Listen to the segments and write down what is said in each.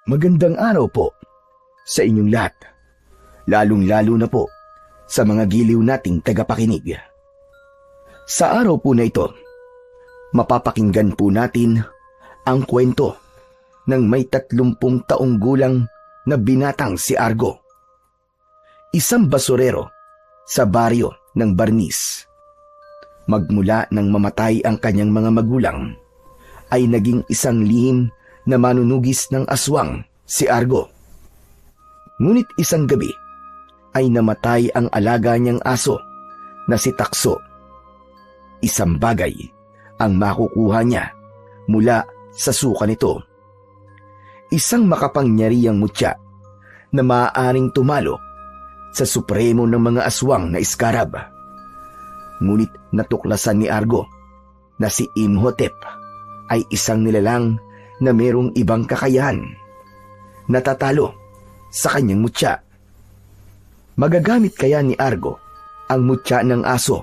Magandang araw po sa inyong lahat, lalong-lalo na po sa mga giliw nating tagapakinig. Sa araw po na ito, mapapakinggan po natin ang kwento ng may 30 taong gulang na binatang si Argo. Isang basurero sa baryo ng Barnis. Magmula nang mamatay ang kanyang mga magulang, ay naging isang lihim na manunugis ng aswang si Argo. Ngunit isang gabi ay namatay ang alaga niyang aso na si Takso. Isang bagay ang makukuha niya mula sa suka nito. Isang makapangyarihang mutya na maaaring tumalo sa supremo ng mga aswang na Scarab. Ngunit natuklasan ni Argo na si Imhotep ay isang nilalang na merong ibang kakayahan, natatalo sa kanyang mutya. Magagamit kaya ni Argo ang mutya ng aso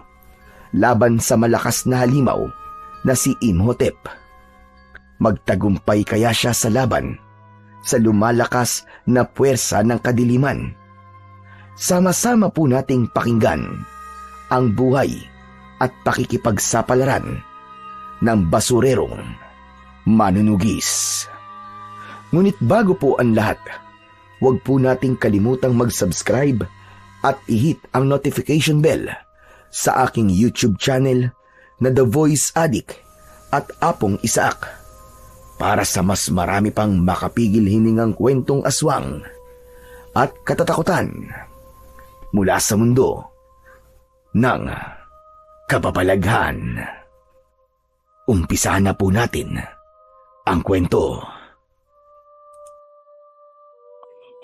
laban sa malakas na halimaw na si Imhotep? Magtagumpay kaya siya sa laban sa lumalakas na puwersa ng kadiliman? Sama-sama po nating pakinggan ang buhay at pakikipagsapalaran ng basurerong manunugis. Ngunit bago po ang lahat, huwag po nating kalimutang mag-subscribe at i-hit ang notification bell sa aking YouTube channel na The Voice Addict at Apong Isaak para sa mas marami pang makapigil hiningang kwentong aswang at katatakutan mula sa mundo ng kababalaghan. Umpisa na po natin ang kwento.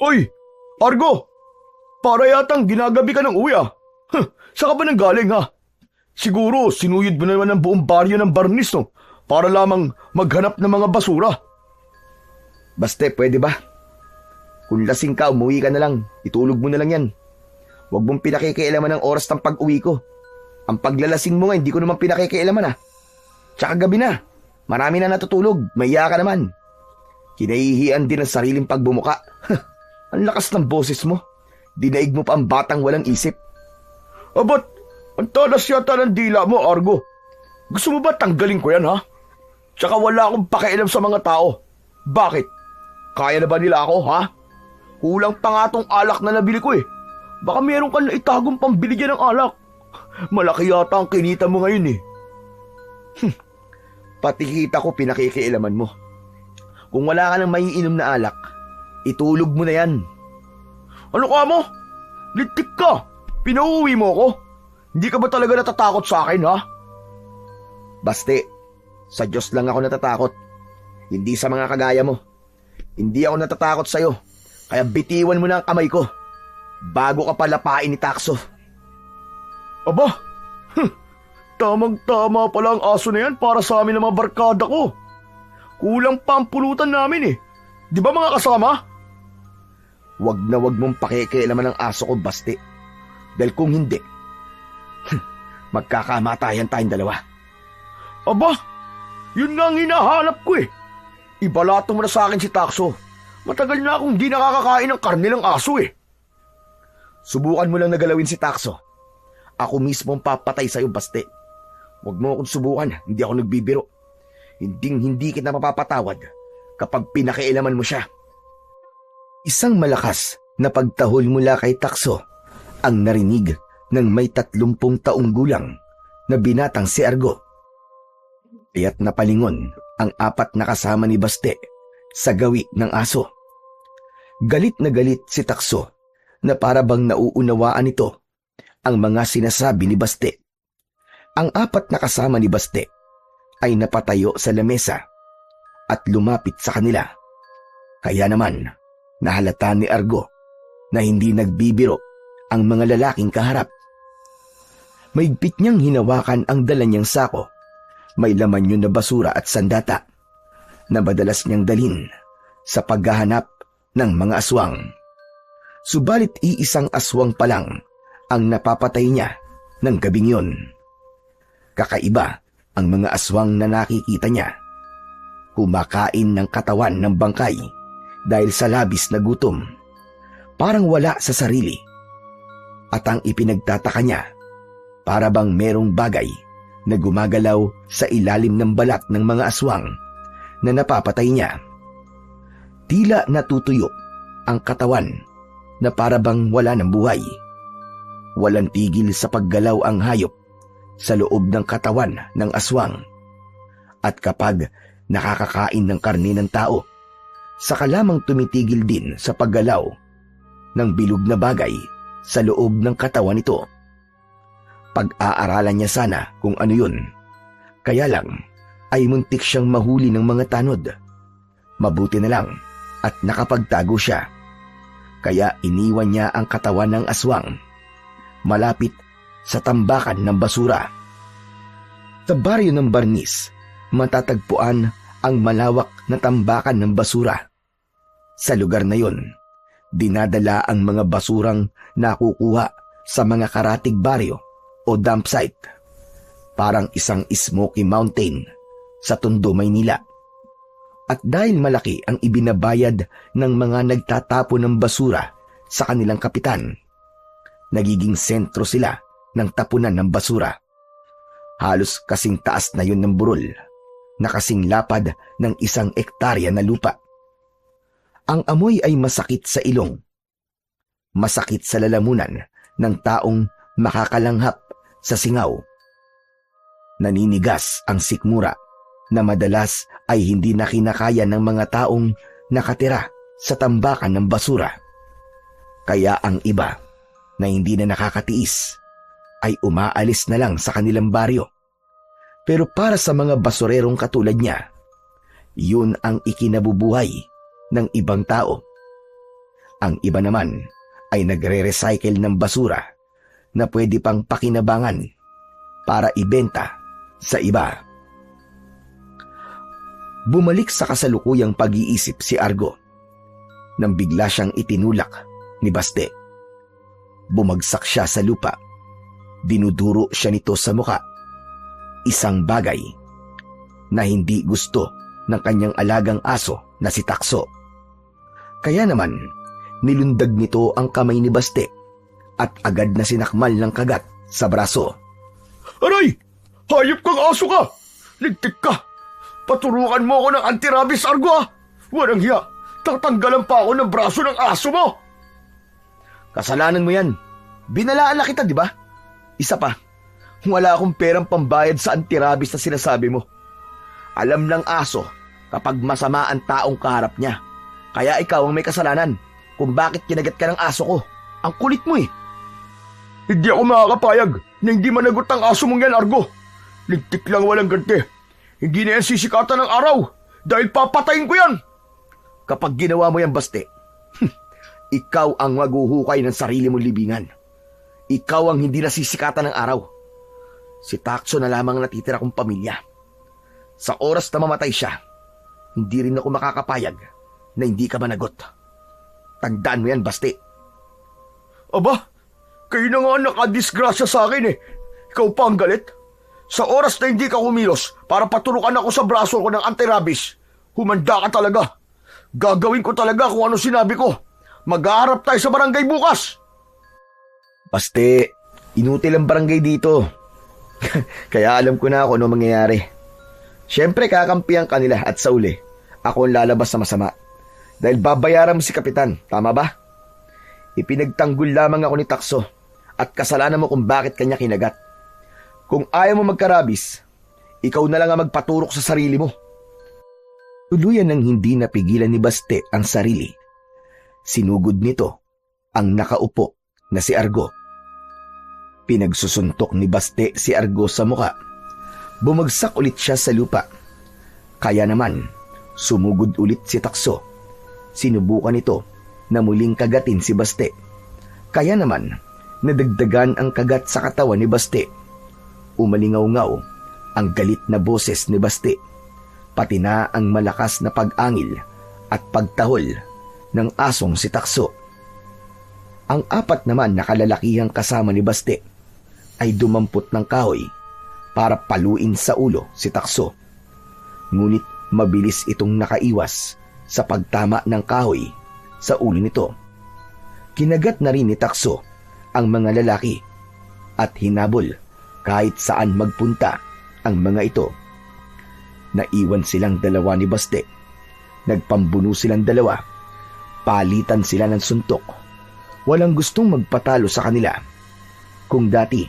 Hoy, Argo! Para yatang ginagabi ka ng uwi ah. Saan ka ba nanggaling ha? Siguro sinuyod mo naman ang buong baryo ng Barnis no? Para lamang maghanap ng mga basura. Baste, pwede ba? Kung lasing ka, umuwi ka na lang. Itulog mo na lang yan. Huwag mong pinakikialaman ang oras ng pag-uwi ko. Ang paglalasing mo nga, hindi ko naman pinakikialaman ah. Tsaka gabi na. Marami na natutulog. Maya ka naman. Kinahihiyan din ang sariling pagbumuka. Ang lakas ng boses mo. Dinaig mo pa ang batang walang isip. Abat, ang talas yata ng dila mo, Argo. Gusto mo ba tanggalin ko yan, ha? Tsaka wala akong pakialam sa mga tao. Bakit? Kaya na ba nila ako, ha? Kulang pa nga tong alak na nabili ko eh. Baka meron kang naitagong pambili dyan ng alak. Malaki yata ang kinita mo ngayon eh. Pati kita ko pinakikialaman mo. Kung wala ka ng maiinom na alak, itulog mo na yan. Ano ka mo? Litik ka! Pinauwi mo ko? Hindi ka ba talaga natatakot sa akin, ha? Baste, sa Diyos lang ako natatakot. Hindi sa mga kagaya mo. Hindi ako natatakot sa'yo. Kaya bitiwan mo na ang kamay ko bago ka palapain ni Takso. Aba, tamang-tama pala ang aso na yan para sa amin ng mga barkada ko. Kulang pa ang pulutan namin eh. Di ba mga kasama? Wag na wag mong pakikialaman ang aso ko, Baste. Dahil kung hindi, magkakamatayan tayong dalawa. Aba, yun na ang hinahanap ko eh. Ibalato mo na sa akin si Takso. Matagal na akong di nakakakain ng karne ng aso eh. Subukan mo lang nagalawin si Takso. Ako mismo ang papatay sa'yo, Baste. Huwag mo akong subukan, hindi ako nagbibiro. Hindi kita mapapatawad kapag pinakialaman mo siya. Isang malakas na pagtahol mula kay Takso ang narinig ng may 30 taong gulang na binatang si Argo. Kaya't napalingon ang 4 na kasama ni Baste sa gawi ng aso. Galit na galit si Takso na para bang nauunawaan nito ang mga sinasabi ni Baste. Ang 4 na kasama ni Baste ay napatayo sa lamesa at lumapit sa kanila. Kaya naman, nahalata ni Argo na hindi nagbibiro ang mga lalaking kaharap. Maigpit niyang hinawakan ang dala niyang sako. May laman yun na basura at sandata na madalas niyang dalhin sa paghahanap ng mga aswang. Subalit iisang aswang pa lang ang napapatay niya ng gabing yun. Kakaiba ang mga aswang na nakikita niya. Kumakain ng katawan ng bangkay, dahil sa labis na gutom. Parang wala sa sarili. At ang ipinagtataka niya, para bang merong bagay na gumagalaw sa ilalim ng balat ng mga aswang na napapatay niya. Tila natutuyo ang katawan na para bang wala ng buhay. Walang tigil sa paggalaw ang hayop sa loob ng katawan ng aswang. At kapag nakakakain ng karne ng tao, saka lamang tumitigil din sa paggalaw ng bilog na bagay sa loob ng katawan nito. Pag-aaralan niya sana kung ano yun. Kaya lang ay muntik siyang mahuli ng mga tanod. Mabuti na lang at nakapagtago siya. Kaya iniwan niya ang katawan ng aswang malapit sa tambakan ng basura. Sa baryo ng Barnis, matatagpuan ang malawak na tambakan ng basura. Sa lugar na yon, dinadala ang mga basurang nakukuha sa mga karatig baryo o dump site. Parang isang Smoky Mountain sa Tondo, Maynila. At dahil malaki ang ibinabayad ng mga nagtatapon ng basura sa kanilang kapitan, nagiging sentro sila ng tapunan ng basura. Halos kasing taas na yun ng burol, na kasing lapad ng 1 ektarya na lupa. Ang amoy ay masakit sa ilong, masakit sa lalamunan ng taong makakalanghap sa singaw. Naninigas ang sikmura na madalas ay hindi na kinakaya ng mga taong nakatira sa tambakan ng basura. Kaya ang iba na hindi na nakakatiis ay umaalis na lang sa kanilang baryo. Pero para sa mga basurerong katulad niya, yun ang ikinabubuhay ng ibang tao. Ang iba naman ay nagre-recycle ng basura na pwede pang pakinabangan para ibenta sa iba. Bumalik sa kasalukuyang pag-iisip si Argo nang bigla siyang itinulak ni Baste. Bumagsak siya sa lupa. Dinuduro siya nito sa muka. Isang bagay na hindi gusto ng kanyang alagang aso na si Takso. Kaya naman, nilundag nito ang kamay ni Baste at agad na sinakmal ng kagat sa braso. Aray! Hayop kang aso ka! Ligtik ka! Paturukan mo ako ng anti-rabies, Argo, ah! Walang hiya! Tatanggalan pa ako ng braso ng aso mo! Kasalanan mo yan. Binalaan na kita, di ba? Isa pa, wala akong perang pambayad sa anti-rabies na sinasabi mo. Alam ng aso kapag masama ang taong kaharap niya. Kaya ikaw ang may kasalanan kung bakit kinagat ka ng aso ko. Ang kulit mo eh. Hindi ako makakapayag na hindi managot ang aso mong yan, Argo. Ligtik lang, walang ganti. Hindi na yan sisikatan ng araw dahil papatayin ko yan. Kapag ginawa mo yan, Baste, ikaw ang maghuhukay ng sarili mong libingan. Ikaw ang hindi nasisikatan ng araw. Si Takso na lamang natitira kong pamilya. Sa oras na mamatay siya, hindi rin ako makakapayag na hindi ka managot. Tandaan mo yan, Baste. Aba, kayo na nga nakadisgrasya sa akin eh. Ikaw pa ang galit. Sa oras na hindi ka kumilos para paturukan ako sa braso ko ng anti-rabies, humanda ka talaga. Gagawin ko talaga kung ano sinabi ko. Mag-aharap tayo sa barangay bukas. Baste, inutil ang barangay dito. Kaya alam ko na kung ano mangyayari. Siyempre kakampihan ka nila at sa uli, ako ang lalabas na masama. Dahil babayaran mo si Kapitan, tama ba? Ipinagtanggol lamang ako ni Takso at kasalanan mo kung bakit kanya kinagat. Kung ayaw mo magkarabis, ikaw na lang ang magpaturok sa sarili mo. Tuluyan nang hindi napigilan ni Baste ang sarili. Sinugod nito ang nakaupo na si Argo. Pinagsusuntok ni Baste si Argo sa muka. Bumagsak ulit siya sa lupa. Kaya naman, sumugod ulit si Takso. Sinubukan nito na muling kagatin si Baste. Kaya naman, nadagdagan ang kagat sa katawan ni Baste. Umalingaw-ngaw ang galit na boses ni Baste, pati na ang malakas na pag-angil at pagtahol ng asong si Takso. Ang 4 naman na kalalakihang kasama ni Baste ay dumampot ng kahoy para paluin sa ulo si Takso. Ngunit mabilis itong nakaiwas sa pagtama ng kahoy sa ulo nito. Kinagat na rin ni Takso ang mga lalaki at hinabol kahit saan magpunta ang mga ito. Naiwan silang dalawa ni Baste. Nagpambuno silang dalawa. Palitan sila ng suntok. Walang gustong magpatalo sa kanila. Kung dati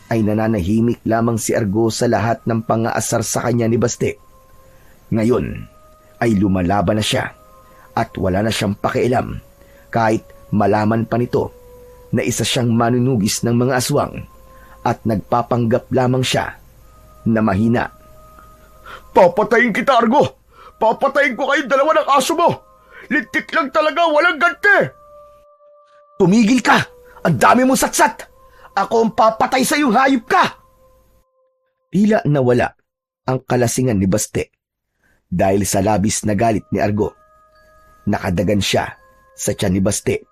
ay nananahimik lamang si Argo sa lahat ng pangaasar sa kanya ni Baste, ngayon ay lumalaban na siya at wala na siyang pakialam kahit malaman pa nito na isa siyang manunugis ng mga aswang at nagpapanggap lamang siya na mahina. Papatayin kita, Argo! Papatayin ko kayong dalawa ng aso mo! Lintik lang talaga, walang ganti! Tumigil ka! Ang dami mong satsat! Ako ang papatay sa iyong hayop ka! Tila nawala ang kalasingan ni Baste dahil sa labis na galit ni Argo. Nakadagan siya sa tiyan ni Baste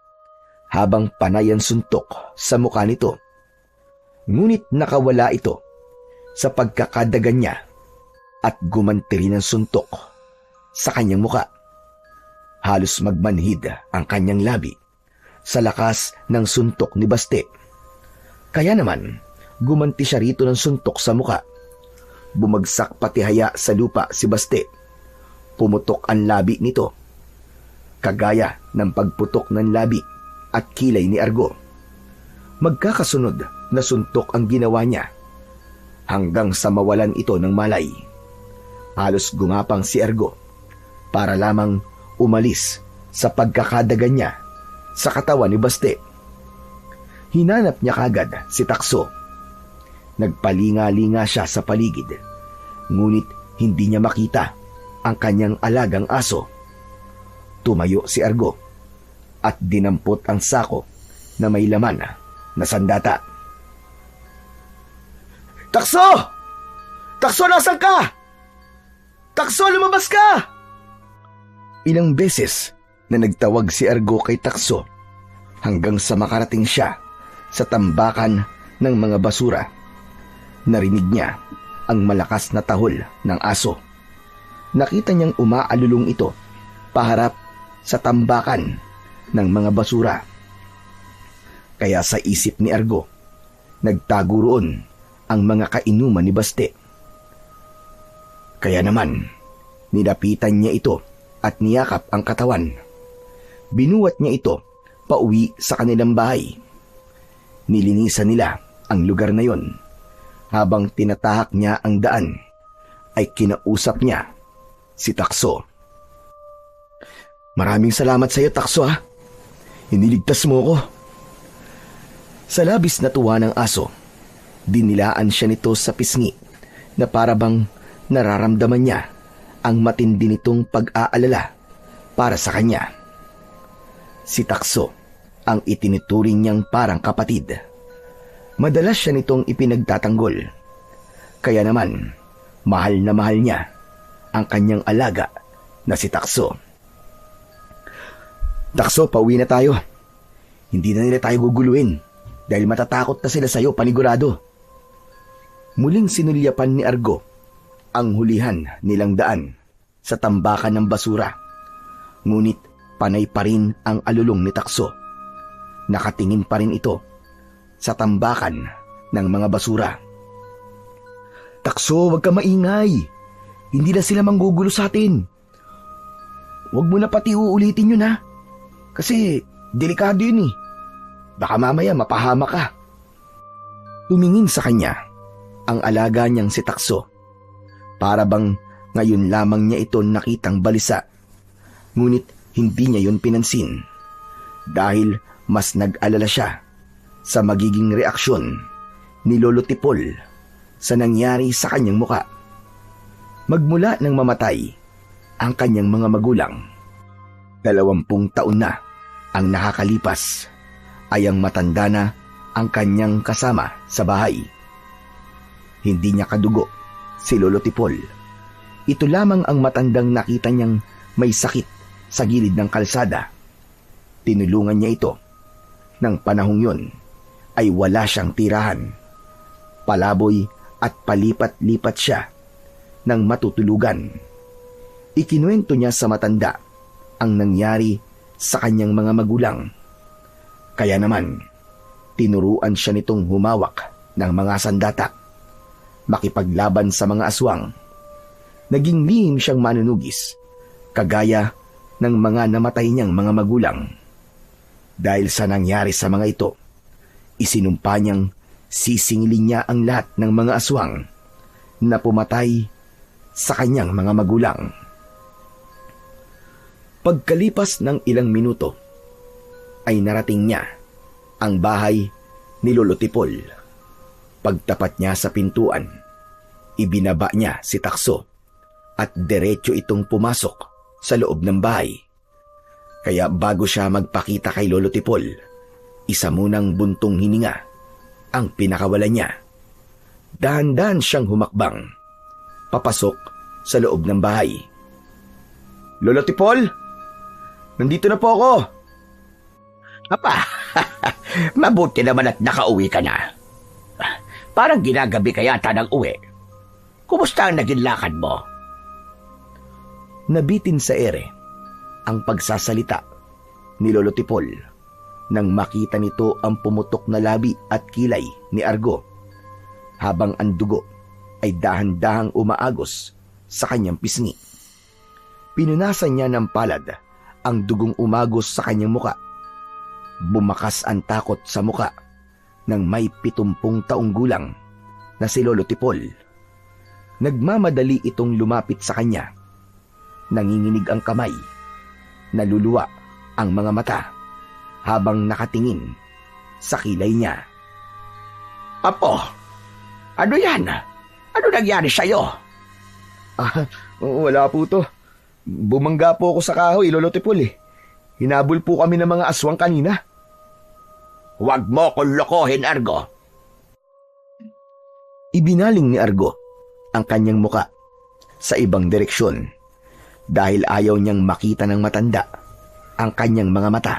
habang panay ang suntok sa mukha nito. Ngunit nakawala ito sa pagkakadagan niya at gumanti rin ang suntok sa kanyang mukha. Halos magmanhid ang kanyang labi sa lakas ng suntok ni Baste. Kaya naman, gumanti siya rito ng suntok sa mukha. Bumagsak pati haya sa lupa si Baste. Pumutok ang labi nito, kagaya ng pagputok ng labi at kilay ni Argo. Magkakasunod na suntok ang ginawa niya hanggang sa mawalan ito ng malay. Halos gumapang si Argo para lamang umalis sa pagkakadagan niya sa katawan ni Baste. Hinanap niya kagad si Takso. Nagpalinga-linga siya sa paligid, ngunit hindi niya makita ang kanyang alagang aso. Tumayo si Argo at dinampot ang sako na may laman na sandata. Takso! Takso, nasan ka? Takso, lumabas ka! Ilang beses na nagtawag si Argo kay Takso hanggang sa makarating siya sa tambakan ng mga basura. Narinig niya ang malakas na tahol ng aso. Nakita niyang umaalulong ito paharap sa tambakan ng mga basura. Kaya sa isip ni Argo, nagtago roon ang mga kainuman ni Baste. Kaya naman, nilapitan niya ito at niyakap ang katawan. Binuwat niya ito pauwi sa kanilang bahay. Nilinisan nila ang lugar na yon. Habang tinatahak niya ang daan, ay kinausap niya si Takso. Maraming salamat sa iyo, Takso, ha? Iniligtas mo ko. Sa labis na tuwa ng aso, dinilaan siya nito sa pisngi na parabang nararamdaman niya ang matindi nitong pag-aalala para sa kanya. Si Takso ang itinuturing niyang parang kapatid. Madalas siya nitong ipinagtatanggol. Kaya naman, mahal na mahal niya ang kanyang alaga na si Takso. Takso, pauwi na tayo. Hindi na nila tayo guguluhin dahil matatakot na sila sa'yo, panigurado. Muling sinulyapan ni Argo ang hulihan nilang daan sa tambakan ng basura. Ngunit panay pa rin ang alulong ni Takso. Nakatingin pa rin ito sa tambakan ng mga basura. Takso, huwag ka maingay. Hindi na sila manggugulo sa atin. Huwag mo na pati uulitin yun, ha? Kasi delikado yun eh. Baka mamaya mapahama ka. Tumingin sa kanya ang alaga niyang si Takso. Para bang ngayon lamang niya ito nakitang balisa. Ngunit hindi niya yun pinansin. Dahil mas nag-alala siya sa magiging reaksyon ni Lolo Tipol sa nangyari sa kanyang muka. Magmula nang mamatay ang kanyang mga magulang, 20 taon na ang nakakalipas, ay ang matanda na ang kanyang kasama sa bahay. Hindi niya kadugo si Lolo Tipol. Ito lamang ang matandang nakita niyang may sakit sa gilid ng kalsada. Tinulungan niya ito. Nang panahong yun, ay wala siyang tirahan. Palaboy at palipat-lipat siya ng matutulugan. Ikinuwento niya sa matanda ang nangyari sa kanyang mga magulang. Kaya naman, tinuruan siya nitong humawak ng mga sandata, makipaglaban sa mga aswang. Naging lihim siyang manunugis, kagaya ng mga namatay niyang mga magulang. Dahil sa nangyari sa mga ito, isinumpa niyang sisingilin niya ang lahat ng mga aswang na pumatay sa kanyang mga magulang. Pagkalipas ng ilang minuto, ay narating niya ang bahay ni Lolo Tipol. Pagtapat niya sa pintuan, ibinaba niya si Takso at diretso itong pumasok sa loob ng bahay. Kaya bago siya magpakita kay Lolo Tipol, isa munang buntong hininga ang pinakawalan niya. Dahan-dahan siyang humakbang papasok sa loob ng bahay. Lolo Tipol, nandito na po ako. Apa, mabuti naman at nakauwi ka na. Parang ginagabi ka yata ng uwi. Kumusta ang naging lakad mo? Nabitin sa ere ang pagsasalita ni Lolo Tipol nang makita nito ang pumutok na labi at kilay ni Argo, habang ang dugo ay dahan-dahang umaagos sa kanyang pisngi. Pinunasan niya ng palad ang dugong umagos sa kanyang muka. Bumakas ang takot sa muka ng may 70 taong gulang na si Lolo Tipol. Nagmamadali itong lumapit sa kanya. Nanginginig ang kamay, naluluwa ang mga mata habang nakatingin sa kilay niya. Apo, ano yan? Ano nangyari sa'yo? Wala po to. Bumangga po ako sa kahoy, Lolo Tipol eh. Hinabol po kami ng mga aswang kanina. Huwag mo kong lokohin, Argo. Ibinaling ni Argo ang kanyang muka sa ibang direksyon dahil ayaw niyang makita ng matanda ang kanyang mga mata.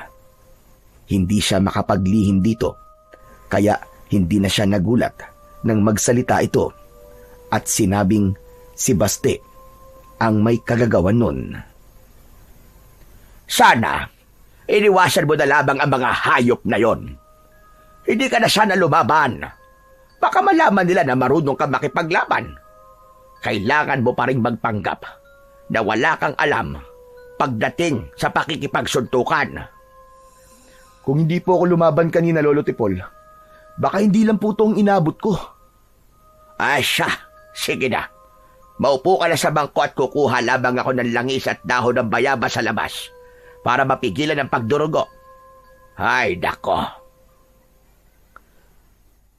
Hindi siya makapaglihim dito, kaya hindi na siya nagulat nang magsalita ito at sinabing si Baste ang may kagagawan nun. Sana, iniwasan mo na lamang ang mga hayop na yon. Hindi ka na sana lumaban. Baka malaman nila na marunong ka makipaglaban. Kailangan mo pa rin magpanggap na wala kang alam pagdating sa pakikipagsuntukan. Kung hindi po ako lumaban kanina, Lolo Tipol, baka hindi lang po itong inabot ko. Ay siya, sige na. Maupo ka na sa bangko at kukuha lamang ako ng langis at dahon ng bayaba sa labas para mapigilan ang pagdurugo. Ay, dako.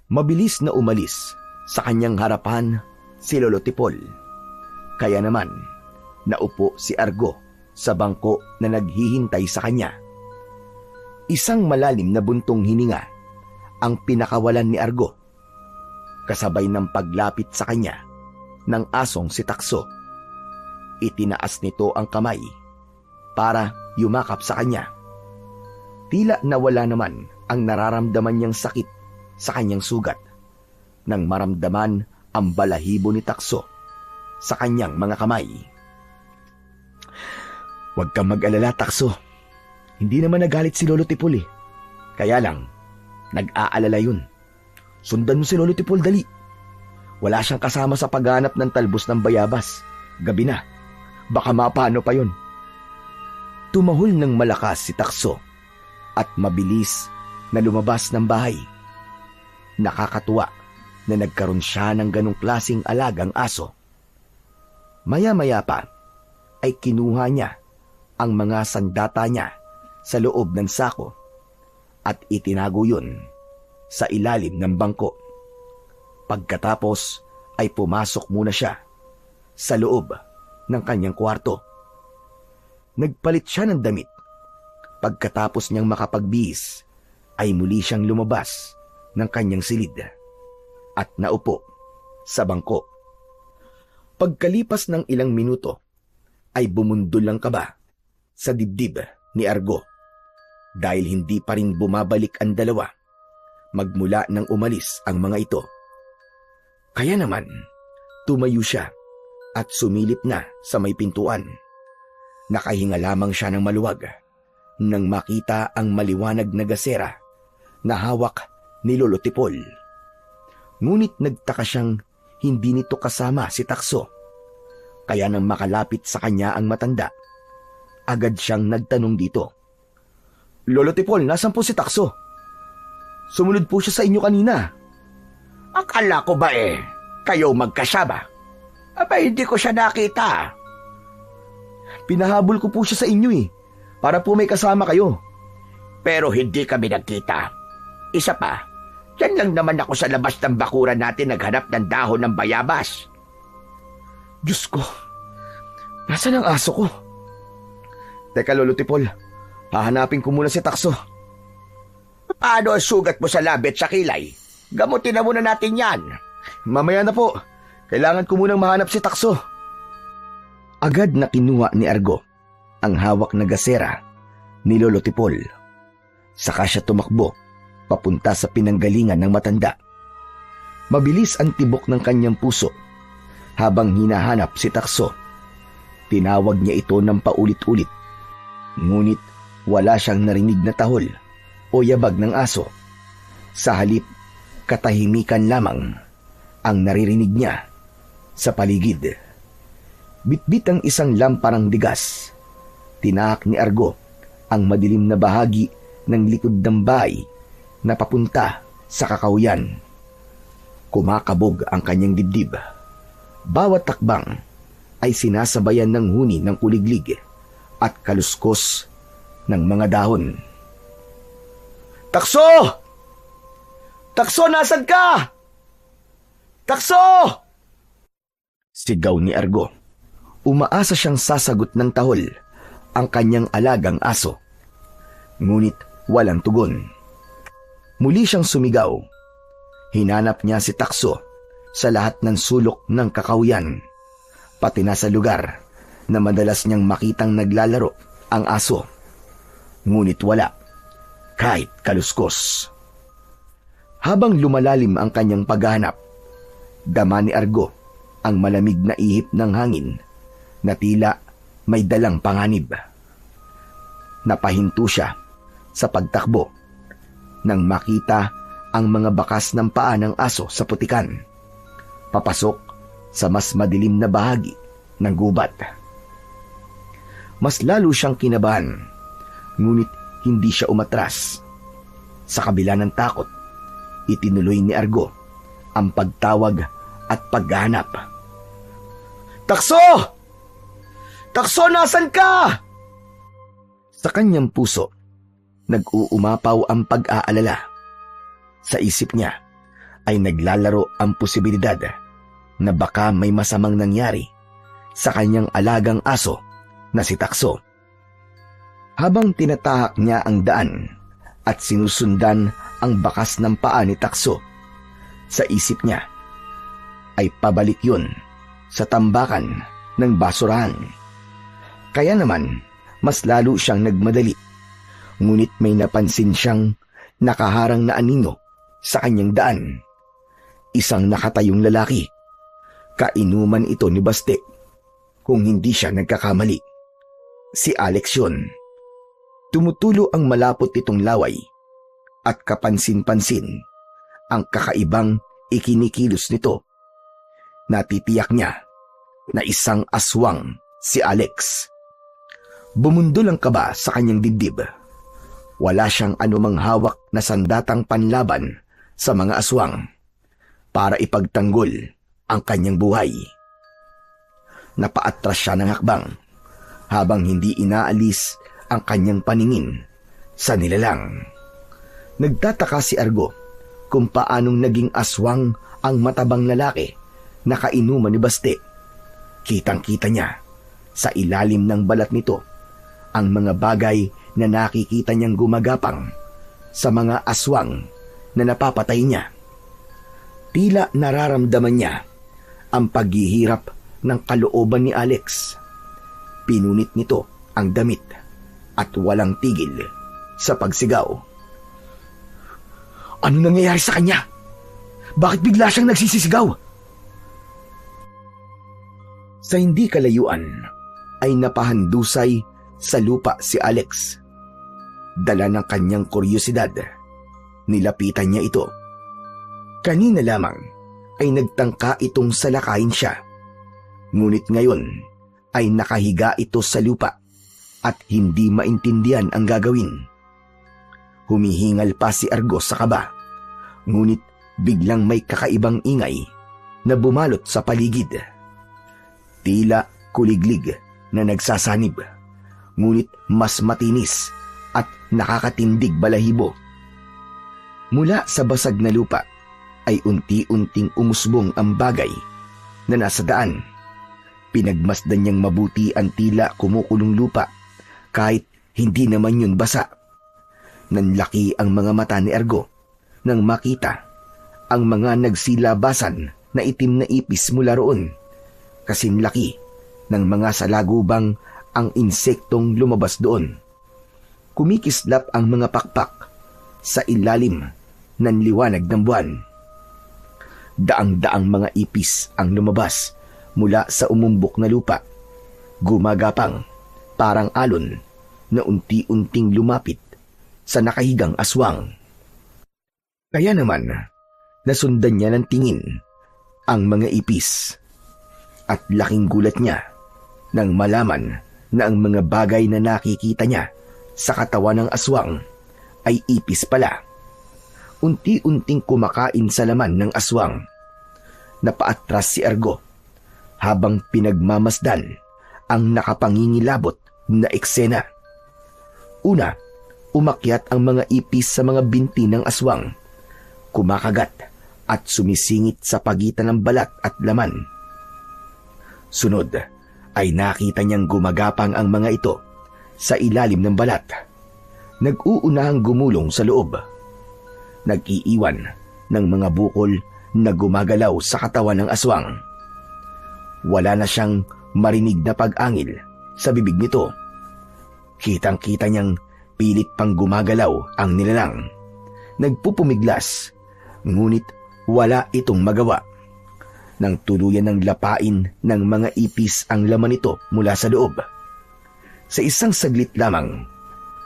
Mabilis na umalis sa kanyang harapan si Lolo Tipol. Kaya naman, naupo si Argo sa bangko na naghihintay sa kanya. Isang malalim na buntong hininga ang pinakawalan ni Argo, kasabay ng paglapit sa kanya ng asong si Takso. Itinaas nito ang kamay para yumakap sa kanya. Tila nawala naman ang nararamdaman niyang sakit sa kanyang sugat nang maramdaman ang balahibo ni Takso sa kanyang mga kamay. Huwag kang mag-alala, Takso. Hindi naman nagalit si Lolo Tipol eh. Kaya lang, nag-aalala yun. Sundan mo si Lolo Tipol, dali. Wala siyang kasama sa paghanap ng talbos ng bayabas. Gabi na. Baka mapano pa yun. Tumahol ng malakas si Takso at mabilis na lumabas ng bahay. Nakakatuwa na nagkaroon siya ng ganong klaseng alagang aso. Maya-maya pa ay kinuha niya ang mga sandata niya sa loob ng sako at itinago yun sa ilalim ng bangko. Pagkatapos ay pumasok muna siya sa loob ng kanyang kwarto. Nagpalit siya ng damit. Pagkatapos niyang makapagbihis ay muli siyang lumabas ng kanyang silid at naupo sa bangko. Pagkalipas ng ilang minuto ay bumundol ang kaba sa dibdib ni Argo dahil hindi pa rin bumabalik ang dalawa magmula nang umalis ang mga ito. Kaya naman, tumayo siya at sumilip na sa may pintuan. Nakahinga lamang siya ng maluwag nang makita ang maliwanag na gasera na hawak ni Lolo Tipol. Ngunit nagtaka siyang hindi nito kasama si Takso. Kaya nang makalapit sa kanya ang matanda, agad siyang nagtanong dito. Lolo Tipol, nasan po si Takso? Sumunod po siya sa inyo kanina. Akala ko ba kayo magkasama? Aba, hindi ko siya nakita. Pinahabol ko po siya sa inyo para po may kasama kayo. Pero hindi kami nagkita. Isa pa, dyan lang naman ako sa labas ng bakuran natin naghanap ng dahon ng bayabas. Diyos ko, nasaan ang aso ko? Teka, Lolo Tipol, hahanapin ko muna si Takso. Paano ang sugat mo sa labi at sa kilay? Gamutin na muna natin yan. Mamaya na po, kailangan ko munang mahanap si Takso. Agad na kinuha ni Argo ang hawak na gasera ni Lolo Tipol. Saka siya tumakbo papunta sa pinanggalingan ng matanda. Mabilis ang tibok ng kanyang puso habang hinahanap si Takso. Tinawag niya ito ng paulit-ulit. Ngunit wala siyang narinig na tahol o yabag ng aso. Sa halip, katahimikan lamang ang naririnig niya sa paligid. Bitbit ang isang lamparang bigas. Tinahak ni Argo ang madilim na bahagi ng likod ng bahay na papunta sa kakawyan. Kumakabog ang kanyang dibdib. Bawat takbang ay sinasabayan ng huni ng kuliglig at kaluskos ng mga dahon. Takso! Takso, nasan ka? Takso! Sigaw ni Argo. Umaasa siyang sasagot ng tahol ang kanyang alagang aso. Ngunit walang tugon. Muli siyang sumigaw. Hinanap niya si Takso sa lahat ng sulok ng kakawyan, pati na sa lugar na madalas niyang makitang naglalaro ang aso. Ngunit wala, kahit kaluskos. Habang lumalalim ang kanyang paghahanap, dama ni Argo ang malamig na ihip ng hangin na tila may dalang panganib. Napahinto siya sa pagtakbo nang makita ang mga bakas ng paa ng aso sa putikan, papasok sa mas madilim na bahagi ng gubat. Mas lalo siyang kinabahan, ngunit hindi siya umatras. Sa kabila ng takot, itinuloy ni Argo ang pagtawag at paghahanap. Takso! Takso, nasan ka? Sa kanyang puso, nag-uumapaw ang pag-aalala. Sa isip niya ay naglalaro ang posibilidad na baka may masamang nangyari sa kanyang alagang aso na si Takso. Habang tinatahak niya ang daan at sinusundan ang bakas ng paa ni Takso, sa isip niya ay pabalik yun sa tambakan ng basurahan. Kaya naman, mas lalo siyang nagmadali. Ngunit may napansin siyang nakaharang na anino sa kanyang daan. Isang nakatayong lalaki. Kainuman ito ni Baste, kung hindi siya nagkakamali. Si Alex yun. Tumutulo ang malapot nitong laway at kapansin-pansin ang kakaibang ikinikilos nito. Natitiyak niya na isang aswang si Alex. Bumundol ang kaba sa kanyang dibdib. Wala siyang anumang hawak na sandatang panlaban sa mga aswang para ipagtanggol ang kanyang buhay. Napaatras siya ng hakbang habang hindi inaalis ang kanyang paningin sa nilalang. Nagtataka si Argo kung paanong naging aswang ang matabang lalaki na kainuman ni Baste. Kitang-kita niya sa ilalim ng balat nito ang mga bagay na nakikita niyang gumagapang sa mga aswang na napapatay niya. Tila nararamdaman niya ang paghihirap ng kalooban ni Alex. Pinunit nito ang damit at walang tigil sa pagsigaw. Ano nangyayari sa kanya? Bakit bigla siyang nagsisisigaw? Sa hindi kalayuan, ay napahandusay sa lupa si Alex. Dala ng kanyang kuryosidad, nilapitan niya ito. Kanina lamang ay nagtangka itong salakayin siya. Ngunit ngayon ay nakahiga ito sa lupa at hindi maintindihan ang gagawin. Humihingal pa si Argo sa kaba, ngunit biglang may kakaibang ingay na bumalot sa paligid. Tila kuliglig na nagsasanib, ngunit mas matinis at nakakatindig balahibo. Mula sa basag na lupa ay unti-unting umusbong ang bagay na nasa daan. Pinagmasdan niyang mabuti ang tila kumukulong lupa kahit hindi naman yun basa. Nanlaki ang mga mata ni Argo nang makita ang mga nagsilabasan na itim na ipis mula roon. Kasinlaki ng mga salagubang ang insektong lumabas doon. Kumikislap ang mga pakpak sa ilalim ng liwanag ng buwan. Daang-daang mga ipis ang lumabas mula sa umumbok na lupa, gumagapang parang alon na unti-unting lumapit sa nakahigang aswang. Kaya naman, nasundan niya ng tingin ang mga ipis at laking gulat niya nang malaman na ang mga bagay na nakikita niya sa katawan ng aswang ay ipis pala. Unti-unting kumakain sa laman ng aswang. Napaatras si Argo habang pinagmamasdan ang nakapangingilabot na eksena. Una, umakyat ang mga ipis sa mga binti ng aswang, kumakagat at sumisingit sa pagitan ng balat at laman. Sunod ay nakita niyang gumagapang ang mga ito sa ilalim ng balat. Nag-uunahang gumulong sa loob. Nag-iiwan ng mga bukol na gumagalaw sa katawan ng aswang. Wala na siyang marinig na pag-angil sa bibig nito. Kitang-kita niyang pilit pang gumagalaw ang nilalang. Nagpupumiglas, ngunit wala itong magawa. Nang tuluyan ng lapain ng mga ipis ang laman nito mula sa loob. Sa isang saglit lamang,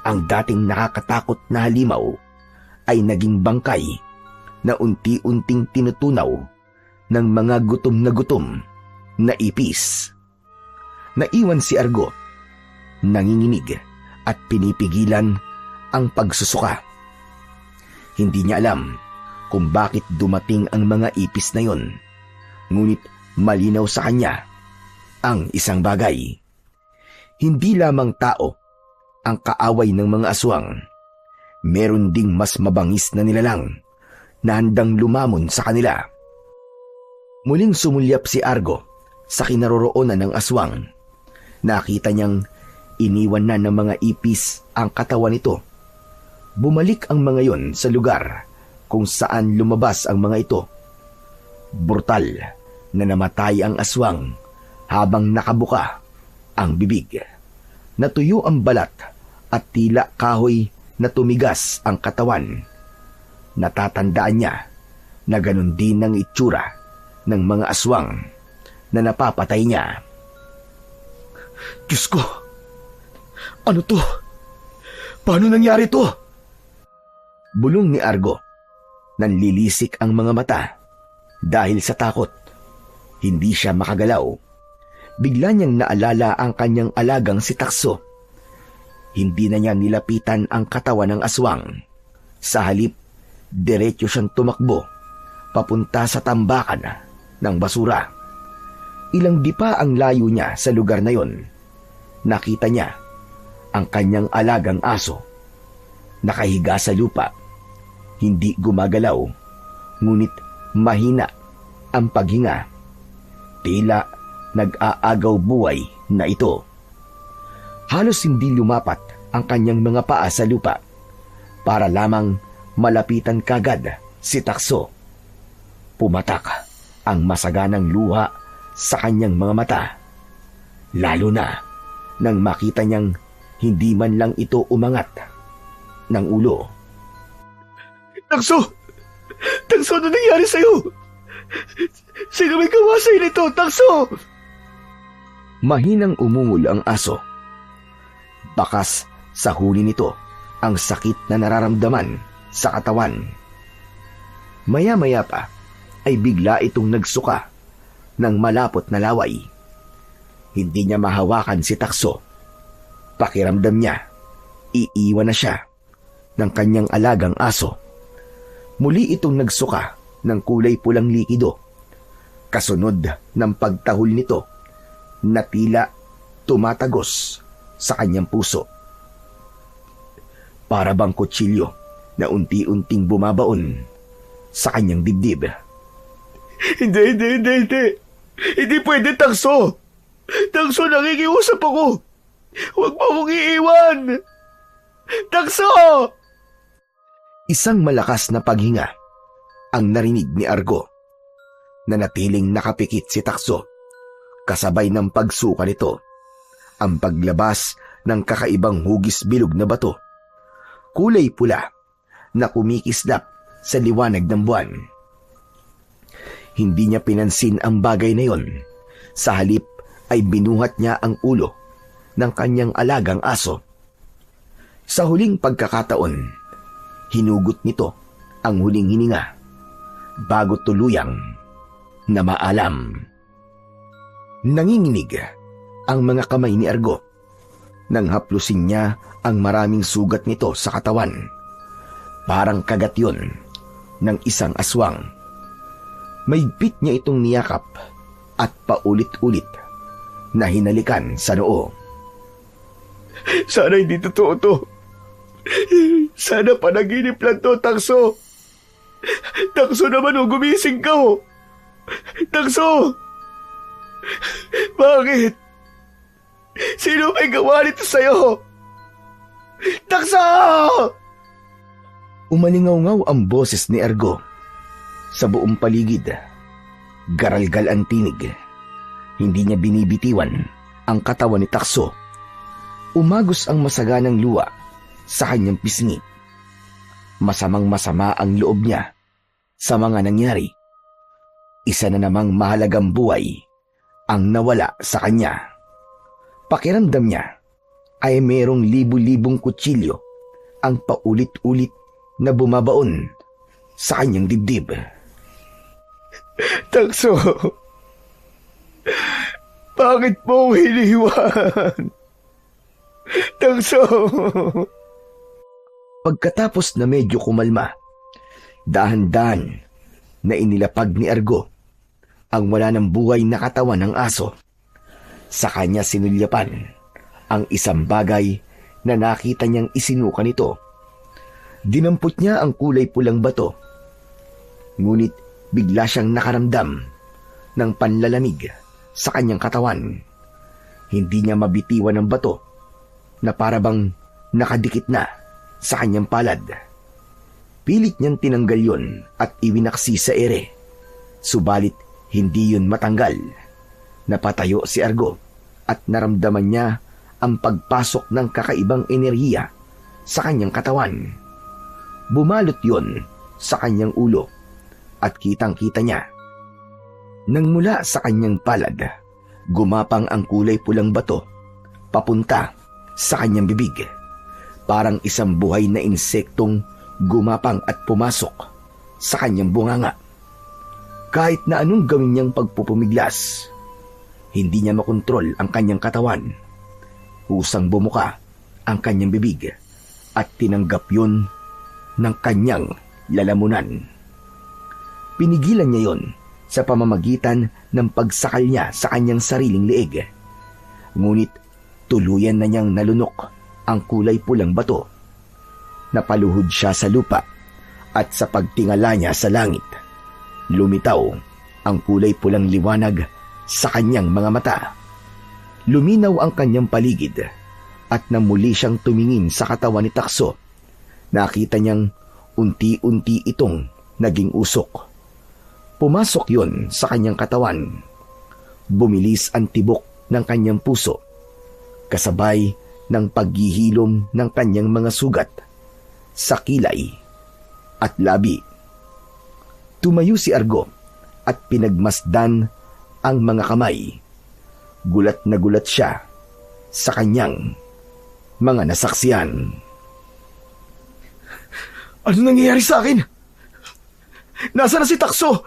ang dating nakakatakot na halimaw ay naging bangkay na unti-unting tinutunaw ng mga gutom na ipis. Naiwan si Argo, nanginginig at pinipigilan ang pagsusuka. Hindi niya alam kung bakit dumating ang mga ipis na yon, ngunit malinaw sa kanya ang isang bagay. Hindi lamang tao ang kaaway ng mga aswang. Meron ding mas mabangis na nilalang na handang lumamon sa kanila. Muling sumulyap si Argo sa kinaroroonan ng aswang. Nakita niyang iniwan na ng mga ipis ang katawan nito. Bumalik ang mga yon sa lugar kung saan lumabas ang mga ito. Brutal na namatay ang aswang habang nakabuka ang bibig. Natuyo ang balat at tila kahoy na tumigas ang katawan. Natatandaan niya na ganun din ang itsura ng mga aswang na napapatay niya. Diyos ko! Ano to? Paano nangyari to? Bulong ni Argo. Nanlilisik ang mga mata dahil sa takot. Hindi siya makagalaw. Bigla niyang naalala ang kanyang alagang si Takso. Hindi na niya nilapitan ang katawan ng aswang. Sa halip, diretso siyang tumakbo papunta sa tambakan ng basura. Ilang dipa ang layo niya sa lugar na yon. Nakita niya ang kanyang alagang aso. Nakahiga sa lupa. Hindi gumagalaw, ngunit mahina ang paghinga. Tila nag-aagaw buhay na ito. Halos hindi lumapat ang kanyang mga paa sa lupa para lamang malapitan kagad si Takso. Pumatak ang masaganang luha sa kanyang mga mata, lalo na nang makita niyang hindi man lang ito umangat ng ulo. Takso! Takso, ano nangyari sa'yo? Sino may gawa sa'yo nito, Takso? Mahinang umungol ang aso. Bakas sa huli nito ang sakit na nararamdaman sa katawan. Maya-maya pa ay bigla itong nagsuka ng malapot na laway. Hindi niya mahawakan si Takso. Pakiramdam niya, iiwan na siya ng kanyang alagang aso. Muli itong nagsuka ng kulay pulang likido. Kasunod ng pagtahol nito na tila tumatagos sa kanyang puso. Para bang kutsilyo na unti-unting bumabaon sa kanyang dibdib. Hindi. Hindi pwede, Takso. Takso, nakikiusap ako. Huwag mo akong iiwan. Takso! Isang malakas na paghinga ang narinig ni Argo. Nanatiling nakapikit si Takso. Kasabay ng pagsuka nito, ang paglabas ng kakaibang hugis bilog na bato. Kulay pula na kumikislap sa liwanag ng buwan. Hindi niya pinansin ang bagay na yon. Sa halip ay binuhat niya ang ulo ng kanyang alagang aso. Sa huling pagkakataon, hinugot nito ang huling hininga bago tuluyang na maalam. Nanginginig ang mga kamay ni Argo nang haplusin niya ang maraming sugat nito sa katawan. Parang kagat yun ng isang aswang. Maigpit niya itong niyakap at paulit-ulit na hinalikan sa noo. Sana hindi totoo to. Sana panaginip lang to, Takso. Takso naman, gumising ka. Takso! Bakit? Sino may gawa nito sa'yo? Takso! Umalingaw-ngaw ang boses ni Argo. Sa buong paligid, garalgal ang tinig. Hindi niya binibitiwan ang katawan ni Takso. Umagos ang masaganang luha sa kanyang pisngi. Masamang-masama ang loob niya sa mga nangyari. Isa na namang mahalagang buhay ang nawala sa kanya. Pakiramdam niya ay merong libu-libong kutsilyo ang paulit-ulit na bumabaon sa kanyang dibdib. Takso, bakit mo hiniwan? Takso! Pagkatapos na medyo kumalma, dahan-dahan na inilapag ni Argo ang wala ng buhay na katawan ng aso. Sa kanya sinulyapan ang isang bagay na nakita niyang isinuka nito. Dinampot niya ang kulay pulang bato. Ngunit bigla siyang nakaramdam ng panlalamig sa kanyang katawan. Hindi niya mabitiwan ang bato na parabang nakadikit na sa kanyang palad. Pilit niyang tinanggal yon at iwinaksi sa ere. Subalit hindi yun matanggal. Napatayo si Argo at naramdaman niya ang pagpasok ng kakaibang enerhiya sa kanyang katawan. Bumalot yon sa kanyang ulo at kitang-kita niya. Nang mula sa kanyang palad, gumapang ang kulay pulang bato papunta sa kanyang bibig. Parang isang buhay na insektong gumapang at pumasok sa kanyang bunganga. Kahit na anong gawin niyang pagpupumiglas, hindi niya makontrol ang kanyang katawan. Husang bumuka ang kanyang bibig at tinanggap yun ng kanyang lalamunan. Pinigilan niya yon sa pamamagitan ng pagsakal niya sa kanyang sariling leeg. Ngunit tuluyan na niyang nalunok ang kulay pulang bato. Napaluhod siya sa lupa at sa pagtingala niya sa langit, lumitaw ang kulay pulang liwanag sa kanyang mga mata. Luminaw ang kanyang paligid at nang muli siyang tumingin sa katawan ni Takso, nakita niyang unti-unti itong naging usok. Pumasok yon sa kanyang katawan. Bumilis ang tibok ng kanyang puso, kasabay ng paghihilom ng kanyang mga sugat sa kilay at labi. Tumayo si Argo at pinagmasdan ang mga kamay. Gulat na gulat siya sa kanyang mga nasaksiyan. Ano nangyayari sa akin? Nasaan na si Takso?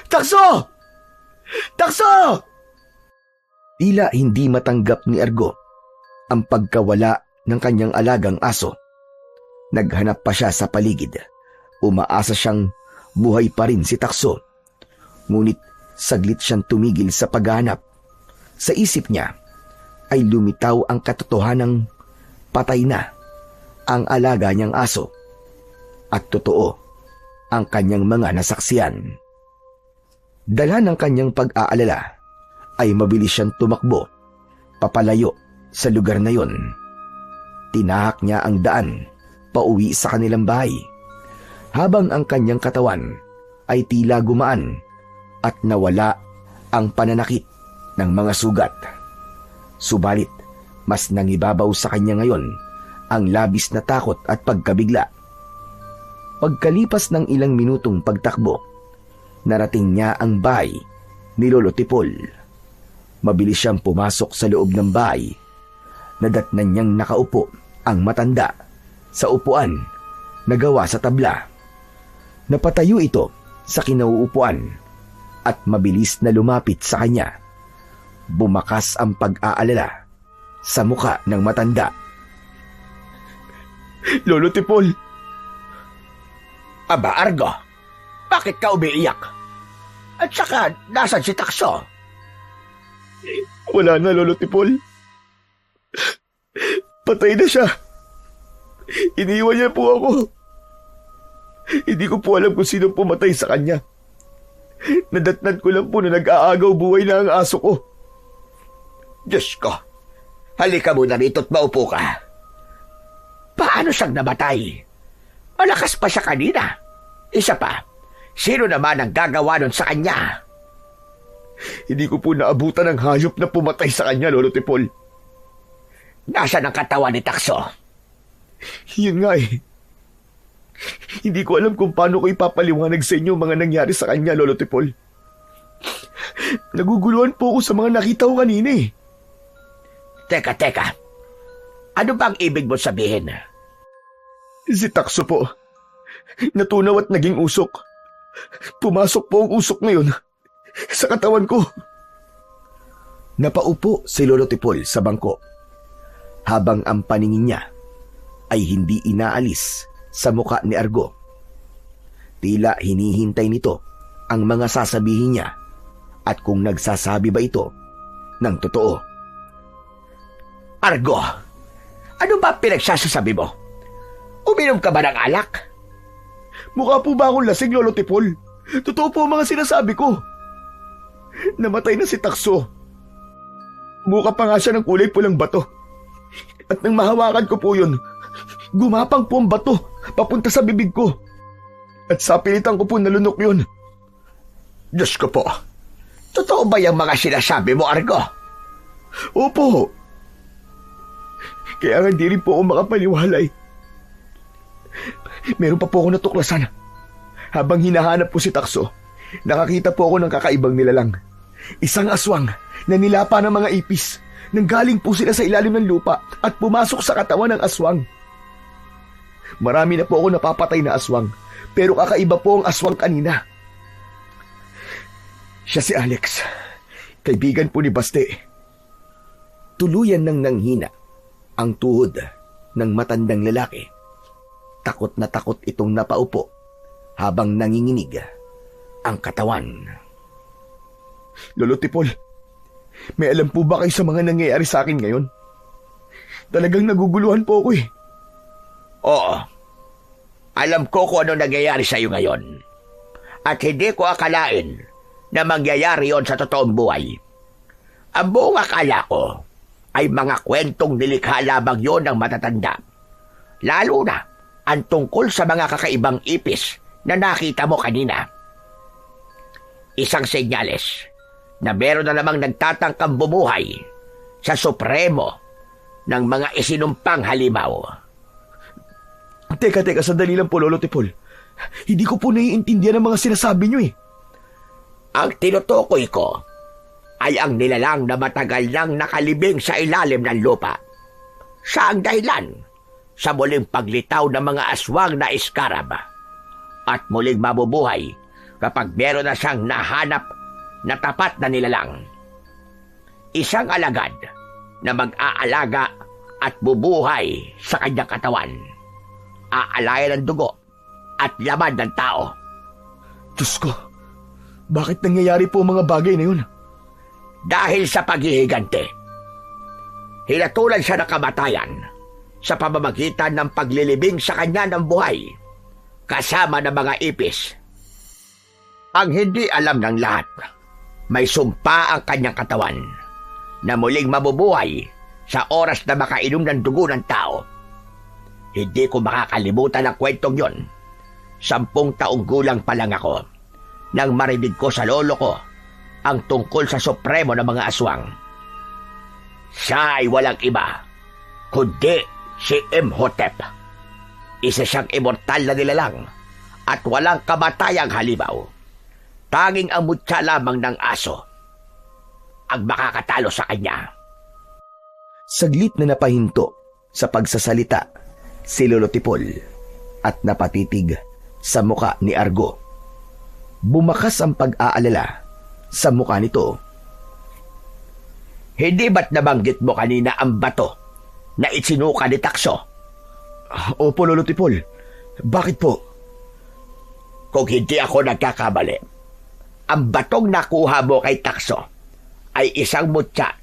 Takso! Takso! Tila hindi matanggap ni Argo ang pagkawala ng kanyang alagang aso. Naghanap pa siya sa paligid. Umaasa siyang buhay pa rin si Takso. Ngunit saglit siyang tumigil sa paghahanap. Sa isip niya ay lumitaw ang katotohanang patay na ang alaga niyang aso. At totoo ang kanyang mga nasaksiyan. Dala ng kanyang pag-aalala ay mabilis siyang tumakbo papalayo sa lugar na yon. Tinahak niya ang daan pauwi sa kanilang bahay habang ang kanyang katawan ay tila gumaan at nawala ang pananakit ng mga sugat. Subalit, mas nangibabaw sa kanya ngayon ang labis na takot at pagkabigla. Pagkalipas ng ilang minutong pagtakbo, narating niya ang bahay ni Lolo Tipol. Mabilis siyang pumasok sa loob ng bahay. Nadatnan niyang nakaupo ang matanda sa upuan na gawa sa tabla. Napatayo ito sa kinauupuan at mabilis na lumapit sa kanya. Bumakas ang pag-aalala sa muka ng matanda. Lolo Tipol, Aba, Argo, bakit ka umiiyak? At saka, nasan si Takso? wala na Lolo Tipol. Patay na siya. Iniwan niya po ako. Hindi ko po alam kung sino pumatay sa kanya. Nadatnan ko lang po na nag-aagaw buhay na ang aso ko. Diyos ko, halika muna rito at maupo ka. Paano siyang namatay? Malakas pa siya kanina. Isa pa, sino naman ang gagawa nun sa kanya? Hindi ko po naabutan ang hayop na pumatay sa kanya, Lolo Tipol. Nasaan ang katawan ni Takso? Yun nga eh. Hindi ko alam kung paano ko ipapaliwanag sa inyo mga nangyari sa kanya, Lolo Tipol. Naguguluhan po ako sa mga nakita ko kanina eh. Teka. Ano bang ibig mo sabihin? Si Takso po. Natunaw at naging usok. Pumasok po ang usok na yun sa katawan ko. Napaupo si Lolo Tipol sa bangko habang ang paningin niya ay hindi inaalis sa muka ni Argo. Tila hinihintay nito ang mga sasabihin niya at kung nagsasabi ba ito ng totoo. Argo, ano ba pinagsasasabi mo? Uminom ka ba ng alak? Mukha po ba akong lasing, Lolo Tipol? Totoo po ang mga sinasabi ko. Namatay na si Takso. Mukha pa nga siya ng kulay pulang bato. At nang mahawakan ko po yun, gumapang po ang bato papunta sa bibig ko. At sa pilitan ko po nalunok yun. Diyos ko po, totoo ba yung mga sinasabi mo, Argo? Opo. Kaya nga hindi rin po ako makapaniwalay. Meron pa po ako natuklasan. Habang hinahanap po si Takso, nakakita po ako ng kakaibang nilalang. Isang aswang na nilapa ng mga ipis. Nanggaling po sila sa ilalim ng lupa at pumasok sa katawan ng aswang. Marami na po ako napapatay na aswang, pero kakaiba po ang aswang kanina. Siya si Alex, kaibigan po ni Baste. Tuluyan nang nanghina ang tuhod ng matandang lalaki. Takot na takot itong napaupo habang nanginginig ang katawan. Lolo Tipol, may alam po ba kayo sa mga nangyayari sa akin ngayon? Talagang naguguluhan po ako eh. Oo. Alam ko kung ano nangyayari sa iyo ngayon. At hindi ko akalain na mangyayari yon sa totoong buhay. Ang buong akala ko ay mga kwentong nilikha lamang yon ng matatanda. Lalo na ang tungkol sa mga kakaibang ipis na nakita mo kanina. Isang senyales na meron na namang nagtatangkang bumuhay sa supremo ng mga isinumpang halimaw. Teka, sandali lang po, Lolo Tipol. Hindi ko po naiintindihan ang mga sinasabi niyo eh. Ang tinutukoy ko ay ang nilalang na matagal nang nakalibing sa ilalim ng lupa. Siya ang dahilan sa muling paglitaw ng mga aswang na iskarab at muling mabubuhay kapag meron na siyang nahanap na tapat na nilalang. Isang alagad na mag-aalaga at bubuhay sa kanyang katawan. Aalayan ng dugo at laman ng tao. Diyos ko, bakit nangyayari po ang mga bagay na yun? Dahil sa paghihigante, hinatulan siya ng kamatayan sa pamamagitan ng paglilibing sa kanya ng buhay, kasama ng mga ipis. Ang hindi alam ng lahat, may sumpa ang kanyang katawan na muling mabubuhay sa oras na makainom ng dugo ng tao. Hindi ko makakalimutan ang kwentong yon. 10 taong gulang pa lang ako nang marinig ko sa lolo ko ang tungkol sa supremo ng mga aswang. Siya ay walang iba kundi si Imhotep. Isa siyang immortal na nilalang at walang kamatayang halimaw. Tanging ang mutya lamang ng aso ang makakatalo sa kanya. Saglit na napahinto sa pagsasalita si Lolo Tipol at napatitig sa muka ni Argo. Bumakas ang pag-aalala sa muka nito. Hindi ba't nabanggit mo kanina ang bato na itsinuka ni Takso? Opo, Lolo Tipol. Bakit po? Kung hindi ako nagkakamali, ang batong nakuha mo kay Takso ay isang mutya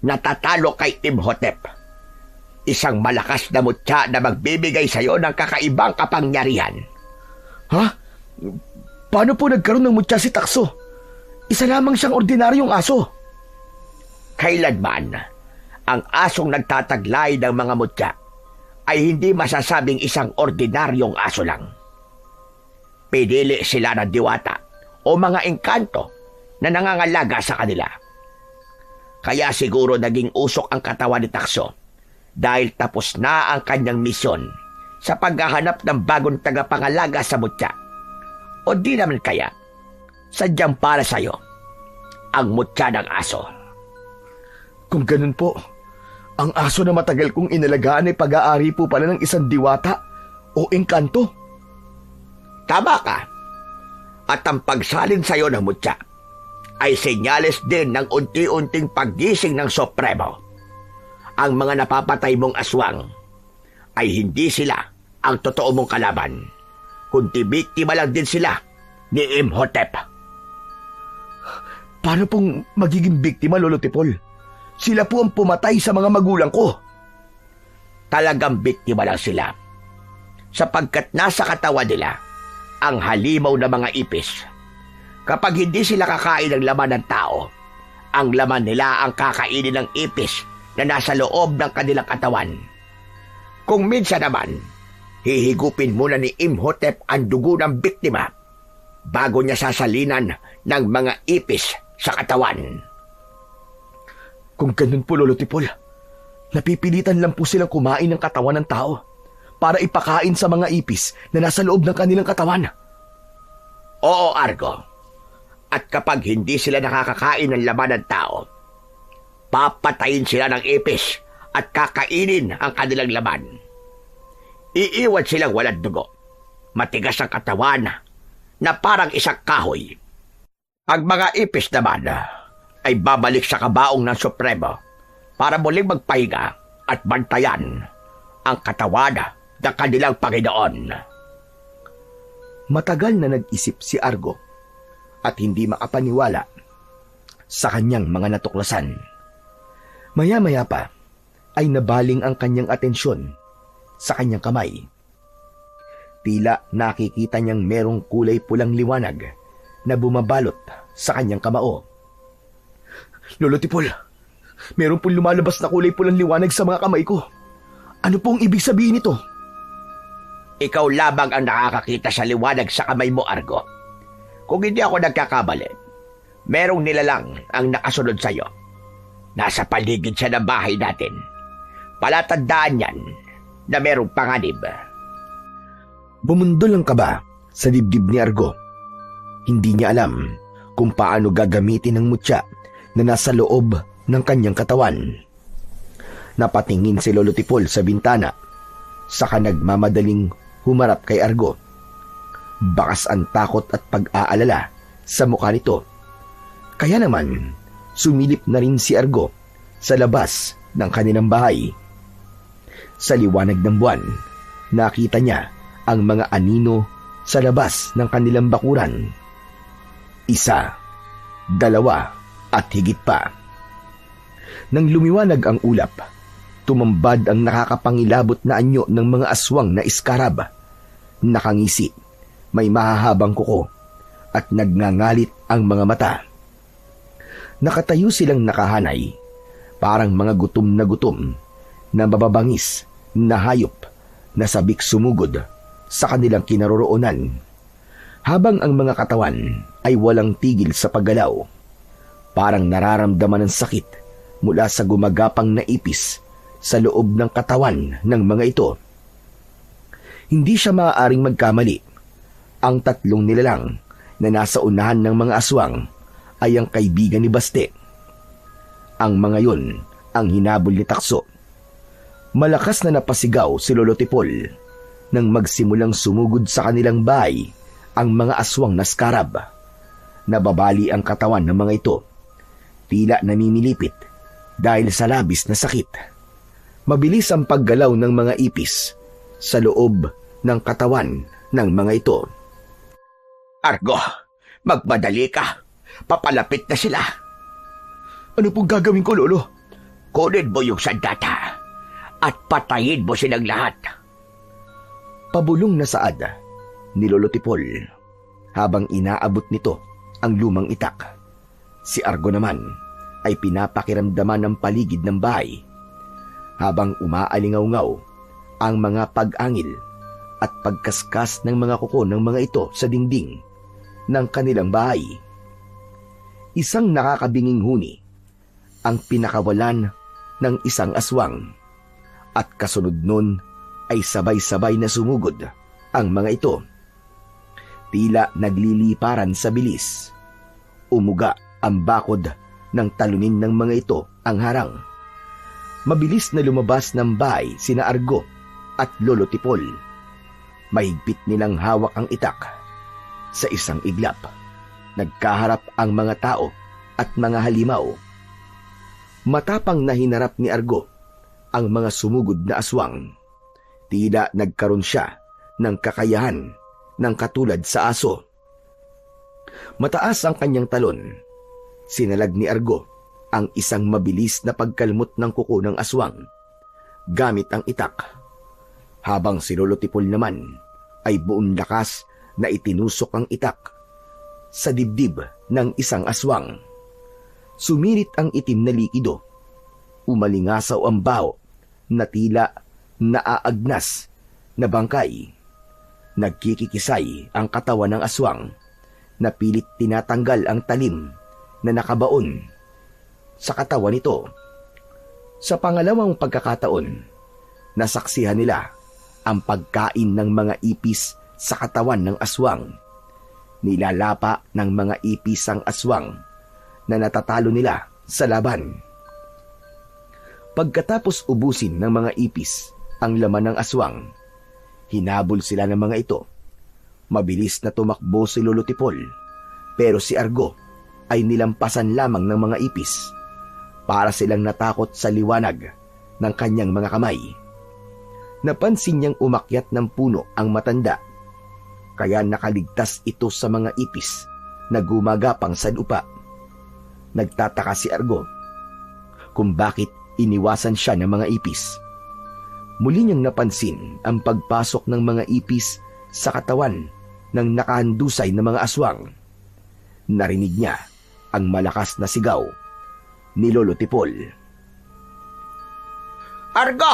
na tatalo kay Imhotep. Isang malakas na mutya na magbibigay sa iyo ng kakaibang kapangyarihan. Ha? Paano po nagkaroon ng mutya si Takso? Isa lamang siyang ordinaryong aso. Kailanman, ang asong nagtataglay ng mga mutya ay hindi masasabing isang ordinaryong aso lang. Pinili sila ng diwata o mga engkanto na nangangalaga sa kanila. Kaya siguro naging usok ang katawan ni Takso dahil tapos na ang kanyang misyon sa paghahanap ng bagong tagapangalaga sa mutya. O di naman kaya, sadyang para sa'yo ang mutya ng aso. Kung ganun po, ang aso na matagal kong inalagaan ay pag-aari po pala ng isang diwata o engkanto. Tama ka. At ang pagsalin sa'yo ng mutya ay senyales din ng unti-unting paggising ng Supremo. Ang mga napapatay mong aswang ay hindi sila ang totoo mong kalaban, kundi biktima lang din sila ni Imhotep. Paano pong magiging biktima, Lolo Tipol? Sila po ang pumatay sa mga magulang ko. Talagang biktima lang sila, sapagkat nasa katawan nila ang halimaw ng mga ipis. Kapag hindi sila kakain ng laman ng tao, ang laman nila ang kakainin ng ipis na nasa loob ng kanilang katawan. Kung minsan naman, hihigupin muna ni Imhotep ang dugo ng biktima bago niya sasalinan ng mga ipis sa katawan. Kung ganun po, Lolo Tipol, napipilitan lang po silang kumain ng katawan ng tao para ipakain sa mga ipis na nasa loob ng kanilang katawan. Oo, Argo. At kapag hindi sila nakakakain ng laman ng tao, papatayin sila ng ipis at kakainin ang kanilang laman. Iiwan silang walang dugo. Matigas ang katawan na parang isang kahoy. Ang mga ipis naman ay babalik sa kabaong ng Supremo para muling magpahinga at bantayan ang katawan ng kanilang Panginoon. Matagal na nag-isip si Argo at hindi makapaniwala sa kanyang mga natuklasan. Maya-maya pa ay nabaling ang kanyang atensyon sa kanyang kamay. Tila nakikita niyang merong kulay pulang liwanag na bumabalot sa kanyang kamao. Lolo Tipol, meron pong lumalabas na kulay pulang liwanag sa mga kamay ko. Ano pong ibig sabihin nito? Ikaw labang ang nakakakita sa liwanag sa kamay mo, Argo. Kung hindi ako nagkakamali, merong nilalang ang nakasunod sa'yo. Nasa paligid siya ng bahay natin. Palatandaan yan na merong panganib. Bumundol ang kaba sa dibdib ni Argo. Hindi niya alam kung paano gagamitin ng mutya na nasa loob ng kanyang katawan. Napatingin si Lolo Tipol sa bintana, saka nagmamadaling humarap kay Argo. Bakas ang takot at pag-aalala sa mukha nito. Kaya naman, sumilip na rin si Argo sa labas ng kanilang bahay. Sa liwanag ng buwan, nakita niya ang mga anino sa labas ng kanilang bakuran. 1, 2, at higit pa. Nang lumiwanag ang ulap, tumambad ang nakakapangilabot na anyo ng mga aswang na iskarab. Nakangisi, may mahahabang kuko, at nagngangalit ang mga mata. Nakatayo silang nakahanay, parang mga gutom na mababangis na hayop na sabik sumugod sa kanilang kinaroroonan, habang ang mga katawan ay walang tigil sa paggalaw. Parang nararamdaman ng sakit mula sa gumagapang na ipis sa loob ng katawan ng mga ito. Hindi siya maaaring magkamali. Ang 3 nilalang na nasa unahan ng mga aswang ay ang kaibigan ni Baste. Ang mga yun ang hinabol ni Takso. Malakas na napasigaw si Lolo Tipol nang magsimulang sumugod sa kanilang bahay ang mga aswang na skarab. Nababali ang katawan ng mga ito, tila namimilipit dahil sa labis na sakit. Mabilis ang paggalaw ng mga ipis sa loob ng katawan ng mga ito. Argo, magmadali ka. Papalapit na sila. Ano pong gagawin ko, Lolo? Kunin mo yung sandata at patayin mo silang lahat. Pabulong na saad ni Lolo Tipol habang inaabot nito ang lumang itak. Si Argo naman ay pinapakiramdaman ng paligid ng bahay habang umaalingaw-ngaw ang mga pag-angil at pagkaskas ng mga kuko ng mga ito sa dingding ng kanilang bahay. Isang nakakabinging huni ang pinakawalan ng isang aswang, at kasunod nun ay sabay-sabay na sumugod ang mga ito. Tila nagliliparan sa bilis. Umuga ang bakod ng talunin ng mga ito ang harang. Mabilis na lumabas ng bahay sina Argo at Lolo Tipol. Mahigpit nilang hawak ang itak. Sa isang iglap, nagkaharap ang mga tao at mga halimaw. Matapang na hinarap ni Argo ang mga sumugod na aswang. Tila nagkaroon siya ng kakayahan ng katulad sa aso. Mataas ang kanyang talon. Sinalag ni Argo ang isang mabilis na pagkalmot ng kuko ng aswang gamit ang itak, habang si Lolo Tipol naman ay buong lakas na itinusok ang itak sa dibdib ng isang aswang. Sumirit ang itim na likido. Umalingasaw ang baho na tila naaagnas na bangkay. Nagkikikisay ang katawan ng aswang na pilit tinatanggal ang talim na nakabaon sa katawan nito. Sa pangalawang pagkakataon, nasaksihan nila ang pagkain ng mga ipis sa katawan ng aswang. Nilalapa ng mga ipis ang aswang na natatalo nila sa laban. Pagkatapos ubusin ng mga ipis ang laman ng aswang, hinabol sila ng mga ito. Mabilis na tumakbo si Lolo Tipol, pero si Argo ay nilampasan lamang ng mga ipis. Para silang natakot sa liwanag ng kanyang mga kamay. Napansin niyang umakyat ng puno ang matanda, kaya nakaligtas ito sa mga ipis na gumagapang sa lupa. Nagtataka si Argo kung bakit iniwasan siya ng mga ipis. Muli niyang napansin ang pagpasok ng mga ipis sa katawan ng nakahandusay na mga aswang. Narinig niya ang malakas na sigaw ni Lolo Tipol. Argo!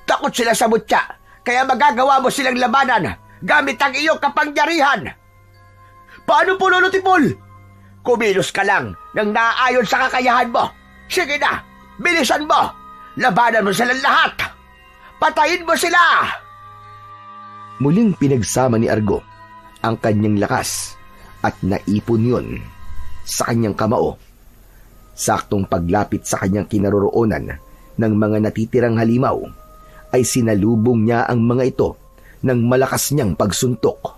Takot sila sa mutya, kaya magagawa mo silang labanan gamit ang iyong kapangyarihan. Paano po, Lolo Tipol? Kumilos ka lang nang naaayon sa kakayahan mo. Sige na, bilisan mo. Labanan mo silang lahat. Patayin mo sila. Muling pinagsama ni Argo ang kanyang lakas at naipon yun sa kanyang kamao. Saktong paglapit sa kanyang kinaroroonan ng mga natitirang halimaw, ay sinalubong niya ang mga ito ng malakas niyang pagsuntok.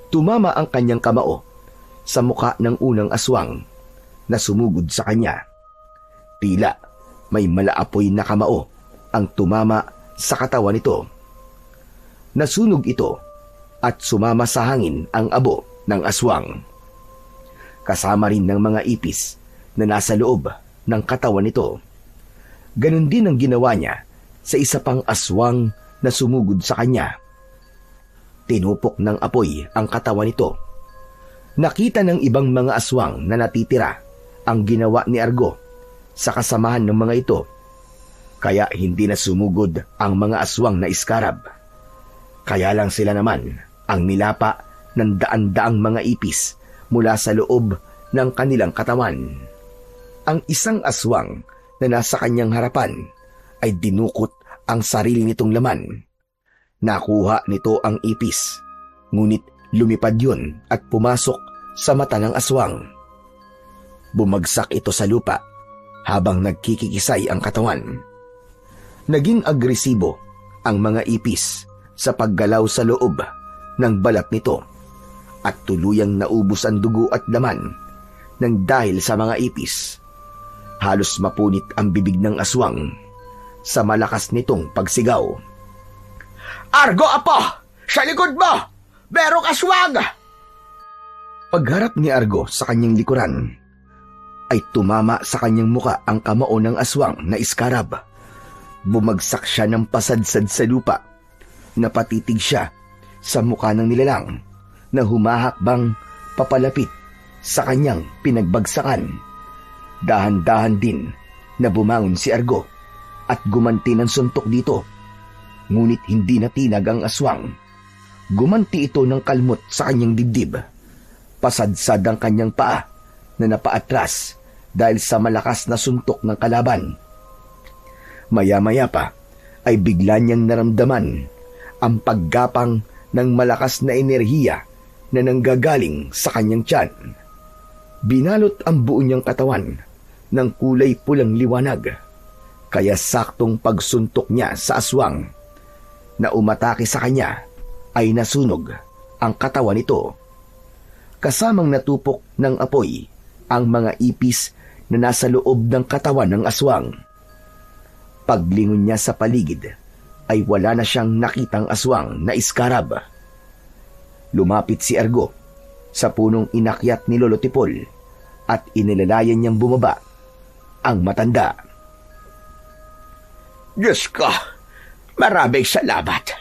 Tumama ang kanyang kamao sa muka ng unang aswang na sumugod sa kanya. Tila may malaapoy na kamao ang tumama sa katawan nito. Nasunog ito at sumama sa hangin ang abo ng aswang. Kasama rin ng mga ipis na nasa loob ng katawan nito. Ganon din ang ginawa niya sa isa pang aswang na sumugod sa kanya. Tinupok ng apoy ang katawan nito. Nakita ng ibang mga aswang na natitira ang ginawa ni Argo sa kasamahan ng mga ito, kaya hindi na sumugod ang mga aswang na iskarab. Kaya lang sila naman ang nilapa ng daan-daang mga ipis mula sa loob ng kanilang katawan. Ang isang aswang na nasa kanyang harapan ay dinukot ang sarili nitong laman. Nakuha nito ang ipis, ngunit lumipad yun at pumasok sa mata ng aswang. Bumagsak ito sa lupa habang nagkikikisay ang katawan. Naging agresibo ang mga ipis sa paggalaw sa loob ng balat nito at tuluyang naubos ang dugo at laman ng dahil sa mga ipis. Halos mapunit ang bibig ng aswang sa malakas nitong pagsigaw. Argo, apo! Sa likod mo! Merong aswang! Pagharap ni Argo sa kanyang likuran, ay tumama sa kanyang muka ang kamao ng aswang na iskarab. Bumagsak siya ng pasadsad sa lupa. Napatitig siya sa muka ng nilalang na humahakbang papalapit sa kanyang pinagbagsakan. Dahan-dahan din na bumangon si Argo at gumanti ng suntok dito. Ngunit hindi natinag ang aswang. Gumanti ito ng kalmot sa kanyang dibdib. Pasadsad ang kanyang paa na napaatras dahil sa malakas na suntok ng kalaban. Maya-maya pa ay bigla niyang naramdaman ang paggapang ng malakas na enerhiya na nanggagaling sa kanyang tiyan. Binalot ang buo niyang katawan ng kulay pulang liwanag, kaya saktong pagsuntok niya sa aswang na umatake sa kanya ay nasunog ang katawan nito. Kasamang natupok ng apoy ang mga ipis na nasa loob ng katawan ng aswang. Paglingon niya sa paligid ay wala na siyang nakitang aswang na iskarab. Lumapit si Argo sa punong inakyat ni Lolo Tipol at inilalayan niyang bumaba ang matanda. Diyos ko, maraming salamat.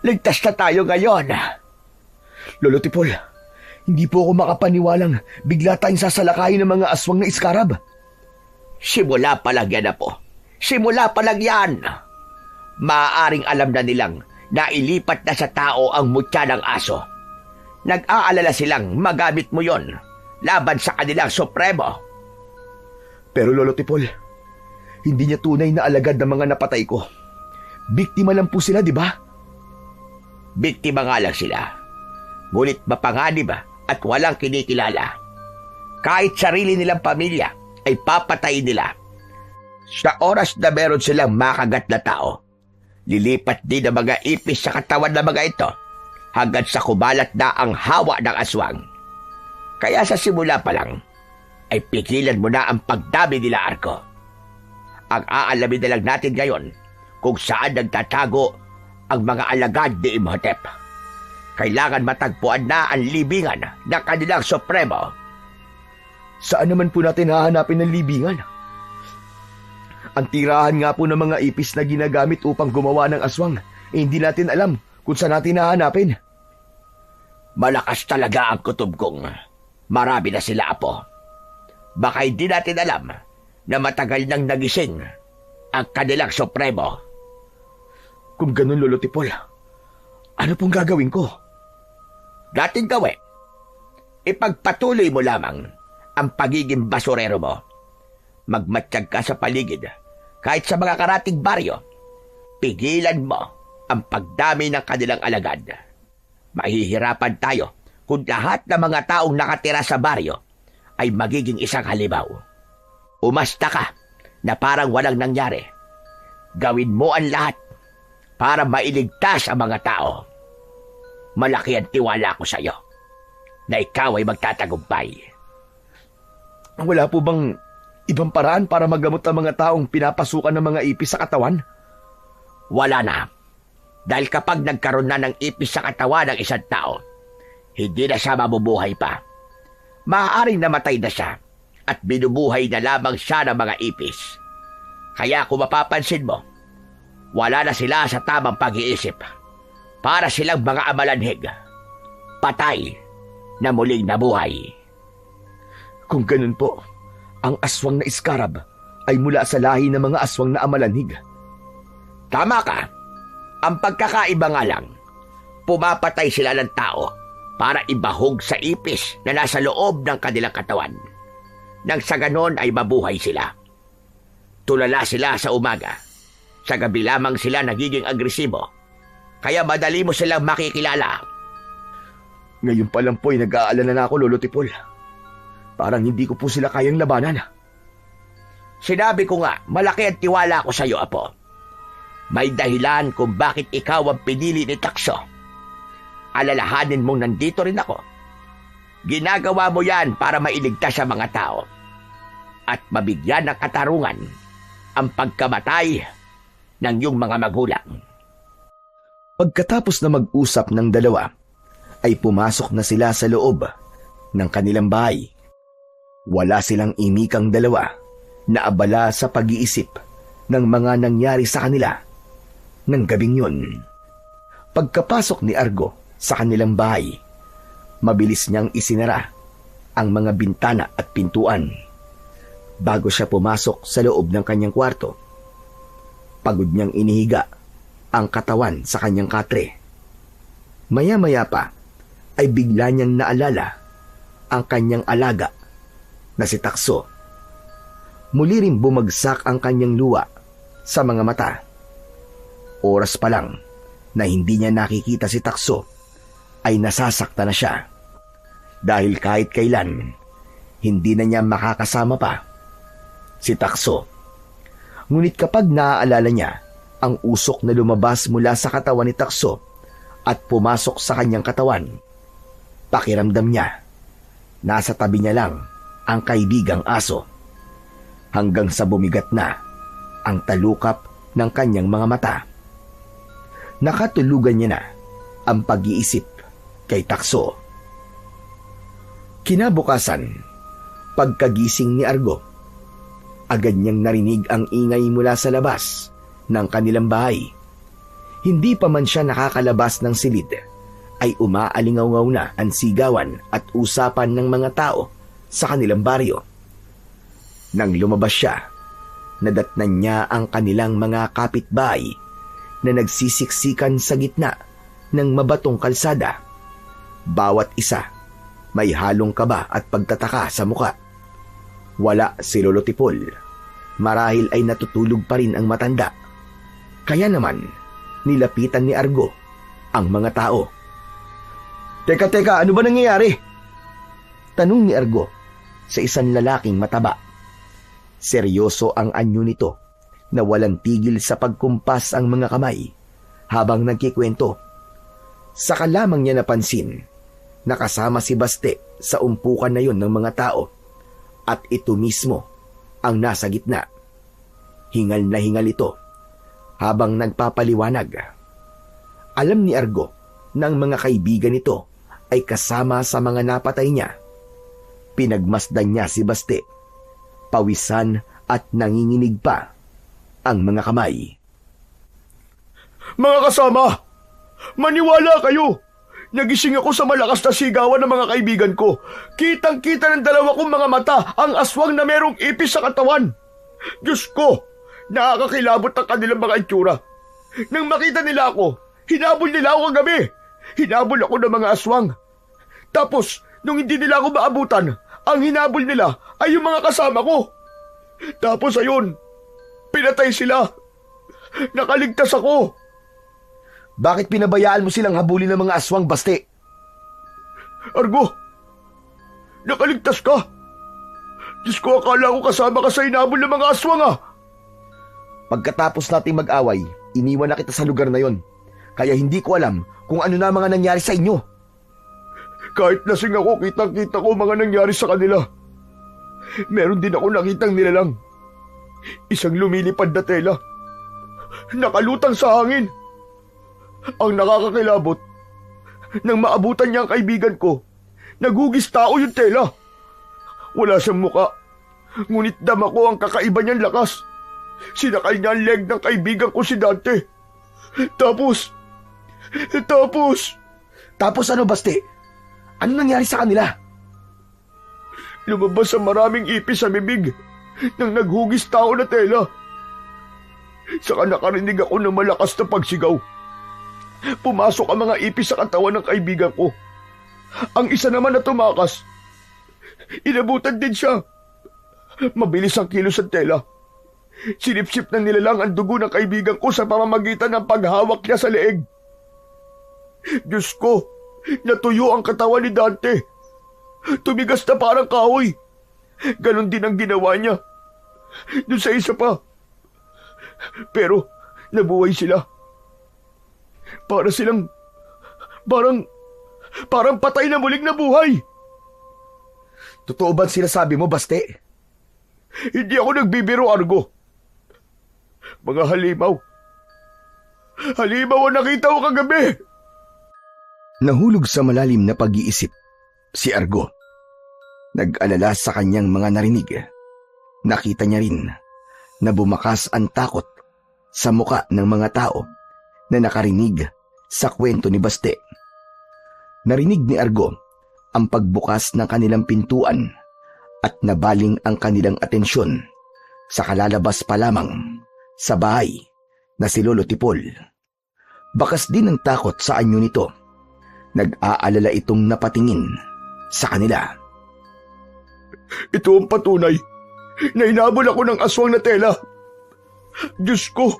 Ligtas na tayo ngayon. Lolo Tipol, hindi po ako makapaniwalang bigla tayong sasalakayin ng mga aswang na iskarab. Simula pa lang yan, apo. Simula pa lang yan. Maaaring alam na nilang na ilipat na sa tao ang mutya ng aso. Nag-aalala silang magamit mo yon laban sa kanilang supremo. Pero Lolo Tipol, hindi niya tunay na alagad ng mga napatay ko. Biktima lang po sila, di ba? Biktima nga lang sila. Ngunit mapanganib at walang kinikilala. Kahit sarili nilang pamilya ay papatayin nila. Sa oras na meron silang makagat na tao, lilipat din ang mga ipis sa katawan ng mga ito hanggang sa kumalat na ang hawa ng aswang. Kaya sa simula pa lang, ay pigilan mo na ang pagdami nila, Argo. Ang aalamin na lang natin ngayon kung saan nagtatago ang mga alagad ni Imhotep. Kailangan matagpuan na ang libingan ng kanilang supremo. Saan naman po natin hahanapin ng libingan? Ang tirahan nga po ng mga ipis na ginagamit upang gumawa ng aswang, hindi natin alam kung saan natin hahanapin. Malakas talaga ang kutob kong. Marami na sila, apo. Baka hindi natin alam na matagal nang nagising ang kanilang supremo. Kung ganun, Lolo Tipol, ano pong gagawin ko? Dating gawin, ipagpatuloy mo lamang ang pagiging basurero mo. Magmatsyag ka sa paligid, kahit sa mga karating baryo. Pigilan mo ang pagdami ng kanilang alagad. Mahihirapan tayo kung lahat ng mga taong nakatira sa baryo ay magiging isang halimaw. umasta ka na parang walang nangyari. Gawin mo ang lahat para mailigtas ang mga tao. Malaki ang tiwala ko sa iyo na ikaw ay magtatagumpay. Wala po bang ibang paraan para magamot ang mga taong pinapasukan ng mga ipis sa katawan? Wala na. Dahil kapag nagkaroon na ng ipis sa katawan ng isang tao, hindi na siya mabubuhay pa. Maaaring namatay na siya at binubuhay na lamang siya ng mga ipis. Kaya kung mapapansin mo, wala na sila sa tamang pag-iisip. Para silang mga amalanhig. Patay na muling nabuhay. Kung ganun po, ang aswang na iskarab ay mula sa lahi ng mga aswang na amalanhig. Tama ka. Ang pagkakaiba nga lang, pumapatay sila ng tao para ibahog sa ipis na nasa loob ng kanilang katawan. Nang sa ganon ay mabuhay sila. Tulala sila sa umaga. Sa gabi lamang sila nagiging agresibo. Kaya madali mo silang makikilala. Ngayon pa lang po ay nag-aalala na ako, Lolo Tipol. Parang hindi ko po sila kayang labanan. Sinabi ko nga, malaki ang tiwala ko sa iyo, Apo. May dahilan kung bakit ikaw ang pinili ni Takso. Alalahanin mong nandito rin ako. Ginagawa mo yan para mailigtas sa mga tao at mabigyan ng katarungan ang pagkamatay ng iyong mga magulang. Pagkatapos na mag-usap ng dalawa, ay pumasok na sila sa loob ng kanilang bahay. Wala silang imikang dalawa na abala sa pag-iisip ng mga nangyari sa kanila ng gabing yun. Pagkapasok ni Argo sa kanilang bahay, mabilis niyang isinara ang mga bintana at pintuan. Bago siya pumasok sa loob ng kanyang kwarto, pagod niyang inihiga ang katawan sa kanyang katre. Maya-maya pa ay bigla niyang naalala ang kanyang alaga na si Takso. Muli rin bumagsak ang kanyang luha sa mga mata. Oras pa lang na hindi niya nakikita si Takso ay nasasakta na siya. Dahil kahit kailan, hindi na niya makakasama pa si Takso. Ngunit kapag naaalala niya ang usok na lumabas mula sa katawan ni Takso at pumasok sa kanyang katawan, pakiramdam niya, nasa tabi niya lang ang kaibigang aso. Hanggang sa bumigat na ang talukap ng kanyang mga mata. Nakatulugan niya na ang pag-iisip kay Takso. Kinabukasan, pagkagising ni Argo, agad niyang narinig ang ingay mula sa labas ng kanilang bahay. Hindi pa man siya nakakalabas ng silid, ay umaalingaw na ang sigawan at usapan ng mga tao sa kanilang baryo. Nang lumabas siya, nadatnan niya ang kanilang mga kapitbahay na nagsisiksikan sa gitna ng mabatong kalsada. Bawat isa may halong kaba at pagtataka sa muka. Wala si Lolo Tipol. Marahil ay natutulog pa rin ang matanda. Kaya naman, nilapitan ni Argo ang mga tao. Teka, ano ba nangyayari? Tanong ni Argo sa isang lalaking mataba. Seryoso ang anyo nito na walang tigil sa pagkumpas ang mga kamay habang nagkikwento. Saka lamang niya napansin na kasama si Baste sa umpukan na yon ng mga tao at ito mismo ang nasa gitna. Hingal na hingal ito habang nagpapaliwanag. Alam ni Argo ng mga kaibigan nito ay kasama sa mga napatay niya. Pinagmasdan niya si Baste. Pawisan at nanginginig pa ang mga kamay. Mga kasama, maniwala kayo. Nagising ako sa malakas na sigawan ng mga kaibigan ko. Kitang-kita ng dalawa kong mga mata ang aswang na merong ipis sa katawan. Diyos ko, nakakakilabot ang kanilang mga itsura. Nang makita nila ako, hinabol nila ako kagabi. Hinabol ako ng mga aswang. Tapos, nung hindi nila ako maabutan, ang hinabol nila ay yung mga kasama ko. Tapos ayun, pinatay sila. Nakaligtas ako. Bakit pinabayaan mo silang habulin ng mga aswang, Baste? Argo, nakaligtas ka. Diyos ko, akala ko kasama ka sa inabol ng mga aswang ah! Pagkatapos nating mag-away, iniwan na kita sa lugar na yon. Kaya hindi ko alam kung ano na mga nangyari sa inyo. Kahit lasing ako, kitang-kita ko mga nangyari sa kanila. Meron din ako nakitang nilalang. Isang lumilipad na tela. Nakalutang sa hangin. Ang nakakakilabot, nang maabutan niya ang kaibigan ko, naghugis tao yung tela. Wala siyang muka, ngunit dama ko ang kakaiba niyang lakas. Sinakal niya ang leg ng kaibigan ko si Dante. Tapos ano, Baste? Ano nangyari sa kanila? Lumabas ang maraming ipis sa bibig nang naghugis tao na tela. Saka nakarinig ako ng malakas na pagsigaw. Pumasok ang mga ipis sa katawan ng kaibigan ko. Ang isa naman na tumakas, inabutan din siya. Mabilis ang kilos ng tela. Sinipsip na nilalang ang dugo ng kaibigan ko sa pamamagitan ng paghawak niya sa leeg. Diyos ko, natuyo ang katawan ni Dante. Tumigas na parang kahoy. Ganon din ang ginawa niya. Doon sa isa pa. Pero nabuhay sila. Parang patay na muling nabuhay. Totoo ba sinasabi mo, Baste? Hindi ako nagbibiro, Argo. Mga halimaw. Halimaw ang nakita ko kagabi. Nahulog sa malalim na pag-iisip si Argo. Nag-alala sa kanyang mga narinig. Nakita niya rin na bumakas ang takot sa muka ng mga tao na nakarinig sa kwento ni Baste. Narinig ni Argo ang pagbukas ng kanilang pintuan at nabaling ang kanilang atensyon sa kalalabas pa lamang sa bahay na si Lolo Tipol. Bakas din ang takot sa anyo nito. Nag-aalala itong napatingin sa kanila. Ito ang patunay na inabol ako ng aswang na tela. Diyos ko,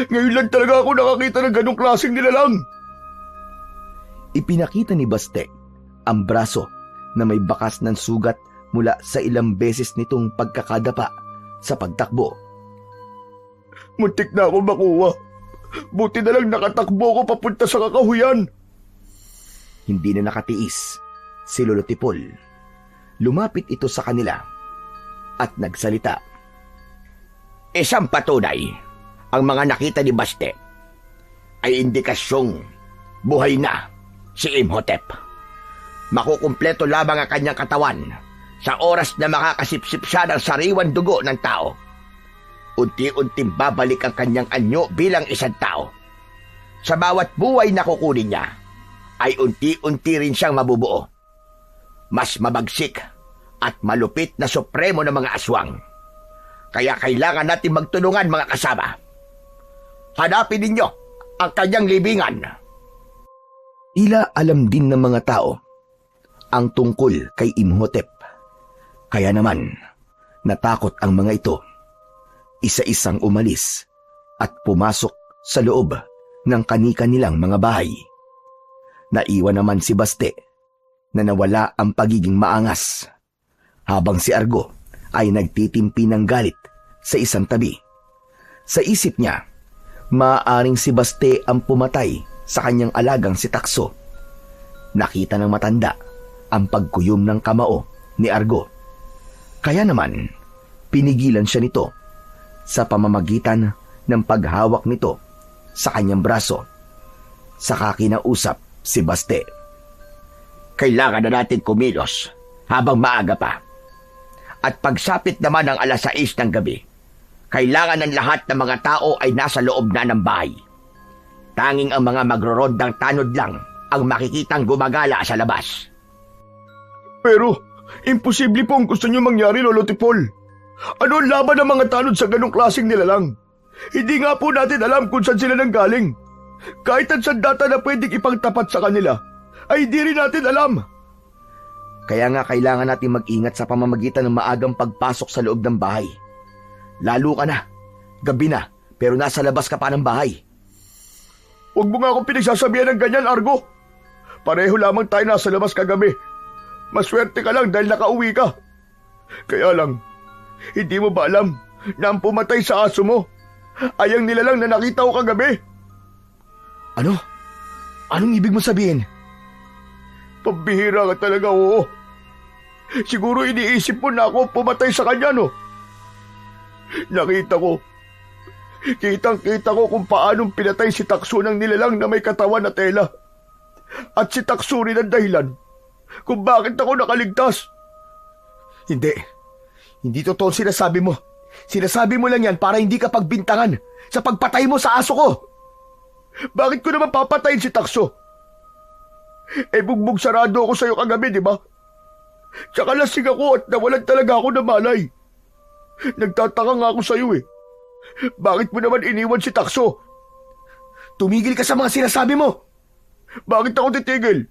ngayon lang talaga ako nakakita ng ganong klaseng nilalang. Ipinakita ni Baste ang braso na may bakas ng sugat mula sa ilang beses nitong pagkakadapa sa pagtakbo. Muntik na ako makuha. Buti na lang nakatakbo ko papunta sa kakahuyan. Hindi na nakatiis si Lolo Tipol. Lumapit ito sa kanila at nagsalita. Isang patunay, ang mga nakita ni Baste ay indikasyong buhay na si Imhotep. Makukumpleto lamang ang kanyang katawan sa oras na makakasipsip siya ng sariwan dugo ng tao. Unti-unting babalik ang kanyang anyo bilang isang tao. Sa bawat buhay na kukunin niya, ay unti-unti rin siyang mabubuo. Mas mabagsik at malupit na supremo ng mga aswang. Kaya kailangan natin magtulungan, mga kasama. Hanapin ninyo ang kanyang libingan. Tila alam din ng mga tao ang tungkol kay Imhotep. Kaya naman, natakot ang mga ito. Isa-isang umalis at pumasok sa loob ng kani-kanilang mga bahay. Naiwan naman si Baste na nawala ang pagiging maangas, habang si Argo ay nagtitimpi ng galit sa isang tabi. Sa isip niya, maaaring si Baste ang pumatay sa kanyang alagang si Takso. Nakita ng matanda ang pagkuyom ng kamao ni Argo. Kaya naman, pinigilan siya nito sa pamamagitan ng paghawak nito sa kanyang braso. Saka kinausap si Baste. Kailangan na natin kumilos habang maaga pa. At pagsapit naman ng 6:00 ng gabi, kailangan ng lahat ng mga tao ay nasa loob na ng bahay. Tanging ang mga magrorondang tanod lang ang makikitang gumagala sa labas. Pero, imposible po ang gusto niyo mangyari, Lolo Tipol. Ano ang laban ng mga tanod sa ganong klaseng nilalang? Hindi nga po natin alam kung saan sila nanggaling. Kahit ang sandata na pwedeng ipangtapat sa kanila, ay hindi rin natin alam. Kaya nga kailangan natin mag-ingat sa pamamagitan ng maagang pagpasok sa loob ng bahay. Lalo ka na, gabi na, pero nasa labas ka pa ng bahay. Huwag mo nga akong pinagsasabihan ng ganyan, Argo. Pareho lamang tayo nasa labas kagabi. Maswerte ka lang dahil nakauwi ka. Kaya lang, hindi mo ba alam na ang pumatay sa aso mo ay ang nilalang na nakita ko kagabi? Ano? Anong ibig mo sabihin? Pambihira ka talaga, oo. Siguro iniisip mo na ako pumatay sa kanya, no? Kitang-kita ko kung paanong pinatay si Takso ng nilalang na may katawan na tela. At si Takso rin ang dahilan kung bakit ako nakaligtas. Hindi. Hindi totoo sinasabi mo. Sinasabi mo lang yan para hindi ka pagbintangan sa pagpatay mo sa aso ko. Bakit ko naman papatayin si Takso? Bugbog sarado ako sa'yo kagabi, di ba? Tsaka lasing ako at nawalan talaga ako ng malay. Nagtataka nga ako sa'yo eh. Bakit mo naman iniwan si Takso? Tumigil ka sa mga sinasabi mo. Bakit ako titigil?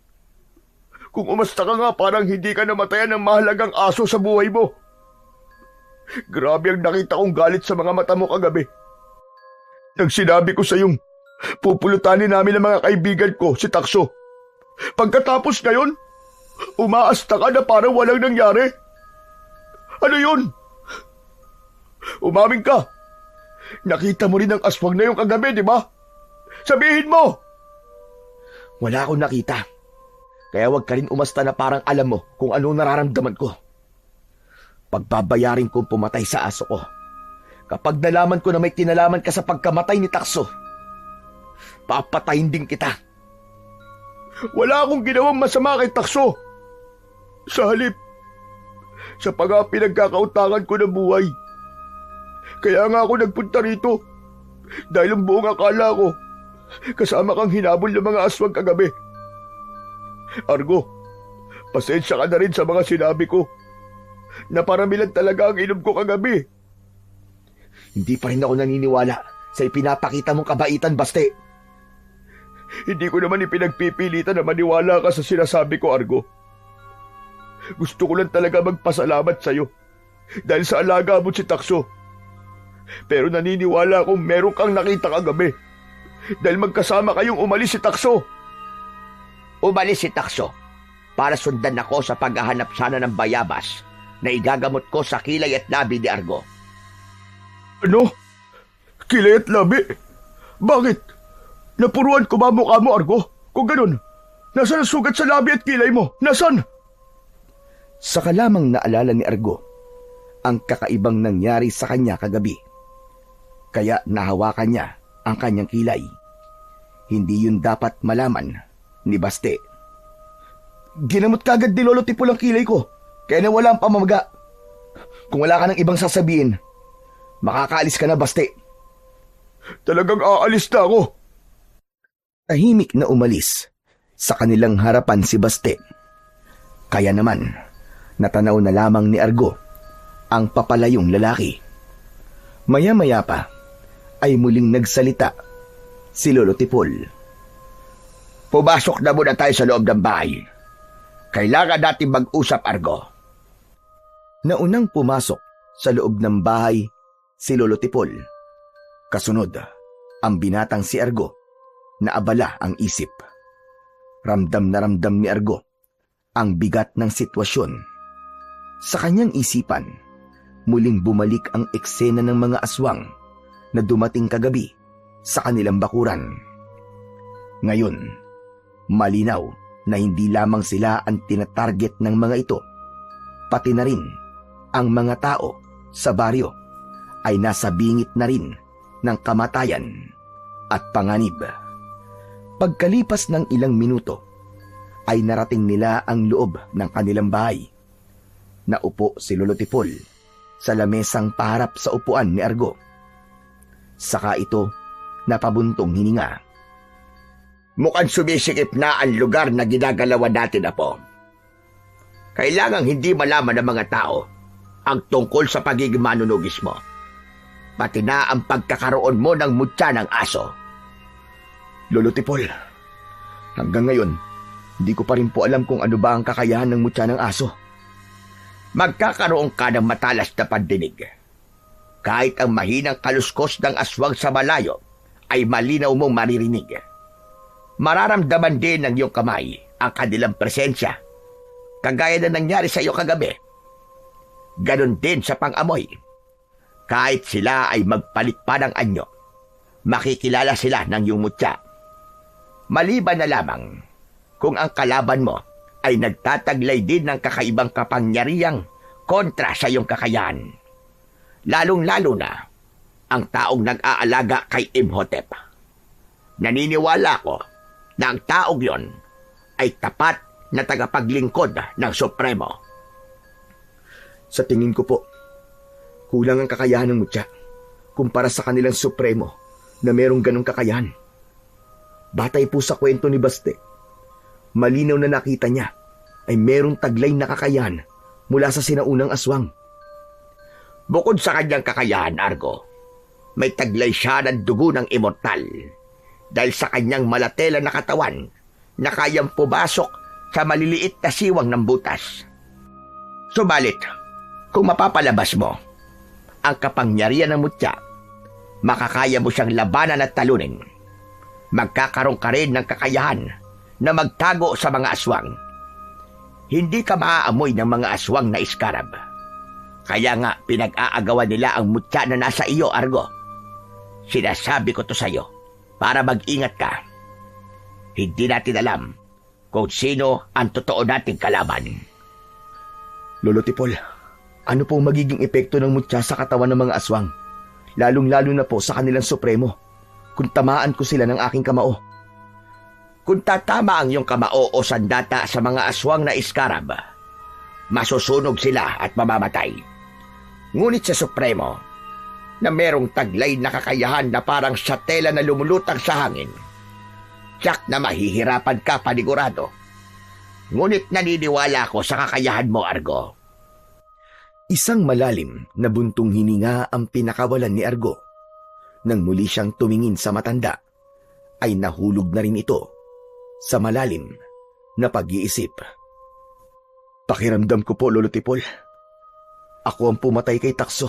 Kung umasta ka nga parang hindi ka namatayan ng mahalagang aso sa buhay mo. Grabe ang nakita kong galit sa mga mata mo kagabi. Nang sinabi ko sa'yong pupulutanin namin ang mga kaibigan ko, si Takso. Pagkatapos ngayon, umaasta ka na parang walang nangyari. Ano yun? Umamin ka. Nakita mo rin ang aswang na yung kagabi, di ba? Sabihin mo! Wala akong nakita. Kaya wag ka rin umasta na parang alam mo kung anong nararamdaman ko. Pagbabayarin kong pumatay sa aso ko. Kapag nalaman ko na may kinalaman ka sa pagkamatay ni Takso, papatayin din kita. Wala akong ginawang masama kay Takso. Sa halip, sa pinagkakautangan ko ng buhay. Kaya nga ako nagpunta rito. Dahil ang buong akala ko, kasama kang hinabol ng mga aswang kagabi. Argo, pasensya ka na rin sa mga sinabi ko. Naparamilan talaga ang inom ko kagabi. Hindi pa rin ako naniniwala sa ipinapakita mong kabaitan, Baste. Hindi ko naman ipinagpipilitan na maniwala ka sa sinasabi ko, Argo. Gusto ko lang talaga magpasalamat sa'yo dahil sa alaga mo si Takso. Pero naniniwala akong meron kang nakita kagabi dahil magkasama kayong umalis si Takso. Umalis si Takso para sundan ako sa paghahanap sana ng bayabas na igagamot ko sa kilay at labi ni Argo. Ano? Kilay at labi? Bakit? Napuruan ko ba mukha mo, Argo? Kung ganun, nasan ang sugat sa labi at kilay mo? Nasan? Saka lamang naalala ni Argo ang kakaibang nangyari sa kanya kagabi. Kaya nahawakan niya ang kanyang kilay. Hindi yun dapat malaman ni Baste. Ginamot kagad ni Lolo Tipol ang kilay ko, kaya nawala ang pamamaga. Kung wala ka ng ibang sasabihin, makakaalis ka na, Baste. Talagang aalis na ako. Tahimik na umalis sa kanilang harapan si Baste. Kaya naman, natanaw na lamang ni Argo ang papalayong lalaki. Maya-maya pa ay muling nagsalita si Lolo Tipol. Pumasok na muna tayo sa loob ng bahay. Kailangan natin mag-usap, Argo. Naunang pumasok sa loob ng bahay si Lolo Tipol. Kasunod, ang binatang si Argo na abala ang isip. Ramdam na ramdam ni Argo ang bigat ng sitwasyon. Sa kanyang isipan, muling bumalik ang eksena ng mga aswang na dumating kagabi sa kanilang bakuran. Ngayon, malinaw na hindi lamang sila ang tinatarget ng mga ito, pati na rin ang mga tao sa baryo ay nasa bingit na rin ng kamatayan at panganib. Pagkalipas ng ilang minuto, ay narating nila ang loob ng kanilang bahay. Naupo si Lolo Tipol sa lamesang paharap sa upuan ni Argo. Saka ito napabuntong hininga. Mukhang sumisikip na ang lugar na ginagalawan natin, Apo. Kailangang hindi malaman ng mga tao ang tungkol sa pagiging manunugis mo. Pati na ang pagkakaroon mo ng mutya ng aso. Lolo Tipol, hanggang ngayon, hindi ko pa rin po alam kung ano ba ang kakayahan ng mutya ng aso. Magkakaroon ka ng matalas na pandinig. Kahit ang mahinang kaluskos ng aswang sa malayo ay malinaw mong maririnig. Mararamdaman din ng iyong kamay ang kanilang presensya, kagaya na nangyari sa iyo kagabi. Ganon din sa pang-amoy. Kahit sila ay magpalit pa ng anyo, makikilala sila ng iyong mutya. Maliban na lamang kung ang kalaban mo ay nagtataglay din ng kakaibang kapangyarihang kontra sa iyong kakayahan. Lalong-lalo na ang taong nag-aalaga kay Imhotep. Naniniwala ko na ang taong yon ay tapat na tagapaglingkod ng Supremo. Sa tingin ko po, kulang ang kakayahan ng mutya kumpara sa kanilang Supremo na merong ganong kakayahan. Batay po sa kwento ni Baste, malinaw na nakita niya ay merong taglay na kakayahan mula sa sinaunang aswang. Bukod sa kanyang kakayahan, Argo, may taglay siya ng dugo ng immortal dahil sa kanyang malatela na katawan na kayang pumasok sa maliliit na siwang ng butas. Subalit, kung mapapalabas mo ang kapangyarihan ng mutya, makakaya mo siyang labanan at talunin. Magkakaroon ka rin ng kakayahan na magtago sa mga aswang. Hindi ka maaamoy ng mga aswang na iskarab. Kaya nga pinag-aagawan nila ang mutya na nasa iyo, Argo. Sinasabi ko to sa iyo para mag-ingat ka. Hindi natin alam kung sino ang totoo nating kalaban. Lolo Tipol, ano po magiging epekto ng mutya sa katawan ng mga aswang? Lalong-lalo na po sa kanilang Supremo kung tamaan ko sila ng aking kamao. Kung tatama ang iyong kamao o sandata sa mga aswang na iskarab, masusunog sila at mamamatay. Ngunit sa Supremo, na merong taglay na kakayahan na parang sa tela na lumulutang sa hangin, tiyak na mahihirapan ka panigurado. Ngunit naniniwala ko sa kakayahan mo, Argo. Isang malalim na buntong hininga ang pinakawalan ni Argo. Nang muli siyang tumingin sa matanda, ay nahulog na rin ito sa malalim na pag-iisip. Pakiramdam ko po, Lolo Tipol, ako ang pumatay kay Takso.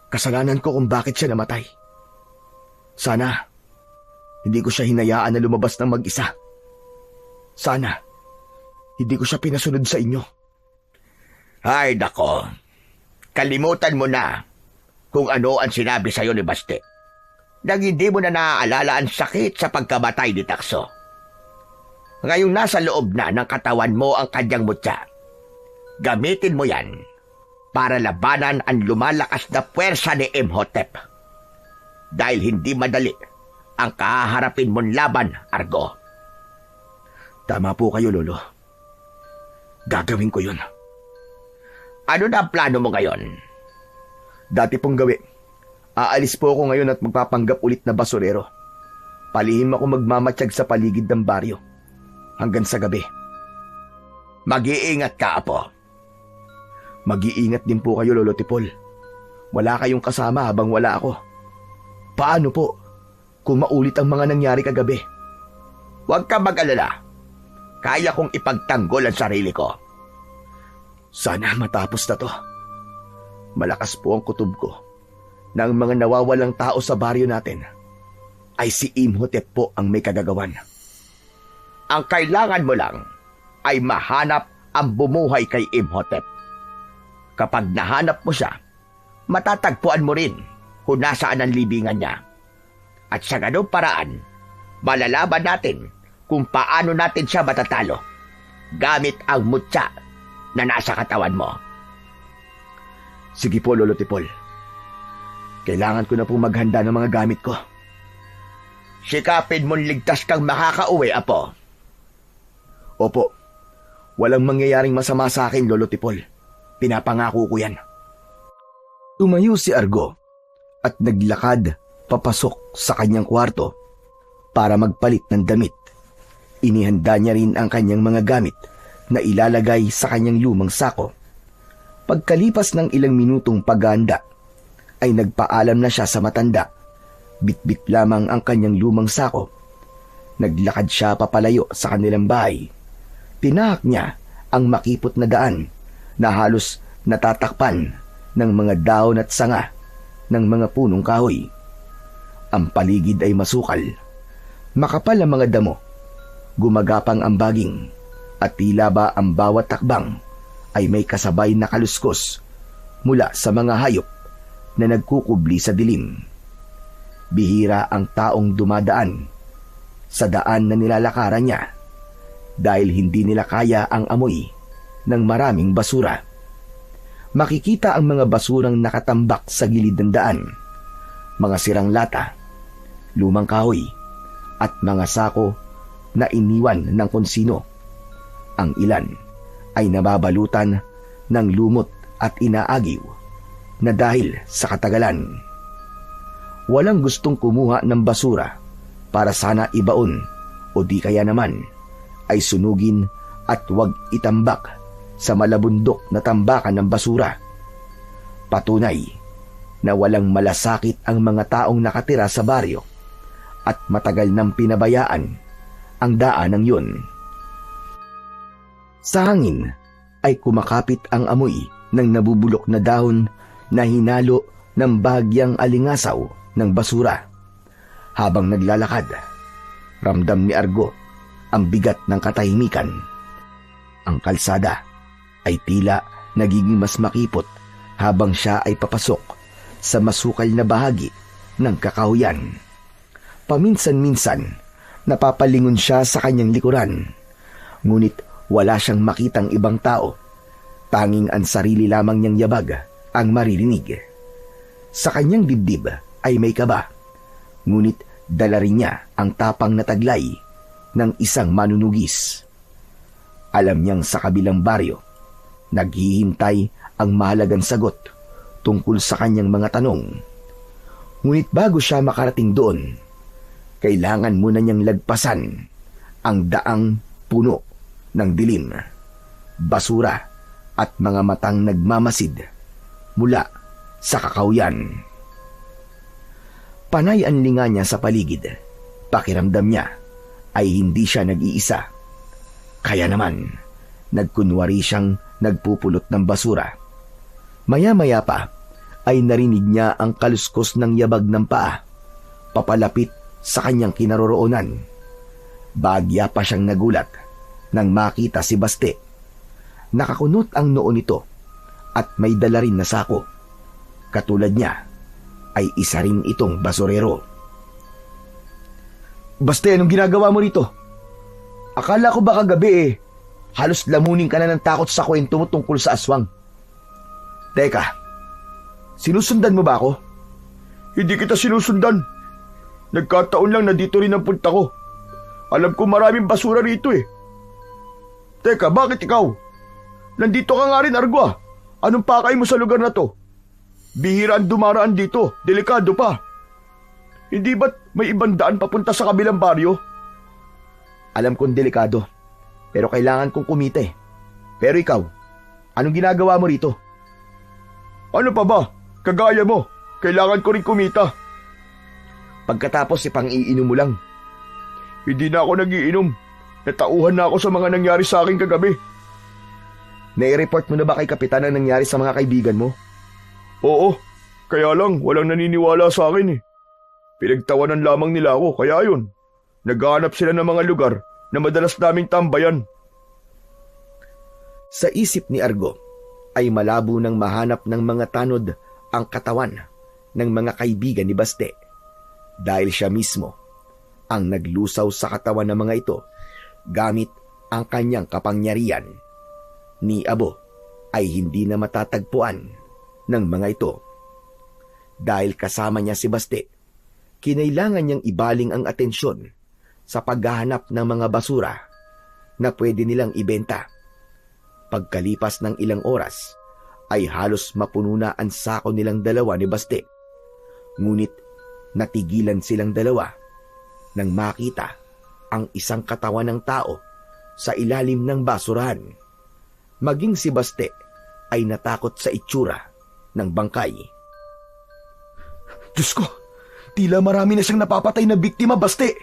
Kasalanan ko kung bakit siya namatay. Sana, hindi ko siya hinayaan na lumabas ng mag-isa. Sana, hindi ko siya pinasunod sa inyo. Ay, nako. Kalimutan mo na kung ano ang sinabi sa'yo ni Baste. Nang hindi mo na naaalala ang sakit sa pagkamatay ni Takso. Ngayong nasa loob na ng katawan mo ang kanyang mutya, gamitin mo yan para labanan ang lumalakas na puwersa ni Imhotep. Dahil hindi madali ang kaharapin mong laban, Argo. Tama po kayo, Lolo. Gagawin ko yun. Ano na ang plano mo ngayon? Dati pong gawi. Aalis po ako ngayon at magpapanggap ulit na basurero. Palihim ako magmamatsyag sa paligid ng baryo. Hanggang sa gabi. Mag-iingat ka, Apo. Mag-iingat din po kayo, Lolo Tipol. Wala kayong kasama habang wala ako. Paano po kung maulit ang mga nangyari kagabi? Huwag ka mag-alala. Kaya kong ipagtanggol ang sarili ko. Sana matapos na to. Malakas po ang kutob ko na ang mga nawawalang tao sa baryo natin ay si Imhotep po ang may kagagawan. Ang kailangan mo lang ay mahanap ang bumuhay kay Imhotep. Kapag nahanap mo siya, matatagpuan mo rin kung nasaan ang libingan niya. At sa ganung paraan, malalaman natin kung paano natin siya matatalo gamit ang mutya na nasa katawan mo. Sige po, Lolo Tipol. Kailangan ko na po maghanda ng mga gamit ko. Sikapin mong ligtas kang makakauwi, Apo. Opo, walang mangyayaring masama sa akin, Lolo Tipol. Pinapangako ko yan. Tumayo si Argo at naglakad papasok sa kanyang kwarto para magpalit ng damit. Inihanda niya rin ang kanyang mga gamit na ilalagay sa kanyang lumang sako. Pagkalipas ng ilang minutong paghahanda, ay nagpaalam na siya sa matanda. Bitbit lamang ang kanyang lumang sako. Naglakad siya papalayo sa kanilang bahay. Tinahak niya ang makipot na daan na halos natatakpan ng mga dahon at sanga ng mga punong kahoy. Ang paligid ay masukal. Makapal ang mga damo. Gumagapang ang baging at tila ba ang bawat takbang ay may kasabay na kaluskos mula sa mga hayop na nagkukubli sa dilim. Bihira ang taong dumadaan sa daan na nilalakaran niya dahil hindi nila kaya ang amoy ng maraming basura. Makikita ang mga basurang nakatambak sa gilid ng daan, mga sirang lata, lumang kahoy, at mga sako na iniwan ng konsino. Ang ilan ay nababalutan ng lumot at inaagiw na dahil sa katagalan. Walang gustong kumuha ng basura para sana ibaon o di kaya naman ay sunugin at huwag itambak sa malabundok na tambakan ng basura. Patunay na walang malasakit ang mga taong nakatira sa baryo at matagal nang pinabayaan ang daanang yun. Sa hangin ay kumakapit ang amoy ng nabubulok na dahon na hinalo ng bahagyang alingasaw ng basura. Habang naglalakad, ramdam ni Argo ang bigat ng katahimikan. Ang kalsada ay tila nagiging mas makipot habang siya ay papasok sa masukal na bahagi ng kakahuyan. Paminsan-minsan, napapalingon siya sa kanyang likuran. Ngunit wala siyang makitang ibang tao. Tanging ang sarili lamang niyang yabag ang maririnig. Sa kanyang dibdib ay may kaba. Ngunit dala rin niya ang tapang na taglay ng isang manunugis. Alam niyang sa kabilang baryo, naghihintay ang mahalagang sagot tungkol sa kanyang mga tanong. Ngunit bago siya makarating doon, kailangan muna niyang lagpasan ang daang puno ng dilim, basura at mga matang nagmamasid mula sa kakahuyan. Panay ang linga niya sa paligid. Pakiramdam niya ay hindi siya nag-iisa. Kaya naman, nagkunwari siyang nagpupulot ng basura. Maya-maya pa ay narinig niya ang kaluskos ng yabag ng paa papalapit sa kanyang kinaroroonan. Bagya pa siyang nagulat nang makita si Baste. Nakakunot ang noo nito at may dala rin na sako. Katulad niya ay isa rin itong basurero. Baste, anong ginagawa mo rito? Akala ko baka gabi halos lamunin ka na ng takot sa kwento mo tungkol sa aswang. Teka, sinusundan mo ba ako? Hindi kita sinusundan. Nagkataon lang na dito rin ang punta ko. Alam ko maraming basura rito Teka, bakit ikaw? Nandito ka nga rin, Argo. Anong pakay mo sa lugar na to? Bihira ang dumaraan dito, delikado pa. Hindi ba't may ibang daan papunta sa kabilang baryo? Alam kong delikado, pero kailangan kong kumita Pero ikaw, anong ginagawa mo rito? Ano pa ba? Kagaya mo, kailangan ko rin kumita. Pagkatapos ipang-iinom mo lang. Hindi na ako nagiinom. Natauhan na ako sa mga nangyari sa akin kagabi. Nai-report mo na ba kay Kapitan ang nangyari sa mga kaibigan mo? Oo, kaya lang walang naniniwala sa akin Pinagtawanan lamang nila ako, kaya yun. Naghahanap sila ng mga lugar na madalas naming tambayan. Sa isip ni Argo ay malabo nang mahanap ng mga tanod ang katawan ng mga kaibigan ni Baste dahil siya mismo ang naglusaw sa katawan ng mga ito gamit ang kanyang kapangyarihan. Ni Abo ay hindi na matatagpuan ng mga ito. Dahil kasama niya si Baste, kinailangan niyang ibaling ang atensyon sa paghahanap ng mga basura na pwede nilang ibenta. Pagkalipas ng ilang oras, ay halos mapuno na ang sako nilang dalawa ni Baste. Ngunit natigilan silang dalawa nang makita ang isang katawan ng tao sa ilalim ng basurahan. Maging si Baste ay natakot sa itsura ng bangkay. Diyos ko, tila marami na siyang napapatay na biktima, Baste.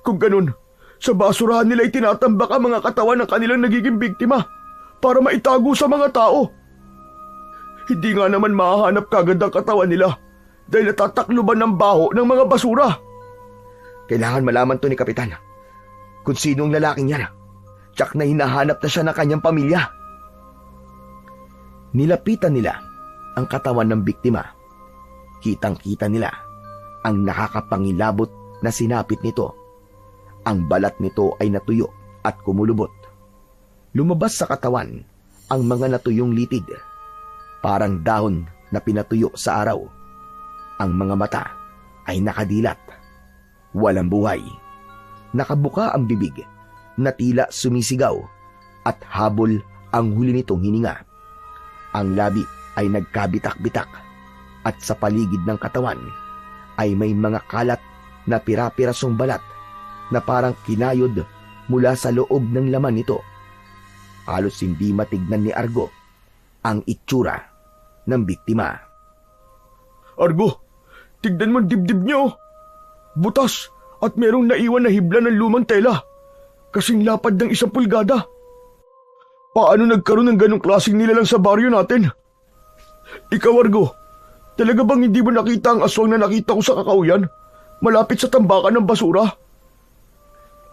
Kung ganun, sa basurahan nila itinatambak ang mga katawan ng kanilang nagiging biktima para maitago sa mga tao. Hindi nga naman mahahanap kagad ang katawan nila dahil natatakluban ng baho ng mga basura. Kailangan malaman to ni Kapitan kung sino ang lalaking yan. Tsak na hinahanap na siya ng kanyang pamilya. Nilapitan nila ang katawan ng biktima. Kitang-kita nila ang nakakapangilabot na sinapit nito. Ang balat nito ay natuyo at kumulubot. Lumabas sa katawan ang mga natuyong litid, parang dahon na pinatuyo sa araw. Ang mga mata ay nakadilat, walang buhay. Nakabuka ang bibig na tila sumisigaw at habol ang huli nitong hininga. Ang labi ay nagkabitak-bitak at sa paligid ng katawan ay may mga kalat na pira-pirasong balat na parang kinayod mula sa loob ng laman nito. Halos hindi matignan ni Argo ang itsura ng biktima. Argo, tignan mo ang dibdib niyo. Butas at merong naiwan na hibla ng lumang tela. Kasing lapad ng 1 pulgada. Paano nagkaroon ng ganong klaseng nilalang sa baryo natin? Ikaw, Argo, talaga bang hindi mo nakita ang aswang na nakita ko sa kakauyan? Malapit sa tambakan ng basura?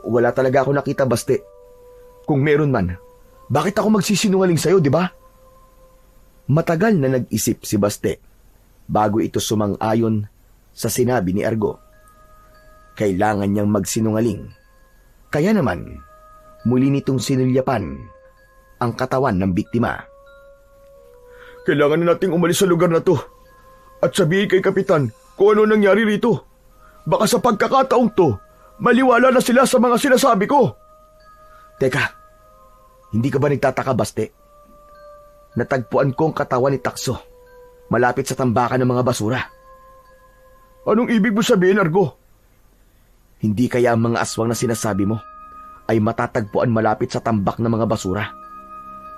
Wala talaga ako nakita, Baste. Kung meron man, bakit ako magsisinungaling sa'yo, di ba? Matagal na nag-isip si Baste bago ito sumang-ayon sa sinabi ni Argo. Kailangan niyang magsinungaling. Kaya naman, muli nitong sinulyapan ang katawan ng biktima. Kailangan na nating umalis sa lugar na to at sabihin kay Kapitan kung ano nangyari rito. Baka sa pagkakataong to, maliwala na sila sa mga sinasabi ko. Teka, hindi ka ba nagtataka, Baste? Natagpuan ko ang katawan ni Takso malapit sa tambakan ng mga basura. Anong ibig mo sabihin, Argo? Hindi kaya ang mga aswang na sinasabi mo ay matatagpuan malapit sa tambak ng mga basura?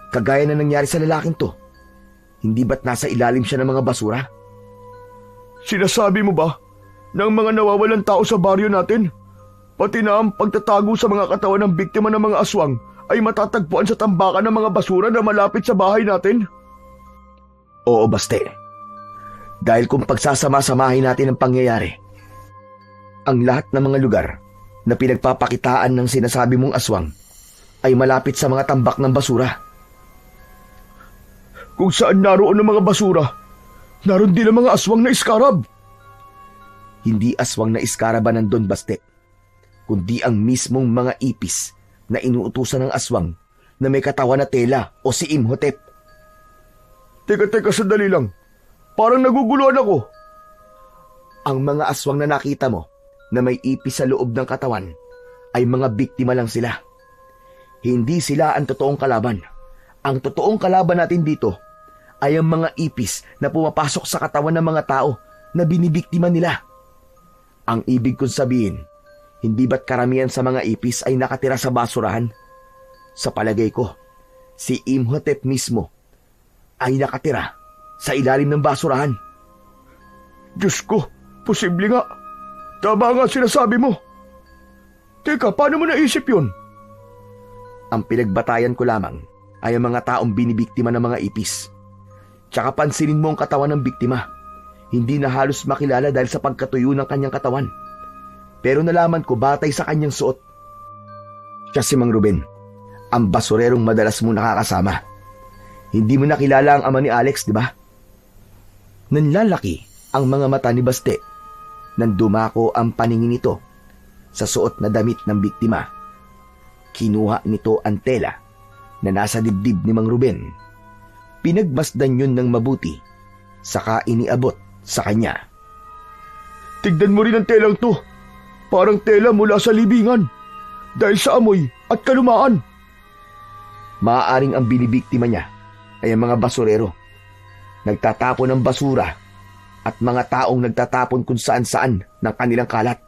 Kagaya na nangyari sa lalaking to. Hindi ba't nasa ilalim siya ng mga basura? Sinasabi mo ba ng mga nawawalang tao sa baryo natin, pati na ang pagtatago sa mga katawan ng biktima ng mga aswang ay matatagpuan sa tambakan ng mga basura na malapit sa bahay natin? Oo, Baste. Dahil kung pagsasama-samahin natin ang pangyayari, ang lahat ng mga lugar na pinagpapakitaan ng sinasabi mong aswang ay malapit sa mga tambak ng basura. Kung saan naroon ang mga basura, naroon din ang mga aswang na iskarab. Hindi aswang na iskaraba nandun, Baste, kundi ang mismong mga ipis na inuutusan ng aswang na may katawan na tela o si Imhotep. Teka, sandali lang. Parang naguguluhan ako. Ang mga aswang na nakita mo na may ipis sa loob ng katawan ay mga biktima lang sila. Hindi sila ang totoong kalaban. Ang totoong kalaban natin dito ay ang mga ipis na pumapasok sa katawan ng mga tao na binibiktima nila. Ang ibig kong sabihin, hindi ba't karamihan sa mga ipis ay nakatira sa basurahan? Sa palagay ko, si Imhotep mismo ay nakatira sa ilalim ng basurahan. Diyos ko, posible nga. Tama nga sinasabi mo. Teka, paano mo naisip yun? Ang pinagbatayan ko lamang ay ang mga taong binibiktima ng mga ipis. Tsaka pansinin mo ang katawan ng biktima. Hindi na halos makilala dahil sa pagkatuyo ng kanyang katawan. Pero nalaman ko batay sa kanyang suot. Siya si Mang Ruben, ang basurerong madalas mo nakakasama. Hindi mo nakilala ang ama ni Alex, di ba? Nanlalaki ang mga mata ni Baste nang dumako ang paningin nito sa suot na damit ng biktima. Kinuha nito ang tela na nasa dibdib ni Mang Ruben. Pinagmasdan yun ng mabuti, saka iniabot sa kanya. Tignan mo rin ang telang to. Parang tela mula sa libingan dahil sa amoy at kalumaan. Maaaring ang binibiktima niya ay ang mga basurero. Nagtatapon ng basura at mga taong nagtatapon kung saan-saan ng kanilang kalat.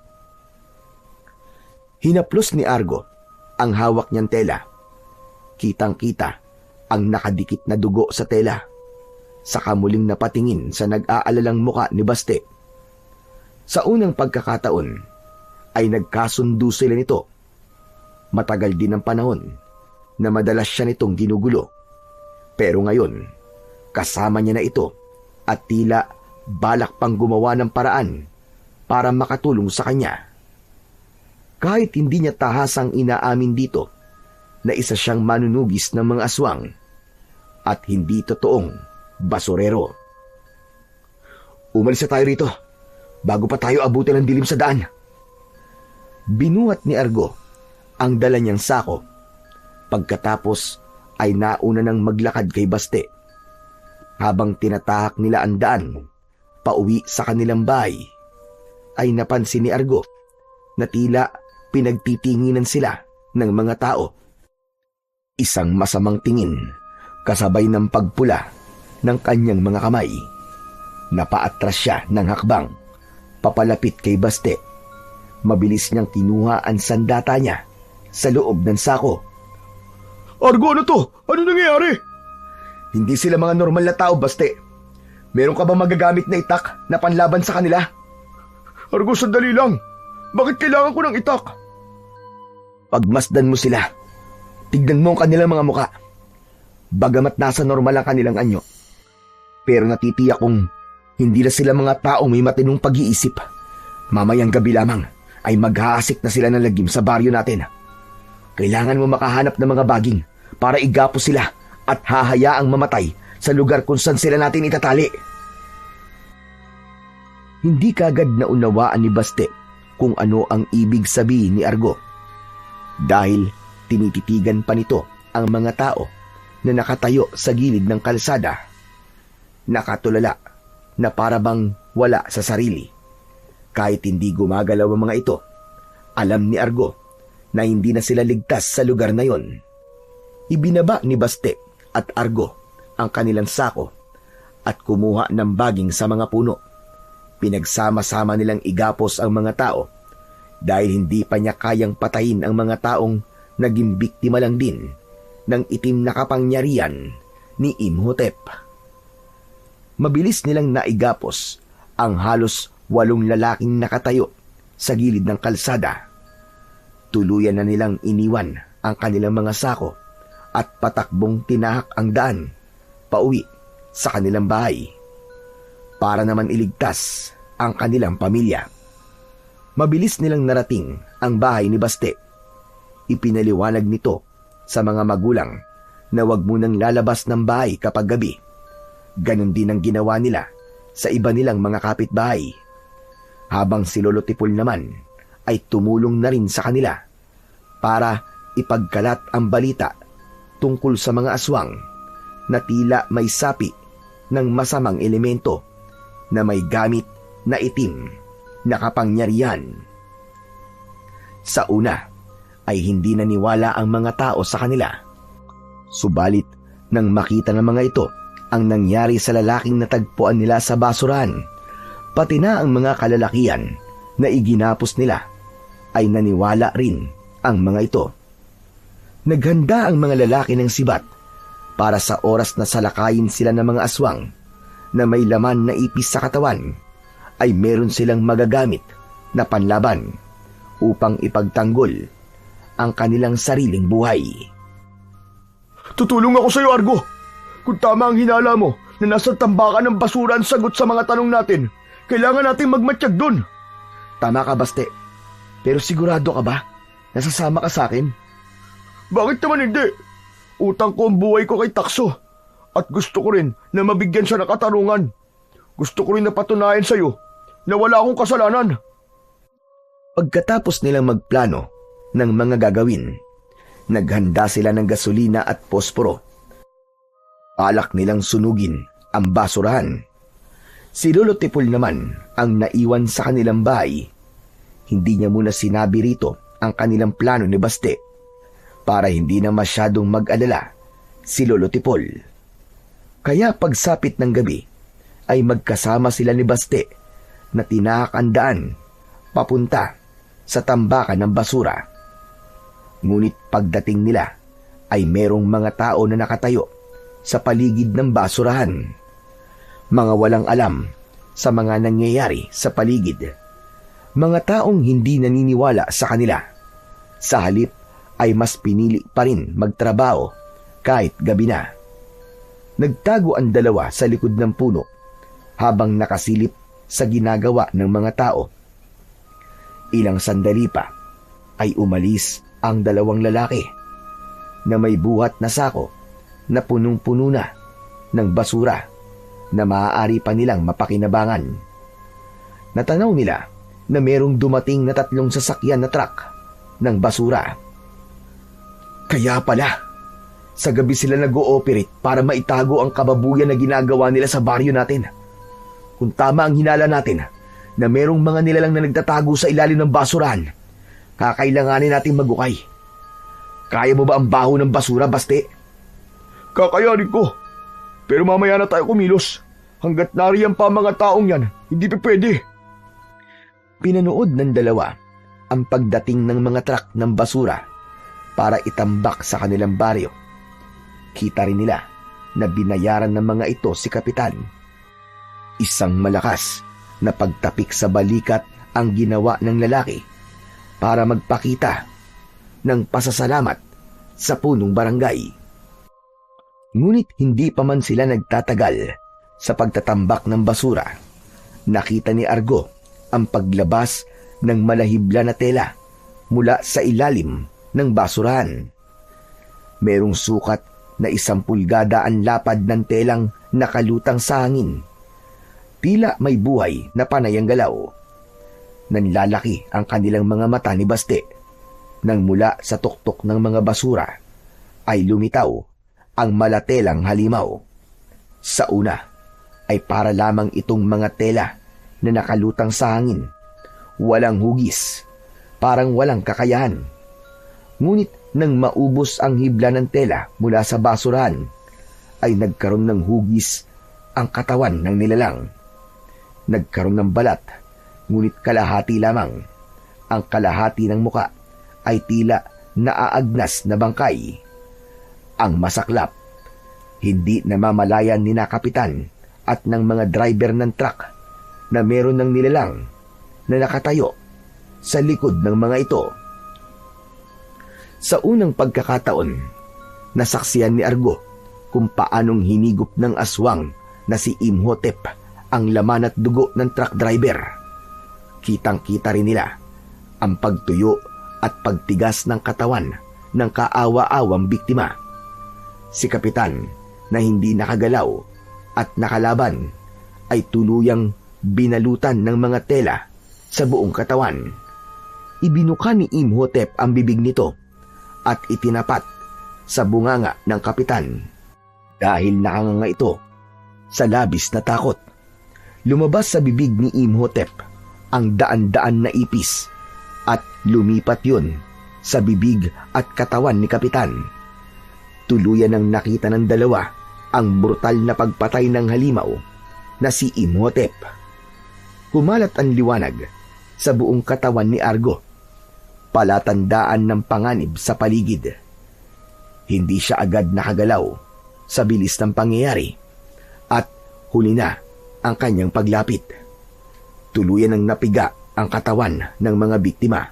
Hinaplos ni Argo ang hawak niyang tela. Kitang-kita ang nakadikit na dugo sa tela. Saka muling napatingin sa nag-aalalang muka ni Baste. Sa unang pagkakataon ay nagkasundo sila nito. Matagal din ang panahon na madalas siya nitong ginugulo. Pero ngayon, kasama niya na ito at tila balak pang gumawa ng paraan para makatulong sa kanya. Kahit hindi niya tahasang inaamin dito na isa siyang manunugis ng mga aswang, at hindi totoong basurero. Umalis na tayo rito bago pa tayo abutin ng dilim sa daan. Binuhat ni Argo ang dala niyang sako. Pagkatapos ay nauna ng maglakad kay Baste. Habang tinatahak nila ang daan pauwi sa kanilang bahay, ay napansin ni Argo na tila pinagtitinginan sila ng mga tao. Isang masamang tingin kasabay ng pagpula ng kanyang mga kamay. Napaatras siya ng hakbang papalapit kay Baste. Mabilis niyang kinuha ang sandata niya sa loob ng sako. Argo, ano to? Ano nangyayari? Hindi sila mga normal na tao, Baste. Meron ka ba magagamit na itak na panlaban sa kanila? Argo, sandali lang. Bakit kailangan ko ng itak? Pagmasdan mo sila, tignan mo ang kanilang mga muka. Bagamat nasa normal ang kanilang anyo, pero natitiyak kong hindi na sila mga taong may matinong pag-iisip. Mamayang gabi lamang ay maghahasik na sila ng lagim sa baryo natin. Kailangan mo makahanap ng mga baging para igapos sila at hahayaang mamatay sa lugar kung saan sila natin itatali. Hindi kagad na unawaan ni Baste kung ano ang ibig sabihin ni Argo. Dahil tinititigan pa nito ang mga tao na nakatayo sa gilid ng kalsada. Nakatulala na parabang wala sa sarili. Kahit hindi gumagalaw ang mga ito, alam ni Argo na hindi na sila ligtas sa lugar na yon. Ibinaba ni Baste at Argo ang kanilang sako at kumuha ng baging sa mga puno. Pinagsama-sama nilang igapos ang mga tao dahil hindi pa niya kayang patayin ang mga taong naging biktima lang din ng itim na kapangyarihan ni Imhotep. Mabilis nilang naigapos ang halos 8 lalaking nakatayo sa gilid ng kalsada. Tuluyan na nilang iniwan ang kanilang mga sako at patakbong tinahak ang daan pauwi sa kanilang bahay para naman iligtas ang kanilang pamilya. Mabilis nilang narating ang bahay ni Baste. Ipinaliwanag nito sa mga magulang na wag munang lalabas ng bahay kapag gabi. Ganon din ang ginawa nila sa iba nilang mga kapitbahay. Habang si Lolo Tipol naman ay tumulong na rin sa kanila para ipagkalat ang balita tungkol sa mga aswang na tila may sapi ng masamang elemento na may gamit na itim na kapangyarihan. Sa una ay hindi naniwala ang mga tao sa kanila. Subalit nang makita ng mga ito ang nangyari sa lalaking natagpuan nila sa basurahan, pati na ang mga kalalakihan na iginapos nila, ay naniwala rin ang mga ito. Naghanda ang mga lalaki ng sibat para sa oras na salakayin sila ng mga aswang na may laman na ipis sa katawan, ay meron silang magagamit na panlaban upang ipagtanggol ang kanilang sariling buhay. Tutulong ako sa iyo, Argo. Kung tama ang hinala mo na nasa tambakan ng basura ang sagot sa mga tanong natin, kailangan nating magmatsyag dun. Tama ka, Baste. Pero sigurado ka ba? Nasasama ka sa akin? Bakit naman hindi? Utang ko ang buhay ko kay Takso. At gusto ko rin na mabigyan siya ng katarungan. Gusto ko rin na patunayan sa iyo na wala akong kasalanan. Pagkatapos nilang magplano ng mga gagawin, naghanda sila ng gasolina at posporo. Alak nilang sunugin ang basurahan. Si Lolo Tipol naman ang naiwan sa kanilang bahay. Hindi niya muna sinabi rito ang kanilang plano ni Baste para hindi na masyadong mag-alala si Lolo Tipol. Kaya pagsapit ng gabi ay magkasama sila ni Baste na tinahak ang daan papunta sa tambakan ng basura. Ngunit pagdating nila ay merong mga tao na nakatayo sa paligid ng basurahan. Mga walang alam sa mga nangyayari sa paligid. Mga taong hindi naniniwala sa kanila. Sa halip ay mas pinili pa rin magtrabaho kahit gabi na. Nagtago ang dalawa sa likod ng puno habang nakasilip sa ginagawa ng mga tao. Ilang sandali pa ay umalis ang dalawang lalaki na may buhat na sako na punong-puno na ng basura na maaari pa nilang mapakinabangan. Natanaw nila na merong dumating na 3 sasakyan na truck ng basura. Kaya pala, sa gabi sila nag-ooperate para maitago ang kababuyan na ginagawa nila sa baryo natin. Kung tama ang hinala natin na merong mga nilalang na nagtatago sa ilalim ng basurahan, kakailanganin natin magukay. Kaya mo ba ang baho ng basura, Baste? Kakayanin ko. Pero mamaya na tayo kumilos. Hanggat nariyan pa mga taong yan, hindi pa pwede. Pinanood ng dalawa ang pagdating ng mga truck ng basura para itambak sa kanilang baryo. Kita rin nila na binayaran ng mga ito si Kapitan. Isang malakas na pagtapik sa balikat ang ginawa ng lalaki para magpakita ng pasasalamat sa punong barangay. Ngunit hindi pa man sila nagtatagal sa pagtatambak ng basura. Nakita ni Argo ang paglabas ng malahibla na tela mula sa ilalim ng basurahan. Merong sukat na 1 pulgada ang lapad ng telang nakalutang sa hangin. Tila may buhay na panay ang galaw. Nanlalaki ang kanilang mga mata ni Baste nang mula sa tuktok ng mga basura ay lumitaw ang malatelang halimaw. Sa una ay para lamang itong mga tela na nakalutang sa hangin. Walang hugis, parang walang kakayahan. Ngunit nang maubos ang hibla ng tela mula sa basurahan, ay nagkaroon ng hugis ang katawan ng nilalang. Nagkaroon ng balat, ngunit kalahati lamang. Ang kalahati ng muka ay tila naaagnas na bangkay. Ang masaklap, hindi namamalayan ni na Kapitan at ng mga driver ng truck na meron ng nilalang na nakatayo sa likod ng mga ito. Sa unang pagkakataon, nasaksiyan ni Argo kung paanong hinigop ng aswang na si Imhotep ang laman at dugo ng truck driver. Kitang-kita rin nila ang pagtuyo at pagtigas ng katawan ng kaawa-awang biktima. Si Kapitan na hindi nakagalaw at nakalaban ay tuluyang binalutan ng mga tela sa buong katawan. Ibinuka ni Imhotep ang bibig nito at itinapat sa bunganga ng Kapitan. Dahil nakanganga ito sa labis na takot, lumabas sa bibig ni Imhotep ang daan-daan na ipis at lumipat yun sa bibig at katawan ni Kapitan. Tuluyan ang nakita ng dalawa ang brutal na pagpatay ng halimaw na si Imhotep. Kumalat ang liwanag sa buong katawan ni Argo, palatandaan ng panganib sa paligid. Hindi siya agad nakagalaw sa bilis ng pangyayari at huli na ang kanyang paglapit. Tuluyan ng napiga ang katawan ng mga biktima.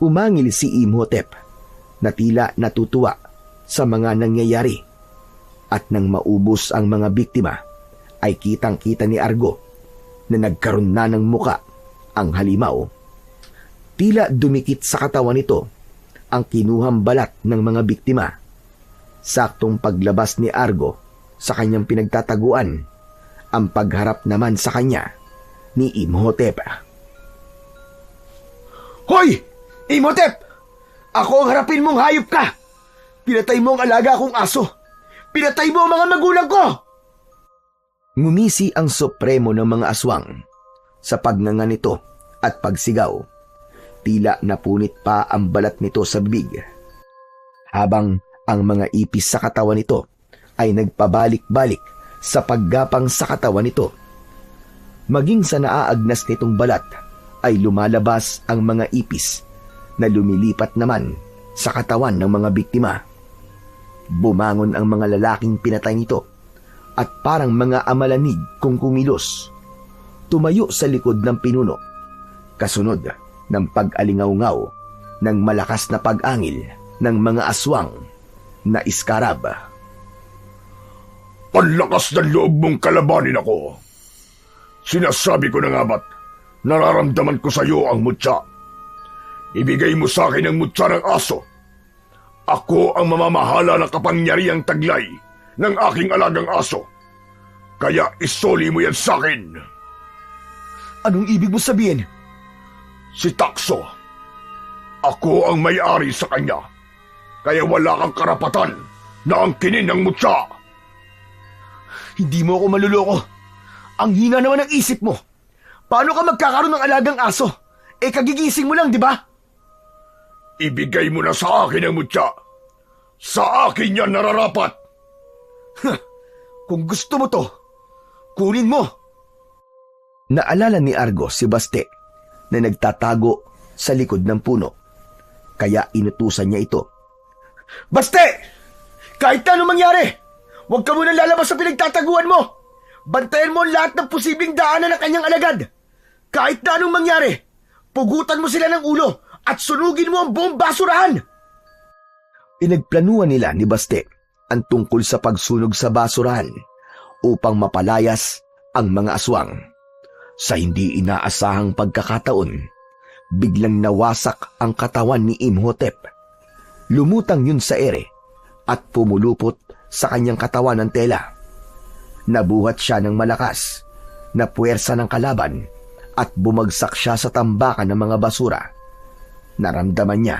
Umangil si Imhotep na tila natutuwa sa mga nangyayari at nang maubos ang mga biktima ay kitang-kita ni Argo na nagkaroon na ng muka ang halimaw. Tila dumikit sa katawan nito ang kinuhang balat ng mga biktima. Saktong paglabas ni Argo sa kanyang pinagtataguan, ang pagharap naman sa kanya ni Imhotep. Hoy! Imhotep! Ako ang harapin mong hayop ka! Pinatay mo ang alaga kong aso! Pinatay mo ang mga magulang ko! Ngumisi ang supremo ng mga aswang sa pagnanga nito at pagsigaw. Tila napunit pa ang balat nito sa bibig, habang ang mga ipis sa katawan nito ay nagpabalik-balik sa paggapang sa katawan nito. Maging sa naaagnas nitong balat ay lumalabas ang mga ipis na lumilipat naman sa katawan ng mga biktima. Bumangon ang mga lalaking pinatay nito at parang mga amalanig kung kumilos. Tumayo sa likod ng pinuno, kasunod ng pag-alingaw-ngaw ng malakas na pag-angil ng mga aswang na iskarab. Ang lakas ng loob mong kalabanin ako. Sinasabi ko na nga ba't nararamdaman ko sa iyo ang mutya. Ibigay mo sa akin ang mutya ng aso. Ako ang mamamahala ng kapangyarihang taglay ng aking alagang aso. Kaya isoli mo yan sa akin. Anong ibig mo sabihin? Si Takso. Ako ang may-ari sa kanya. Kaya wala kang karapatan na angkinin ng mutya. Hindi mo ako maluloko. Ang hina naman ng isip mo. Paano ka magkakaroon ng alagang aso? Kagigising mo lang, di ba? Ibigay mo na sa akin ang mutya. Sa akin yan nararapat. Kung gusto mo to, kunin mo. Naalala ni Argo si Baste na nagtatago sa likod ng puno. Kaya inutusan niya ito. Baste! Kahit na anong mangyari, huwag ka muna lalabas sa pinagtataguan mo. Bantayan mo lahat ng posibleng daanan ng kanyang alagad. Kahit na anong mangyari, pugutan mo sila ng ulo at sunugin mo ang buong basurahan. Pinagplanuhan nila ni Baste ang tungkol sa pagsunog sa basurahan upang mapalayas ang mga aswang. Sa hindi inaasahang pagkakataon, biglang nawasak ang katawan ni Imhotep. Lumutang yun sa ere at pumulupot sa kanyang katawan ng tela. Nabuhat siya ng malakas na puwersa ng kalaban at bumagsak siya sa tambakan ng mga basura. Naramdaman niya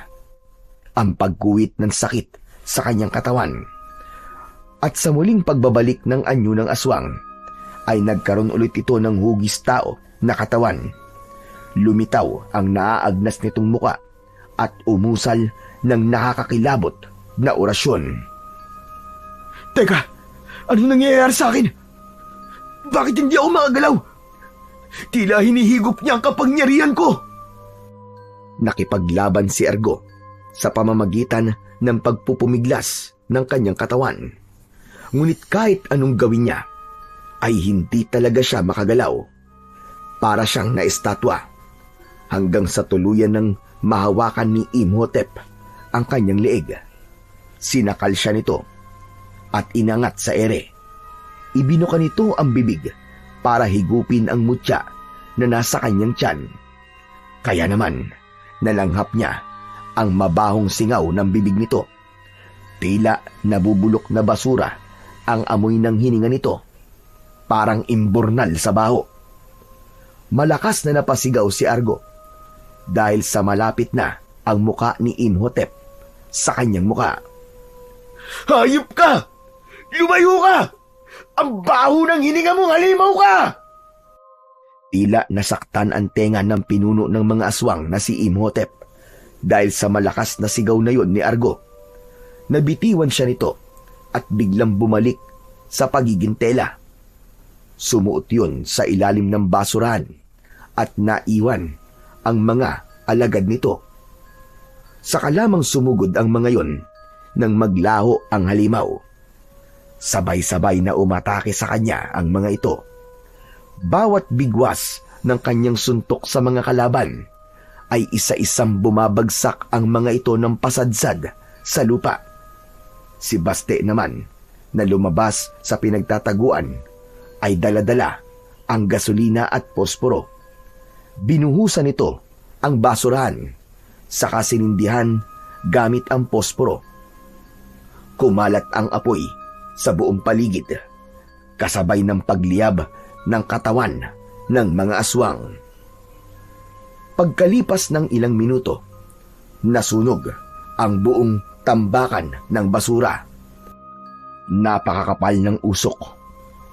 ang pagguhit ng sakit sa kanyang katawan. At sa muling pagbabalik ng anyo ng aswang, ay nagkaroon ulit ito ng hugis tao na katawan. Lumitaw ang naaagnas nitong muka at umusal ng nakakakilabot na orasyon. Teka, ano nangyayari sa akin? Bakit hindi ako makagalaw? Tila hinihigop niya ang kapangyarihan ko. Nakipaglaban si Argo sa pamamagitan ng pagpupumiglas ng kanyang katawan. Ngunit kahit anong gawin niya, ay hindi talaga siya makagalaw. Para siyang naistatwa hanggang sa tuluyan ng mahawakan ni Imhotep ang kanyang leeg. Sinakal siya nito at inangat sa ere. Ibinuka nito ang bibig para higupin ang mutya na nasa kanyang tiyan. Kaya naman, nalanghap niya ang mabahong singaw ng bibig nito. Tila nabubulok na basura ang amoy ng hininga nito. Parang imbornal sa baho. Malakas na napasigaw si Argo dahil sa malapit na ang muka ni Imhotep sa kanyang muka. Hayop ka! Lumayo ka! Ang baho ng hininga mong halimaw ka! Tila nasaktan ang tenga ng pinuno ng mga aswang na si Imhotep dahil sa malakas na sigaw na yon ni Argo. Nabitiwan siya nito at biglang bumalik sa pagiging tela. Sumuot yun sa ilalim ng basurahan at naiwan ang mga alagad nito. Saka lamang sumugod ang mga yon nang maglaho ang halimaw. Sabay-sabay na umatake sa kanya ang mga ito. Bawat bigwas ng kanyang suntok sa mga kalaban ay isa-isang bumabagsak ang mga ito ng pasadsad sa lupa. Si Baste naman na lumabas sa pinagtataguan ay daladala ang gasolina at posporo. Binuhusan nito ang basurahan saka sinindihan gamit ang posporo. Kumalat ang apoy sa buong paligid kasabay ng pagliyab ng katawan ng mga aswang. Pagkalipas ng ilang minuto, nasunog ang buong tambakan ng basura. Napakakapal ng usok.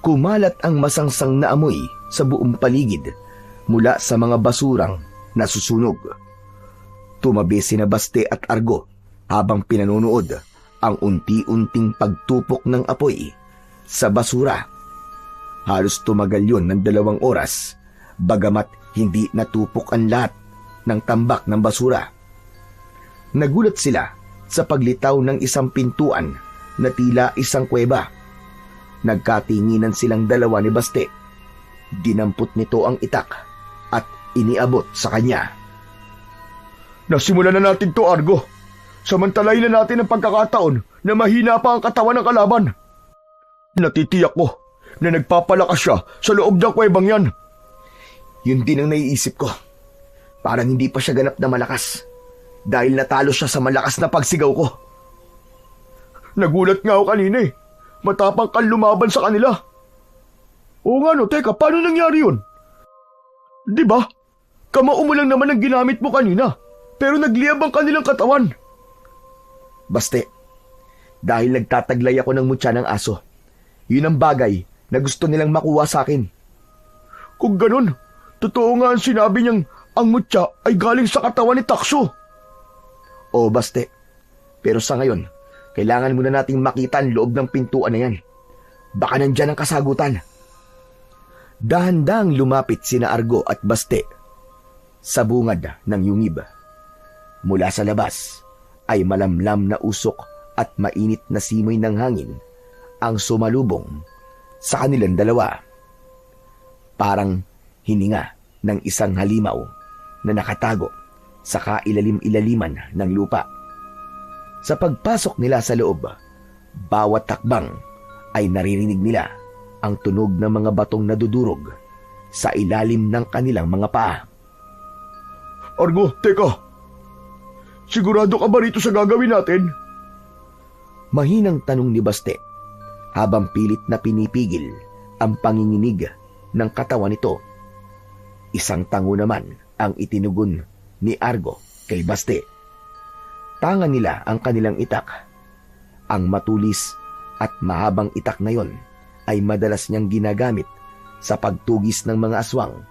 Kumalat ang masangsang na amoy sa buong paligid mula sa mga basurang nasusunog. Tumabi sina Baste at Argo habang pinanonood ang unti-unting pagtupok ng apoy sa basura. Halos tumagal yon ng 2 oras, bagamat hindi natupok ang lahat ng tambak ng basura. Nagulat sila sa paglitaw ng isang pintuan na tila isang kuweba. Nagkatinginan silang dalawa ni Baste. Dinampot nito ang itak at iniabot sa kanya. Nasimulan na natin to, Argo. Samantalayin na natin ang pagkakataon na mahina pa ang katawan ng kalaban. Natitiyak ko na nagpapalakas siya sa loob ng kuwebang yan. Yun din ang naiisip ko. Parang hindi pa siya ganap na malakas dahil natalo siya sa malakas na pagsigaw ko. Nagulat nga ako kanina eh. matapang kang lumaban sa kanila. Oo nga no, teka, paano nangyari yun? Di ba? Kamao mo lang naman ang ginamit mo kanina, pero nagliyab ang kanilang katawan. Baste, dahil nagtataglay ako ng mutya ng aso, yun ang bagay na gusto nilang makuha sa akin. Kung ganun, totoo nga ang sinabi niyang ang mutya ay galing sa katawan ni Takso. Oo, Baste. Pero sa ngayon, kailangan muna nating makita ang loob ng pintuan na yan. Baka nandyan ang kasagutan. Dahan-dahang lumapit sina Argo at Baste sa bungad ng yungib. Mula sa labas ay malamlam na usok at mainit na simoy ng hangin ang sumalubong sa kanilang dalawa. Parang hininga ng isang halimaw na nakatago sa kailalim-ilaliman ng lupa. Sa pagpasok nila sa loob, bawat takbang ay naririnig nila ang tunog ng mga batong nadudurog sa ilalim ng kanilang mga paa. Argo, teka. Sigurado ka ba rito sa gagawin natin? Mahinang tanong ni Baste habang pilit na pinipigil ang panginginig ng katawan nito. Isang tango naman ang itinugon ni Argo kay Baste. Tanga nila ang kanilang itak. Ang matulis at mahabang itak na yon ay madalas niyang ginagamit sa pagtugis ng mga aswang.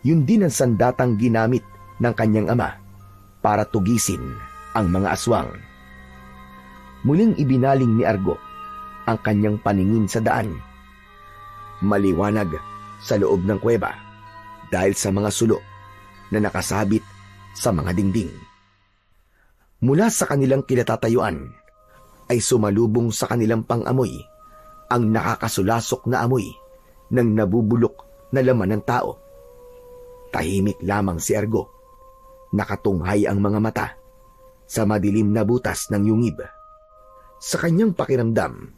Yun din ang sandatang ginamit ng kanyang ama para tugisin ang mga aswang. Muling ibinaling ni Argo ang kanyang paningin sa daan. Maliwanag sa loob ng kuweba dahil sa mga sulo na nakasabit sa mga dingding. Mula sa kanilang kinatatayuan ay sumalubong sa kanilang pang-amoy ang nakakasulasok na amoy ng nabubulok na laman ng tao. Tahimik lamang si Argo. Nakatunghay ang mga mata sa madilim na butas ng yungib. Sa kanyang pakiramdam,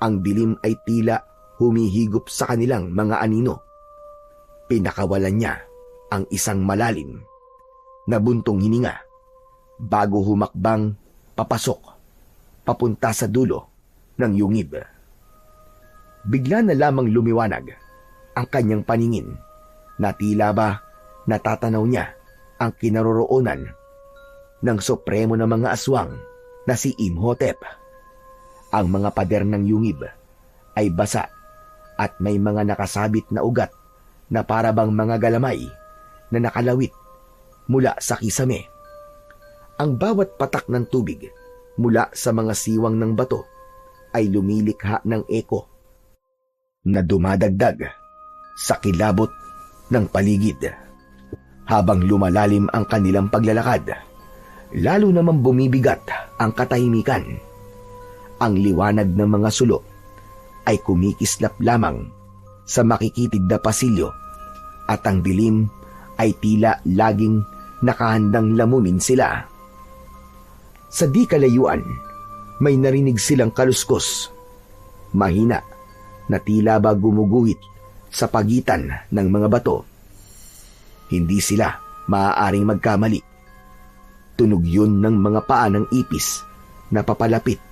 ang dilim ay tila humihigop sa kanilang mga anino. Pinakawalan niya ang isang malalim na buntong hininga bago humakbang papasok papunta sa dulo ng yungib. Bigla na lamang lumiwanag ang kanyang paningin na tila ba natatanaw niya ang kinaroroonan ng supremo na mga aswang na si Imhotep. Ang mga pader ng yungib ay basa at may mga nakasabit na ugat na parabang mga galamay na nakalawit mula sa kisame. Ang bawat patak ng tubig mula sa mga siwang ng bato ay lumilikha ng eko na dumadagdag sa kilabot ng paligid. Habang lumalalim ang kanilang paglalakad, lalo namang bumibigat ang katahimikan. Ang liwanag ng mga sulo ay kumikislap lamang sa makikitid na pasilyo at ang dilim ay tila laging nakahandang lamunin sila. Sa di kalayuan, may narinig silang kaluskos. Mahina na tila ba gumuguhit sa pagitan ng mga bato. Hindi sila maaaring magkamali. Tunog yun ng mga paa ng ipis na papalapit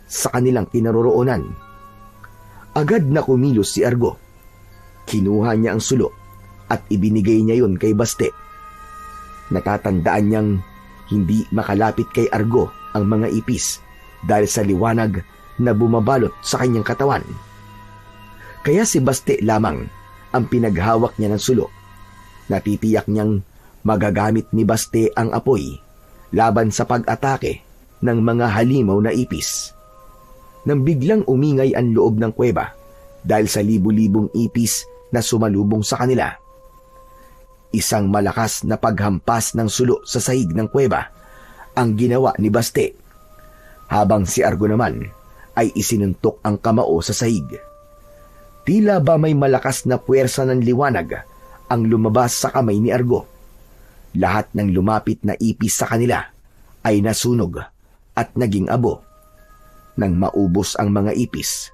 sa kanilang kinaroroonan. Agad na kumilos si Argo. Kinuha niya ang sulo at ibinigay niya yun kay Baste. Natatandaan niyang hindi makalapit kay Argo ang mga ipis dahil sa liwanag na bumabalot sa kanyang katawan. Kaya si Baste lamang ang pinaghawak niya ng sulo. Natitiyak niyang magagamit ni Baste ang apoy laban sa pag-atake ng mga halimaw na ipis. Nang biglang umingay ang loob ng kuweba dahil sa libu-libong ipis na sumalubong sa kanila. Isang malakas na paghampas ng sulo sa sahig ng kuweba ang ginawa ni Baste, habang si Argo naman ay isinuntok ang kamao sa sahig. Tila ba may malakas na puwersa ng liwanag ang lumabas sa kamay ni Argo. Lahat ng lumapit na ipis sa kanila ay nasunog at naging abo. Nang maubos ang mga ipis,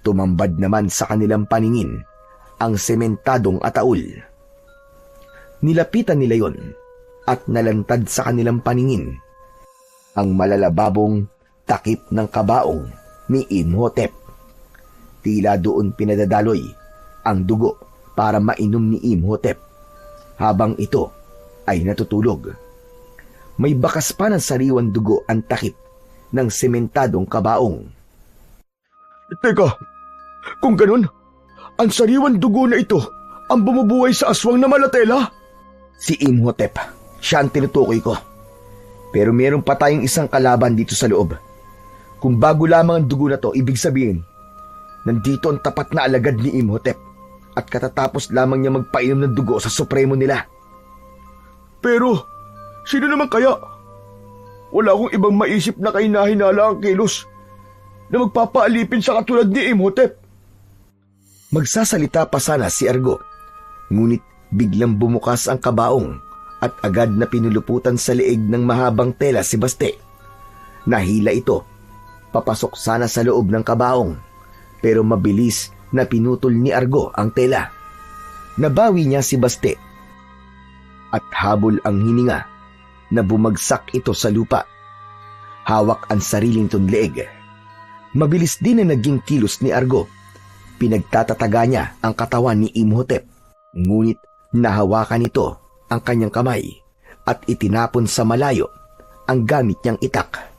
tumambad naman sa kanilang paningin ang sementadong ataul. Nilapitan nila yon at nalantad sa kanilang paningin ang malalababong takip ng kabaong ni Imhotep. Tila doon pinadadaloy ang dugo para mainom ni Imhotep habang ito ay natutulog. May bakas pa ng sariwang dugo ang takip ng sementadong kabaong. Teka, kung ganun, ang sariwang dugo na ito ang bumubuhay sa aswang na malatela? Si Imhotep, siya ang tinutukoy ko. Pero meron pa tayong isang kalaban dito sa loob. Kung bago lamang ang dugo na to, ibig sabihin, nandito ang tapat na alagad ni Imhotep at katatapos lamang niya magpainom ng dugo sa supremo nila. Pero, sino naman kaya? Wala akong ibang maisip na kahinahinala ang kilos na magpapaalipin sa katulad ni Imhotep. Magsasalita pa sana si Argo, ngunit biglang bumukas ang kabaong at agad na pinuluputan sa leeg ng mahabang tela si Baste. Nahila ito, papasok sana sa loob ng kabaong, pero mabilis na pinutol ni Argo ang tela. Nabawi niya si Baste at habol ang hininga na bumagsak ito sa lupa. Hawak ang sariling leeg. Mabilis din na naging kilos ni Argo. Pinagtatataga niya ang katawan ni Imhotep, ngunit nahawakan nito ang kanyang kamay at itinapon sa malayo ang gamit niyang itak.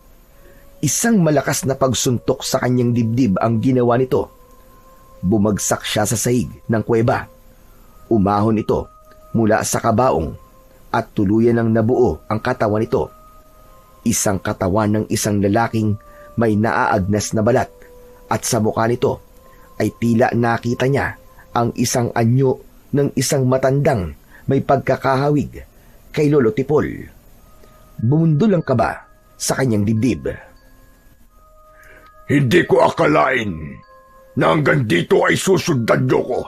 Isang malakas na pagsuntok sa kanyang dibdib ang ginawa nito. Bumagsak siya sa sahig ng kuweba. Umahon ito mula sa kabaong at tuluyan ng nabuo ang katawan nito. Isang katawan ng isang lalaking may naaagnas na balat at sa mukha nito ay tila nakita niya ang isang anyo ng isang matandang may pagkakahawig kay Lolo Tipol. Bumundol ang kaba sa kanyang dibdib. Hindi ko akalain na hanggang dito ay susundan niyo ko.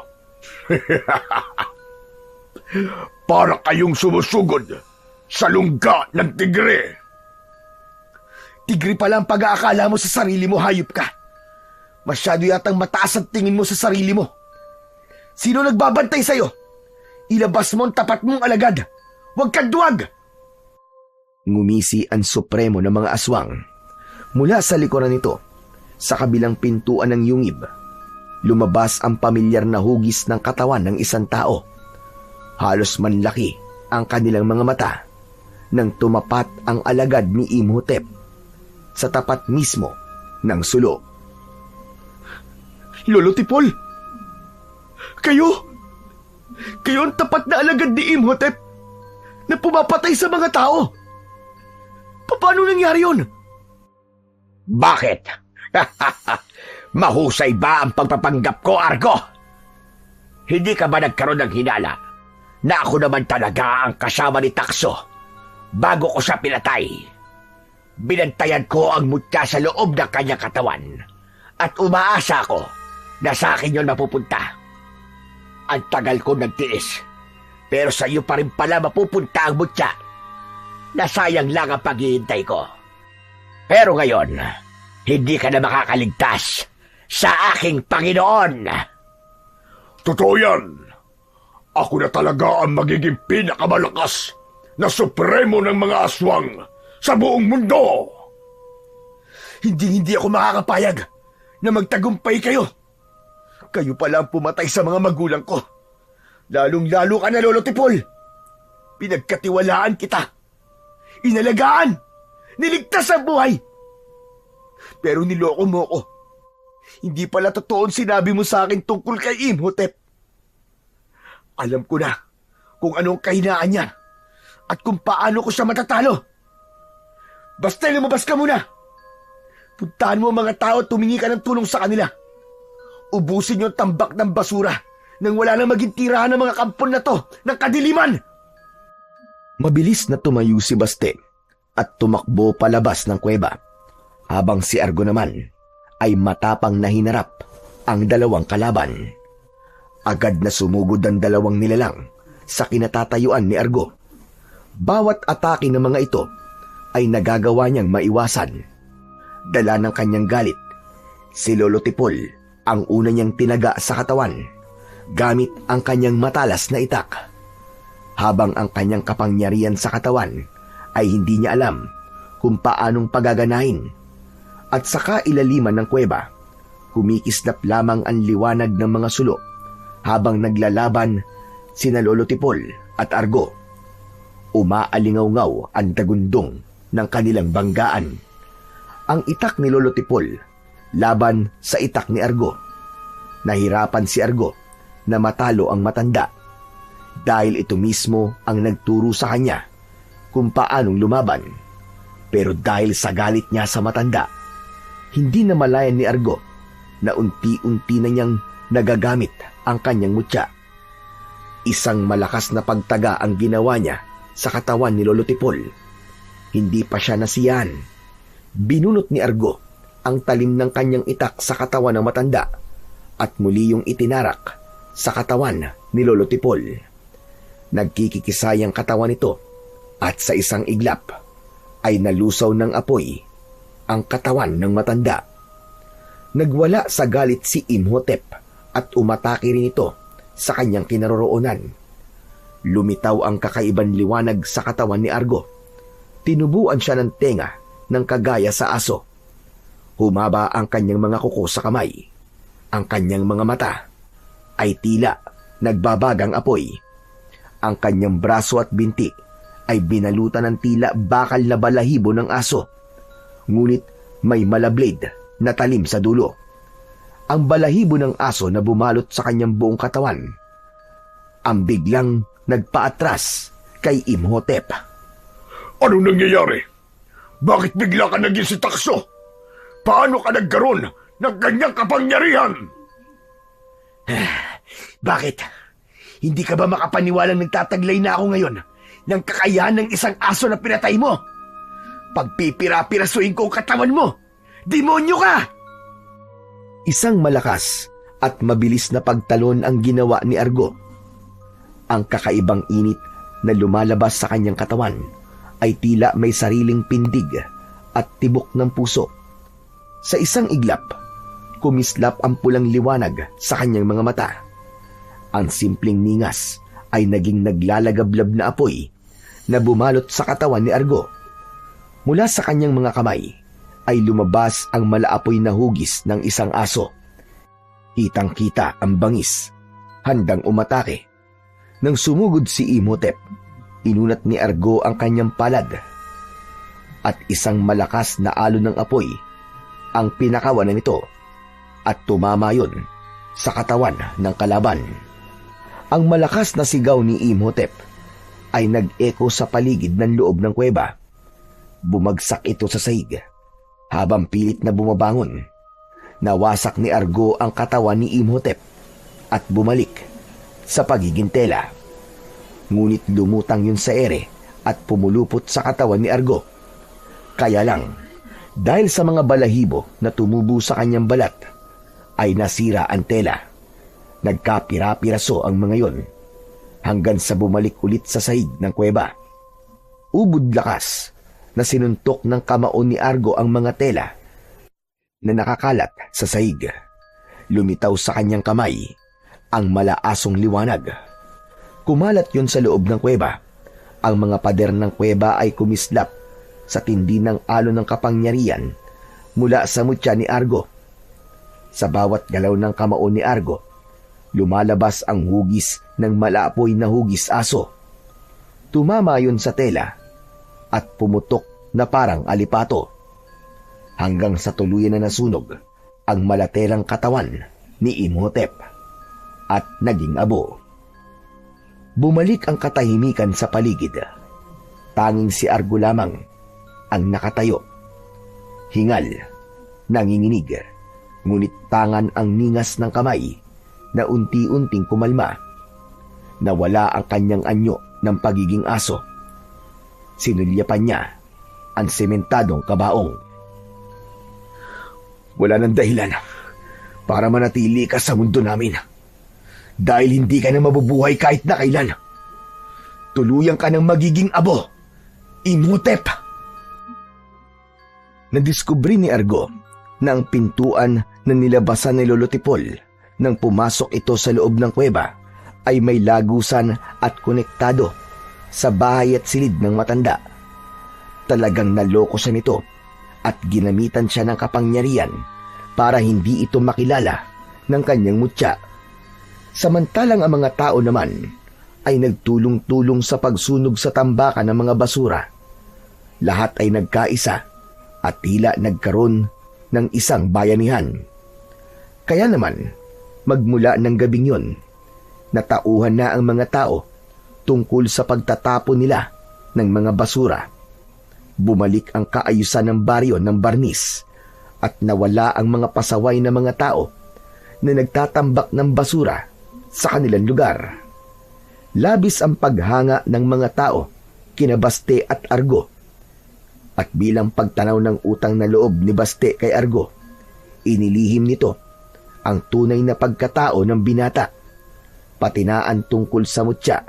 Para kayong sumusugod sa lungga ng tigre. Tigre pala ang pag-aakala mo sa sarili mo, hayop ka. Masyado yatang mataas ang tingin mo sa sarili mo. Sino nagbabantay sa'yo? Ilabas mo ang tapat mong alagad. Huwag kang duwag! Ngumisi ang supremo ng mga aswang. Mula sa likuran nito, sa kabilang pintuan ng yungib, lumabas ang pamilyar na hugis ng katawan ng isang tao. Halos manlaki ang kanilang mga mata nang tumapat ang alagad ni Imhotep sa tapat mismo ng sulok. Lolo Tipol! Kayo ang tapat na alagad ni Imhotep na pumapatay sa mga tao. Paano nangyari yun? Bakit? Mahusay ba ang pagpapanggap ko, Argo? Hindi ka ba nagkaroon ng hinala na ako naman talaga ang kasama ni Takso bago ko siya pinatay? Binantayan ko ang mutya sa loob ng kanyang katawan at umaasa ko na sa akin yun mapupunta. Ang tagal ko nagtiis, pero sa iyo pa rin pala mapupunta ang mutya. Nasayang lang ang paghihintay ko. Pero ngayon, hindi ka na makakaligtas sa aking Panginoon. Totoo yan. Ako na talaga ang magiging pinakamalakas na supremo ng mga aswang sa buong mundo. Hindi ako makakapayag na magtagumpay kayo. Kayo pala ang pumatay sa mga magulang ko. Lalong-lalo ka na, Lolo Tipol. Pinagkatiwalaan kita. Inalagaan. Niligtas ang buhay. Pero niloko mo ko. Hindi pala totoo ang sinabi mo sa akin tungkol kay Imhotep. Alam ko na kung anong kahinaan niya at kung paano ko siya matatalo. Basta lumabas ka muna. Puntahan mo ang mga tao at tumingi ka ng tulong sa kanila. Ubusin yung tambak ng basura nang wala nang maging tirahan ng mga kampon na to ng kadiliman. Mabilis na tumayo si Baste at tumakbo palabas ng kuweba, habang si Argo naman ay matapang na hinarap ang dalawang kalaban. Agad na sumugod ang dalawang nilalang sa kinatatayuan ni Argo. Bawat atake ng mga ito ay nagagawa niyang maiwasan. Dala ng kanyang galit, si Lolo Tipol ang una niyang tinaga sa katawan gamit ang kanyang matalas na itak. Habang ang kanyang kapangyarihan sa katawan ay hindi niya alam kung paanong pagaganahin. At sa kailaliman ng kuweba, kumikislap lamang ang liwanag ng mga sulo habang naglalaban sina Lolo Tipol at Argo. Umaalingaw-ngaw ang dagundong ng kanilang banggaan. Ang itak ni Lolo Tipol laban sa itak ni Argo. Nahirapan si Argo na matalo ang matanda dahil ito mismo ang nagturo sa kanya kung paanong lumaban. Pero dahil sa galit niya sa matanda, hindi na malayan ni Argo na unti-unti na niyang nagagamit ang kanyang mutya. Isang malakas na pagtaga ang ginawa niya sa katawan ni Lolo Tipol. Hindi pa siya nasiyahan. Binunot ni Argo ang talim ng kanyang itak sa katawan ng matanda at muli yung itinarak sa katawan ni Lolo Tipol. Nagkikikisay ang katawan nito at sa isang iglap ay nalusaw ng apoy ang katawan ng matanda. Nagwala sa galit si Imhotep at umatake rin ito sa kanyang kinaroroonan. Lumitaw ang kakaibang liwanag sa katawan ni Argo. Tinubuan siya ng tenga ng kagaya sa aso. Humaba ang kanyang mga kuko sa kamay. Ang kanyang mga mata ay tila nagbabagang apoy. Ang kanyang braso at binti ay binalutan ng tila bakal na balahibo ng aso. Ngunit may malablade na talim sa dulo. Ang balahibo ng aso na bumalot sa kanyang buong katawan ang biglang nagpaatras kay Imhotep. Anong nangyayari? Bakit bigla ka naging si Takso? Paano ka nagkaroon ng ganyang kapangyarihan? Bakit? Hindi ka ba makapaniwalang nagtataglay na ako ngayon ng kakayahan ng isang aso na pinatay mo? Pagpipira-pirasuin ko ang katawan mo! Demonyo ka! Isang malakas at mabilis na pagtalon ang ginawa ni Argo. Ang kakaibang init na lumalabas sa kanyang katawan ay tila may sariling pindig at tibok ng puso. Sa isang iglap, kumislap ang pulang liwanag sa kanyang mga mata. Ang simpleng ningas ay naging naglalagablab na apoy na bumalot sa katawan ni Argo. Mula sa kanyang mga kamay ay lumabas ang malaapoy na hugis ng isang aso. Kitang-kita ang bangis, handang umatake. Nang sumugod si Imhotep, inunat ni Argo ang kanyang palad at isang malakas na alon ng apoy ang pinakawanan nito at tumama yon sa katawan ng kalaban. Ang malakas na sigaw ni Imhotep ay nag-echo sa paligid ng loob ng kuweba. Bumagsak ito sa sahig habang pilit na bumabangon. Nawasak ni Argo ang katawan ni Imhotep at bumalik sa pagiging tela. Ngunit lumutang yun sa ere at pumulupot sa katawan ni Argo. Kaya lang, dahil sa mga balahibo na tumubo sa kanyang balat, ay nasira ang tela. Nagkapira-piraso ang mga yon hanggang sa bumalik ulit sa sahig ng kuweba. Ubod lakas na sinuntok ng kamao ni Argo ang mga tela na nakakalat sa sahig. Lumitaw sa kanyang kamay ang malaasong liwanag. Kumalat yon sa loob ng kuweba. Ang mga pader ng kuweba ay kumislap sa tindi ng alon ng kapangyarihan mula sa mutya ni Argo. Sa bawat galaw ng kamao ni Argo, lumalabas ang hugis ng malaapoy na hugis aso. Tumama yon sa tela at pumutok na parang alipato hanggang sa tuluyan na nasunog ang malatelang katawan ni Imhotep at naging abo. Bumalik ang katahimikan sa paligid. Tanging si Argo lamang ang nakatayo. Hingal, nanginginig, ngunit tangan ang ningas ng kamay na unti-unting kumalma. Nawala ang kanyang anyo ng pagiging aso. Sinulyapan niya ang sementadong kabaong. Wala nang dahilan para manatili ka sa mundo namin. Dahil hindi ka na mabubuhay kahit na kailan. Tuluyan ka ng magiging abo, Imhotep! Nadiskubre ni Argo na ang pintuan na nilabasan ni Lolo Tipol nang pumasok ito sa loob ng kuweba ay may lagusan at konektado sa bahay at silid ng matanda. Talagang naloko siya nito at ginamitan siya ng kapangyarihan para hindi ito makilala ng kanyang mutya. Samantalang ang mga tao naman ay nagtulong-tulong sa pagsunog sa tambakan ng mga basura. Lahat ay nagkaisa at tila nagkaroon ng isang bayanihan. Kaya naman, magmula ng gabing yun, natauhan na ang mga tao tungkol sa pagtatapon nila ng mga basura. Bumalik ang kaayusan ng baryo ng Barnis at nawala ang mga pasaway na mga tao na nagtatambak ng basura sa kanilang lugar. Labis ang paghanga ng mga tao kina Baste at Argo. At bilang pagtanaw ng utang na loob ni Baste kay Argo, inilihim nito ang tunay na pagkatao ng binata, patinaan tungkol sa mutya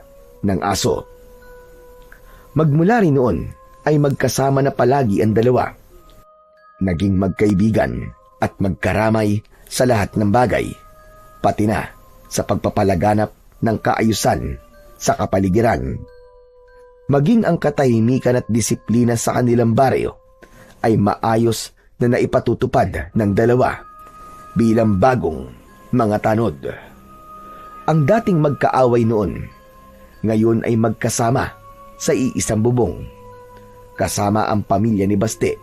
ng aso. Magmula rin noon ay magkasama na palagi ang dalawa. Naging magkaibigan at magkaramay sa lahat ng bagay, pati na sa pagpapalaganap ng kaayusan sa kapaligiran. Maging ang katahimikan at disiplina sa kanilang baryo ay maayos na naipatutupad ng dalawa bilang bagong mga tanod. Ang dating magkaaway noon, ngayon ay magkasama sa iisang bubong. Kasama ang pamilya ni Baste.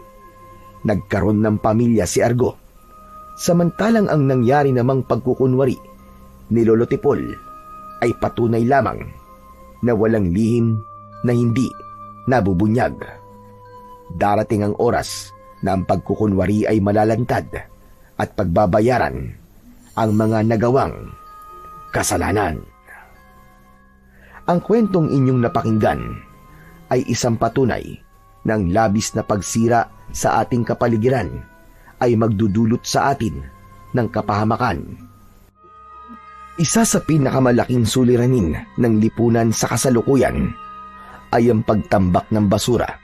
Nagkaroon ng pamilya si Argo. Samantalang ang nangyari namang pagkukunwari ni Lolo Tipol ay patunay lamang na walang lihim na hindi nabubunyag. Darating ang oras na ang pagkukunwari ay malalantad at pagbabayaran ang mga nagawang kasalanan. Ang kwentong inyong napakinggan ay isang patunay ng labis na pagsira sa ating kapaligiran ay magdudulot sa atin ng kapahamakan. Isa sa pinakamalaking suliranin ng lipunan sa kasalukuyan ay ang pagtambak ng basura.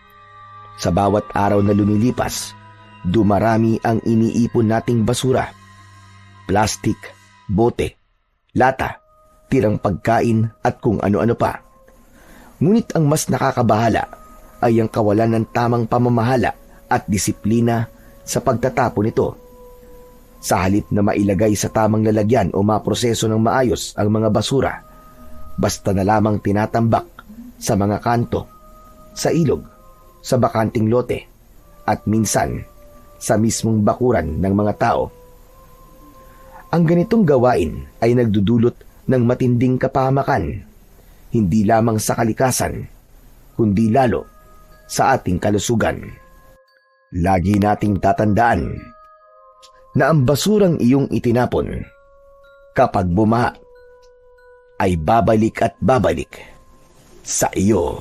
Sa bawat araw na lumilipas, dumarami ang iniipon nating basura. Plastik, bote, lata, tirang pagkain at kung ano-ano pa. Ngunit ang mas nakakabahala ay ang kawalan ng tamang pamamahala at disiplina sa pagtatapon nito. Sa halip na mailagay sa tamang lalagyan o maproseso ng maayos ang mga basura, basta na lamang tinatambak sa mga kanto, sa ilog, sa bakanting lote, at minsan sa mismong bakuran ng mga tao. Ang ganitong gawain ay nagdudulot ng matinding kapahamakan, hindi lamang sa kalikasan, kundi lalo sa ating kalusugan. Lagi nating tatandaan na ang basurang iyong itinapon, kapag bumaha, ay babalik at babalik sa iyo.